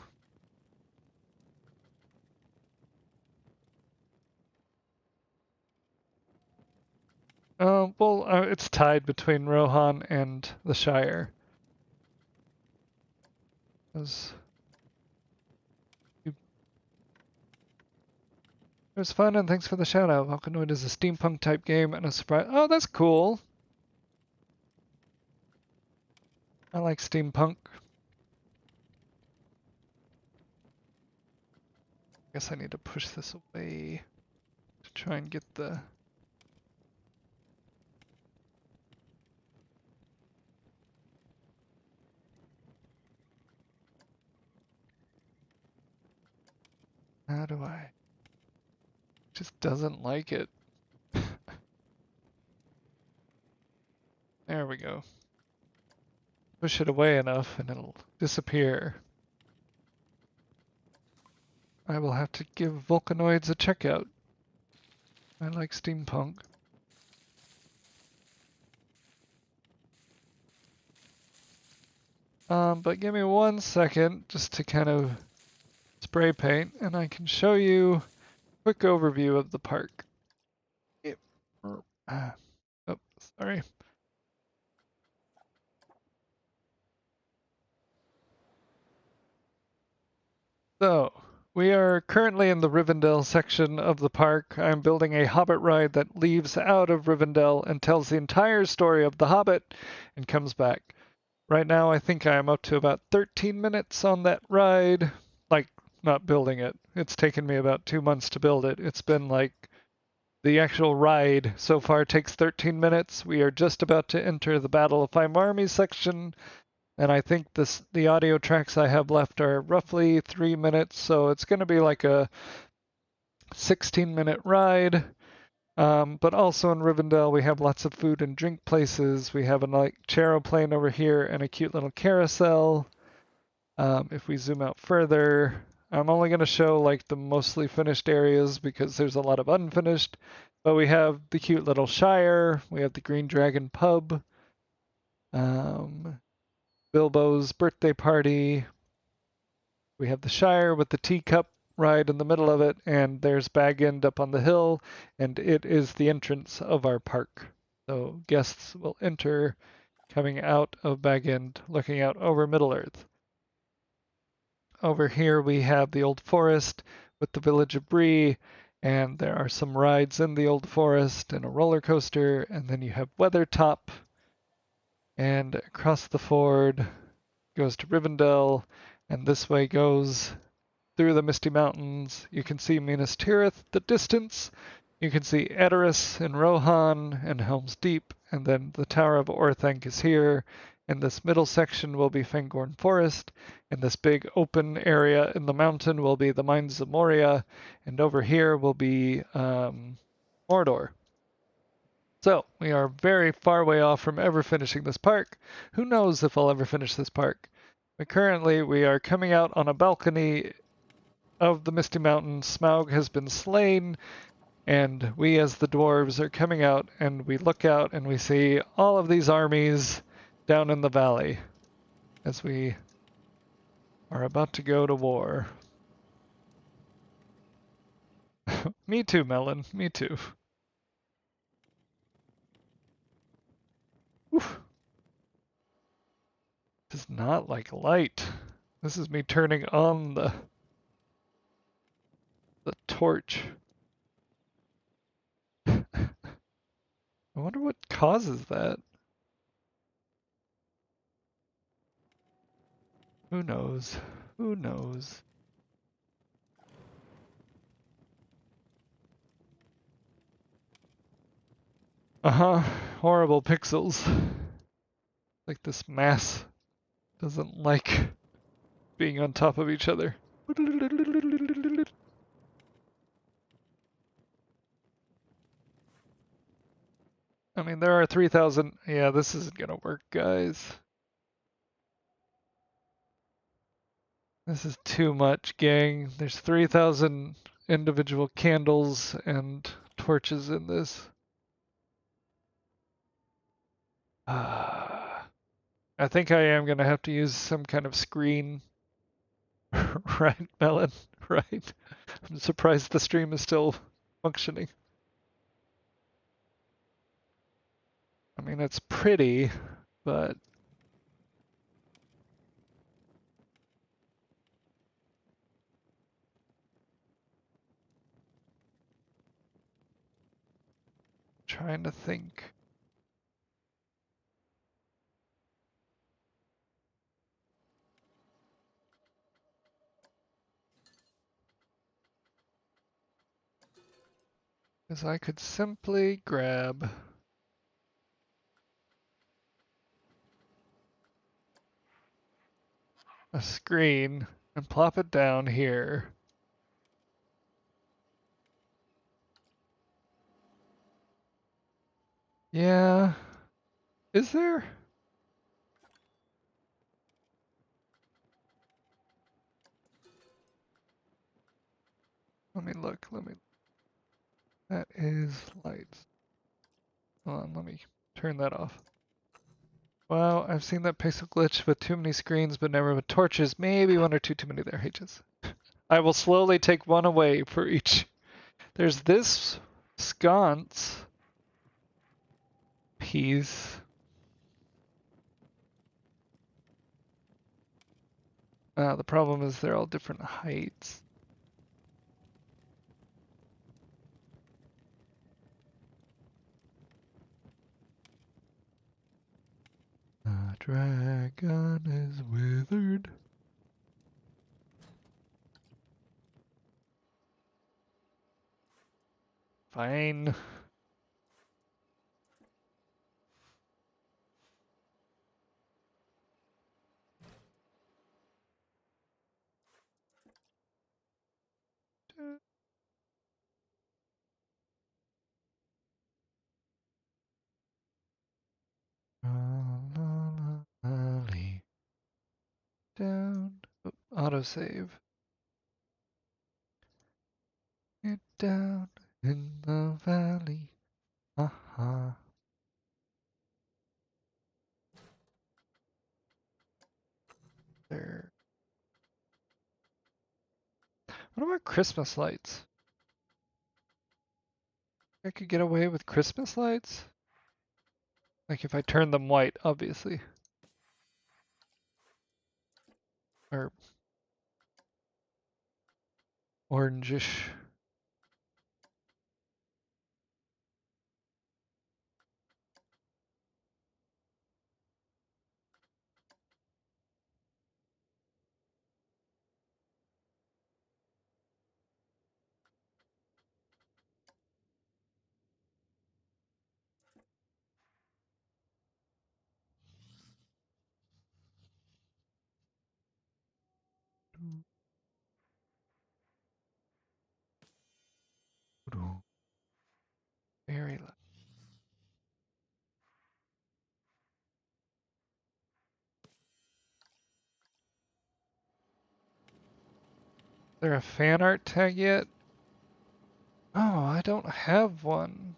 A: Well, it's tied between Rohan and the Shire. It was fun, and thanks for the shout out. Volcanoid is a steampunk type game and a surprise. Oh, that's cool. I like steampunk. Guess I need to push this away to try and get the... How do I? Just doesn't like it. There we go. Push it away enough and it'll disappear. I will have to give Volcanoids a checkout. I like steampunk. But give me 1 second just to kind of spray paint and I can show you a quick overview of the park. Oh, sorry. So, we are currently in the Rivendell section of the park. I'm building a Hobbit ride that leaves out of Rivendell and tells the entire story of the Hobbit and comes back. Right now, I think I'm up to about 13 minutes on that ride. Like, not building it. It's taken me about 2 months to build it. It's been like the actual ride so far takes 13 minutes. We are just about to enter the Battle of Five Armies section. And I think the audio tracks I have left are roughly 3 minutes, so it's going to be like a 16-minute ride. But also in Rivendell, we have lots of food and drink places. We have a like charoplane over here and a cute little carousel. If we zoom out further, I'm only going to show like the mostly finished areas because there's a lot of unfinished. But we have the cute little Shire. We have the Green Dragon pub. Bilbo's birthday party. We have the Shire with the teacup ride in the middle of it, and there's Bag End up on the hill, and it is the entrance of our park. So guests will enter coming out of Bag End, looking out over Middle-earth. Over here we have the Old Forest with the Village of Bree, and there are some rides in the Old Forest and a roller coaster, and then you have Weathertop, and across the ford goes to Rivendell, and this way goes through the Misty Mountains. You can see Minas Tirith, the distance. You can see Edoras and Rohan and Helm's Deep, and then the Tower of Orthanc is here. And this middle section will be Fangorn Forest, and this big open area in the mountain will be the Mines of Moria, and over here will be Mordor. So, we are very far way off from ever finishing this park. Who knows if I'll ever finish this park? But currently, we are coming out on a balcony of the Misty Mountains. Smaug has been slain. And we as the dwarves are coming out and we look out and we see all of these armies down in the valley as we are about to go to war. Me too, Melon. Me too. Oof. This is not like light. This is me turning on the torch. I wonder what causes that. Who knows? Who knows? Uh-huh. Horrible pixels. Like this mass doesn't like being on top of each other. I mean, there are 3,000. Yeah, this isn't gonna work, guys. This is too much, gang. There's 3,000 individual candles and torches in this. I think I am gonna have to use some kind of screen. Right, Melon? Right. I'm surprised the stream is still functioning. I mean, it's pretty, but trying to think. Because I could simply grab a screen and plop it down here. Yeah. Is there? Let me look. That is lights. Hold on, let me turn that off. Wow, I've seen that pixel glitch with too many screens, but never with torches. Maybe one or two too many there, H's. I will slowly take one away for each. There's this sconce piece. The problem is they're all different heights. The dragon is withered. Fine. Valley down. Oh, autosave. It down in the valley. Uh-huh. There. What about Christmas lights? I could get away with Christmas lights? Like if I turn them white, obviously. Or orangish. Very low. Is there a fan art tag yet? Oh, I don't have one.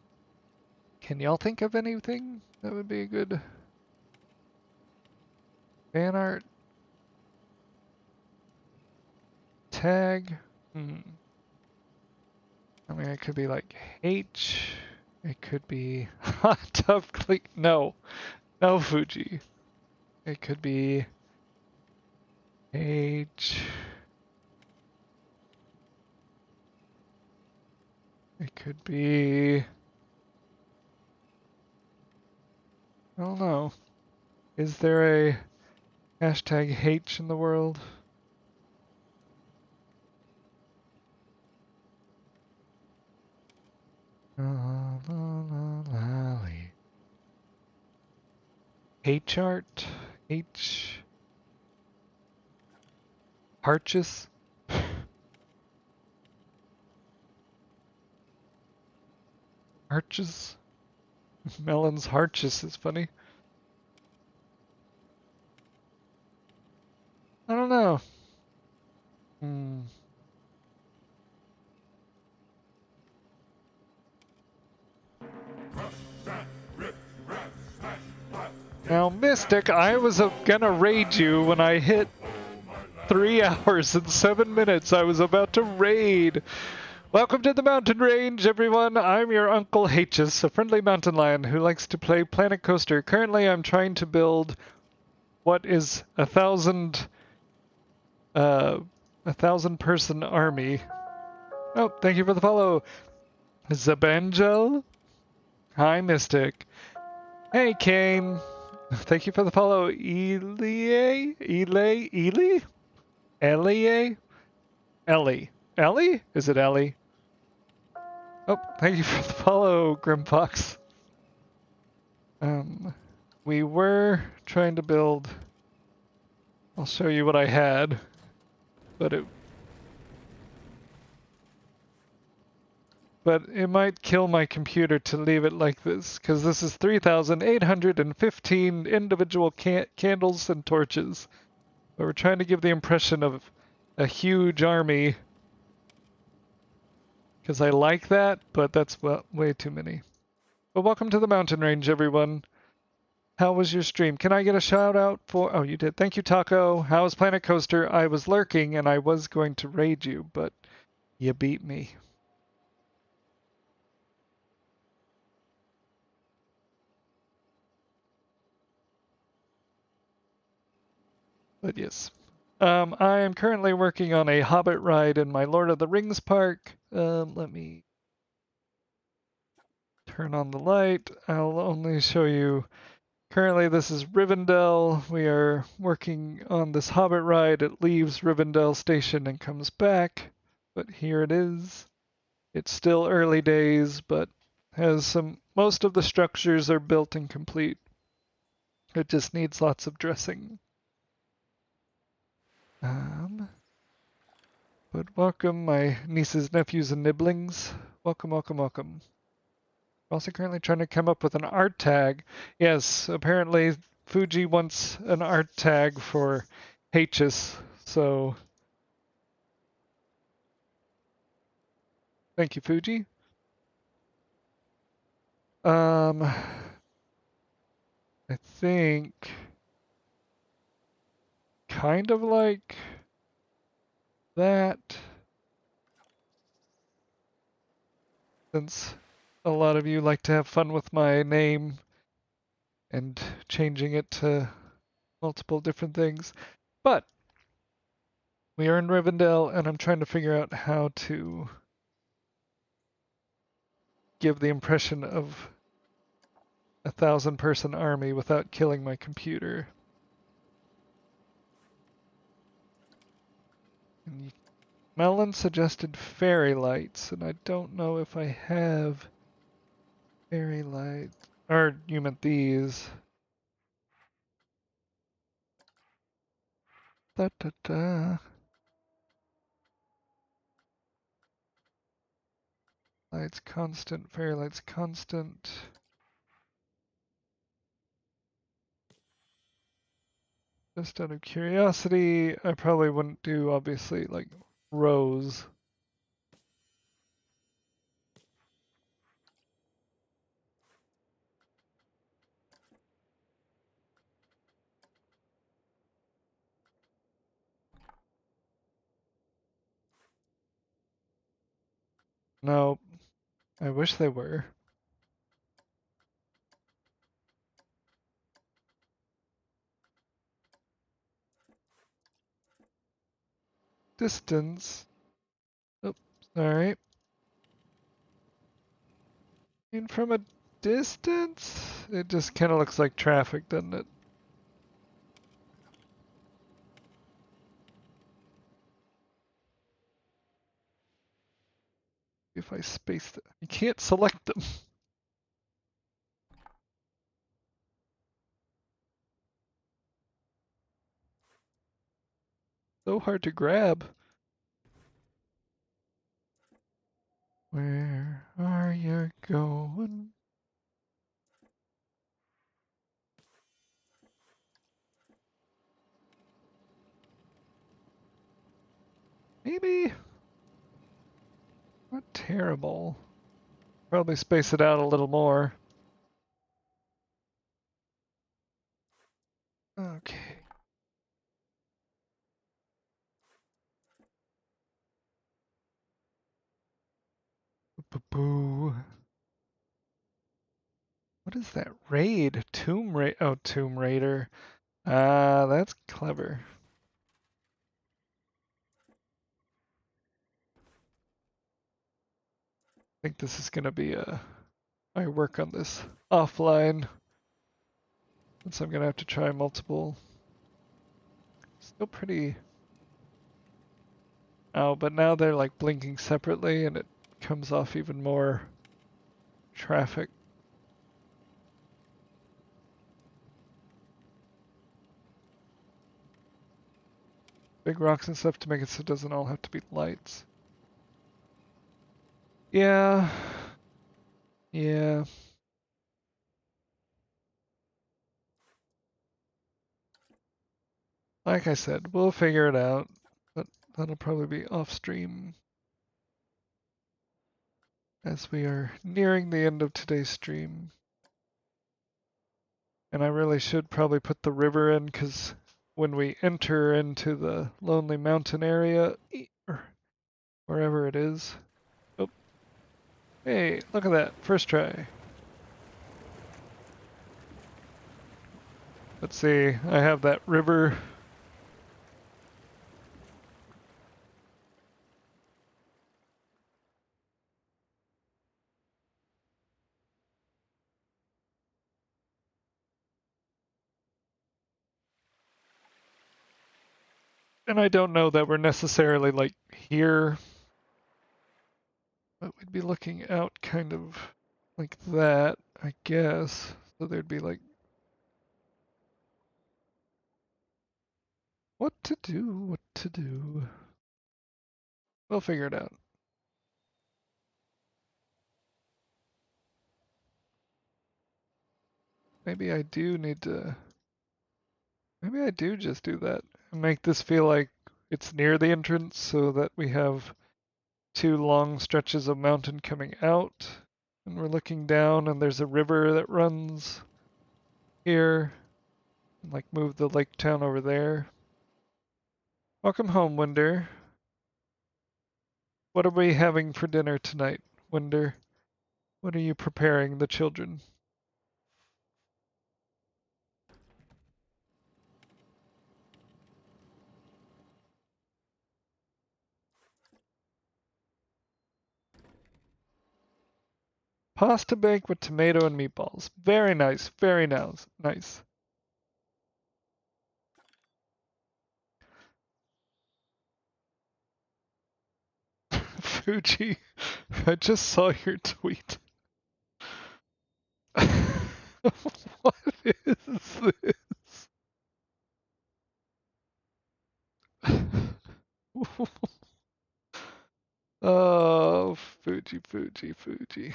A: Can y'all think of anything that would be a good fan art tag? I mean, it could be like H. It could be tough click. No, no Fuji. It could be H. It could be. I don't know. Is there a hashtag H in the world? H art? H. Harchis? Harches? Melon's Harchis is funny. I don't know. Now, Mystic, I was gonna raid you when I hit 3 hours and 7 minutes. I was about to raid. Welcome to the mountain range, everyone. I'm your Uncle H's, a friendly mountain lion who likes to play Planet Coaster. Currently, I'm trying to build what is a 1,000 person army. Oh, thank you for the follow. Zabangel. Hi, Mystic. Hey, Kane. Thank you for the follow. Elie? Ellie? Ellie? Is it Ellie? Oh, thank you for the follow, Grimfox. We were trying to build. I'll show you what I had, but it might kill my computer to leave it like this, because this is 3,815 individual candles and torches. But we're trying to give the impression of a huge army, because I like that, but that's way too many. But welcome to the mountain range, everyone. How was your stream? Can I get a shout out for... Oh, you did. Thank you, Taco. How was Planet Coaster? I was lurking and I was going to raid you, but you beat me. But yes. I am currently working on a Hobbit ride in my Lord of the Rings park. Let me turn on the light. I'll only show you... Currently, this is Rivendell. We are working on this Hobbit ride. It leaves Rivendell Station and comes back. But here it is. It's still early days, but has some... Most of the structures are built and complete. It just needs lots of dressing. But welcome, my nieces, nephews, and nibblings. Welcome, welcome, welcome. We're also currently trying to come up with an art tag. Yes, apparently Fuji wants an art tag for H's, so thank you, Fuji. I think kind of like that, since a lot of you like to have fun with my name and changing it to multiple different things. But we are in Rivendell, and I'm trying to figure out how to give the impression of a 1,000 person army without killing my computer. And Melon suggested fairy lights, and I don't know if I have fairy lights. Or you meant these. Da da da. Lights constant, fairy lights constant. Just out of curiosity, I probably wouldn't do, obviously, like rows. No, I wish they were. Distance. Oops, sorry. And from a distance, it just kind of looks like traffic, doesn't it? If I space it, you can't select them. So hard to grab. Where are you going? Maybe not terrible. Probably space it out a little more. Okay. Boo. What is that? Raid? Oh, Tomb Raider. Ah, that's clever. I think this is gonna be I work on this offline. Since I'm gonna have to try multiple. Still pretty. Oh, but now they're like blinking separately and it comes off even more traffic. Big rocks and stuff to make it so it doesn't all have to be lights. Yeah. Yeah. Like I said, we'll figure it out. But that'll probably be off stream as we are nearing the end of today's stream. And I really should probably put the river in because when we enter into the Lonely Mountain area, or wherever it is. Oh, hey, look at that. First try. Let's see. I have that river. And I don't know that we're necessarily like here, but we'd be looking out kind of like that, I guess. So there'd be like, what to do, what to do. We'll figure it out. Maybe I do need to, maybe I do just do that and make this feel like it's near the entrance so that we have two long stretches of mountain coming out and we're looking down and there's a river that runs here and like move the lake town over there. Welcome home, Winder. What are we having for dinner tonight, Winder? What are you preparing the children? Pasta bake with tomato and meatballs. Very nice, very nice. Nice. Fuji, I just saw your tweet. What is this? Oh, Fuji, Fuji, Fuji.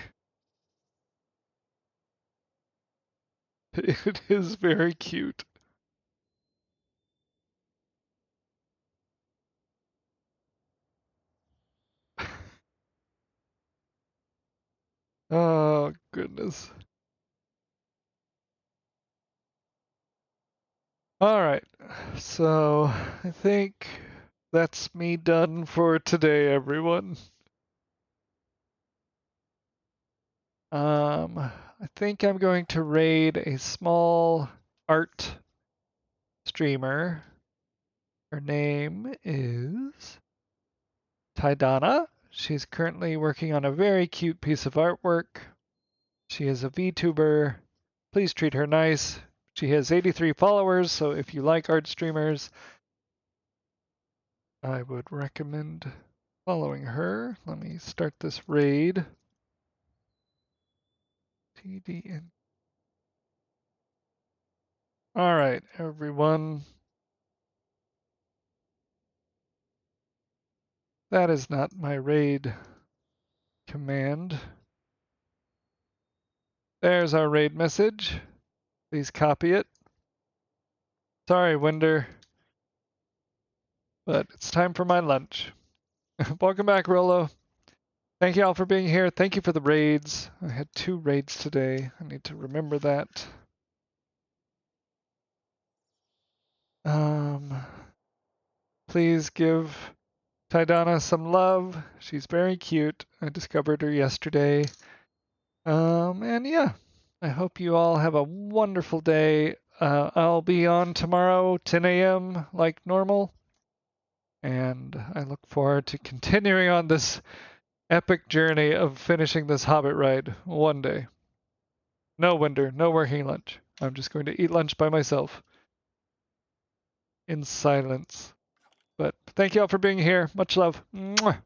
A: It is very cute. Oh, goodness. Alright, so I think that's me done for today, everyone. I think I'm going to raid a small art streamer. Her name is Tidana. She's currently working on a very cute piece of artwork. She is a VTuber. Please treat her nice. She has 83 followers, so if you like art streamers, I would recommend following her. Let me start this raid. TDN. All right, everyone. That is not my raid command. There's our raid message. Please copy it. Sorry, Winder, but it's time for my lunch. Welcome back, Rolo. Thank you all for being here. Thank you for the raids. I had 2 raids today. I need to remember that. Please give Tidana some love. She's very cute. I discovered her yesterday. And yeah, I hope you all have a wonderful day. I'll be on tomorrow, 10 a.m. like normal. And I look forward to continuing on this epic journey of finishing this Hobbit ride one day. No Winder, no working lunch. I'm just going to eat lunch by myself in silence. But thank you all for being here. Much love. Mwah.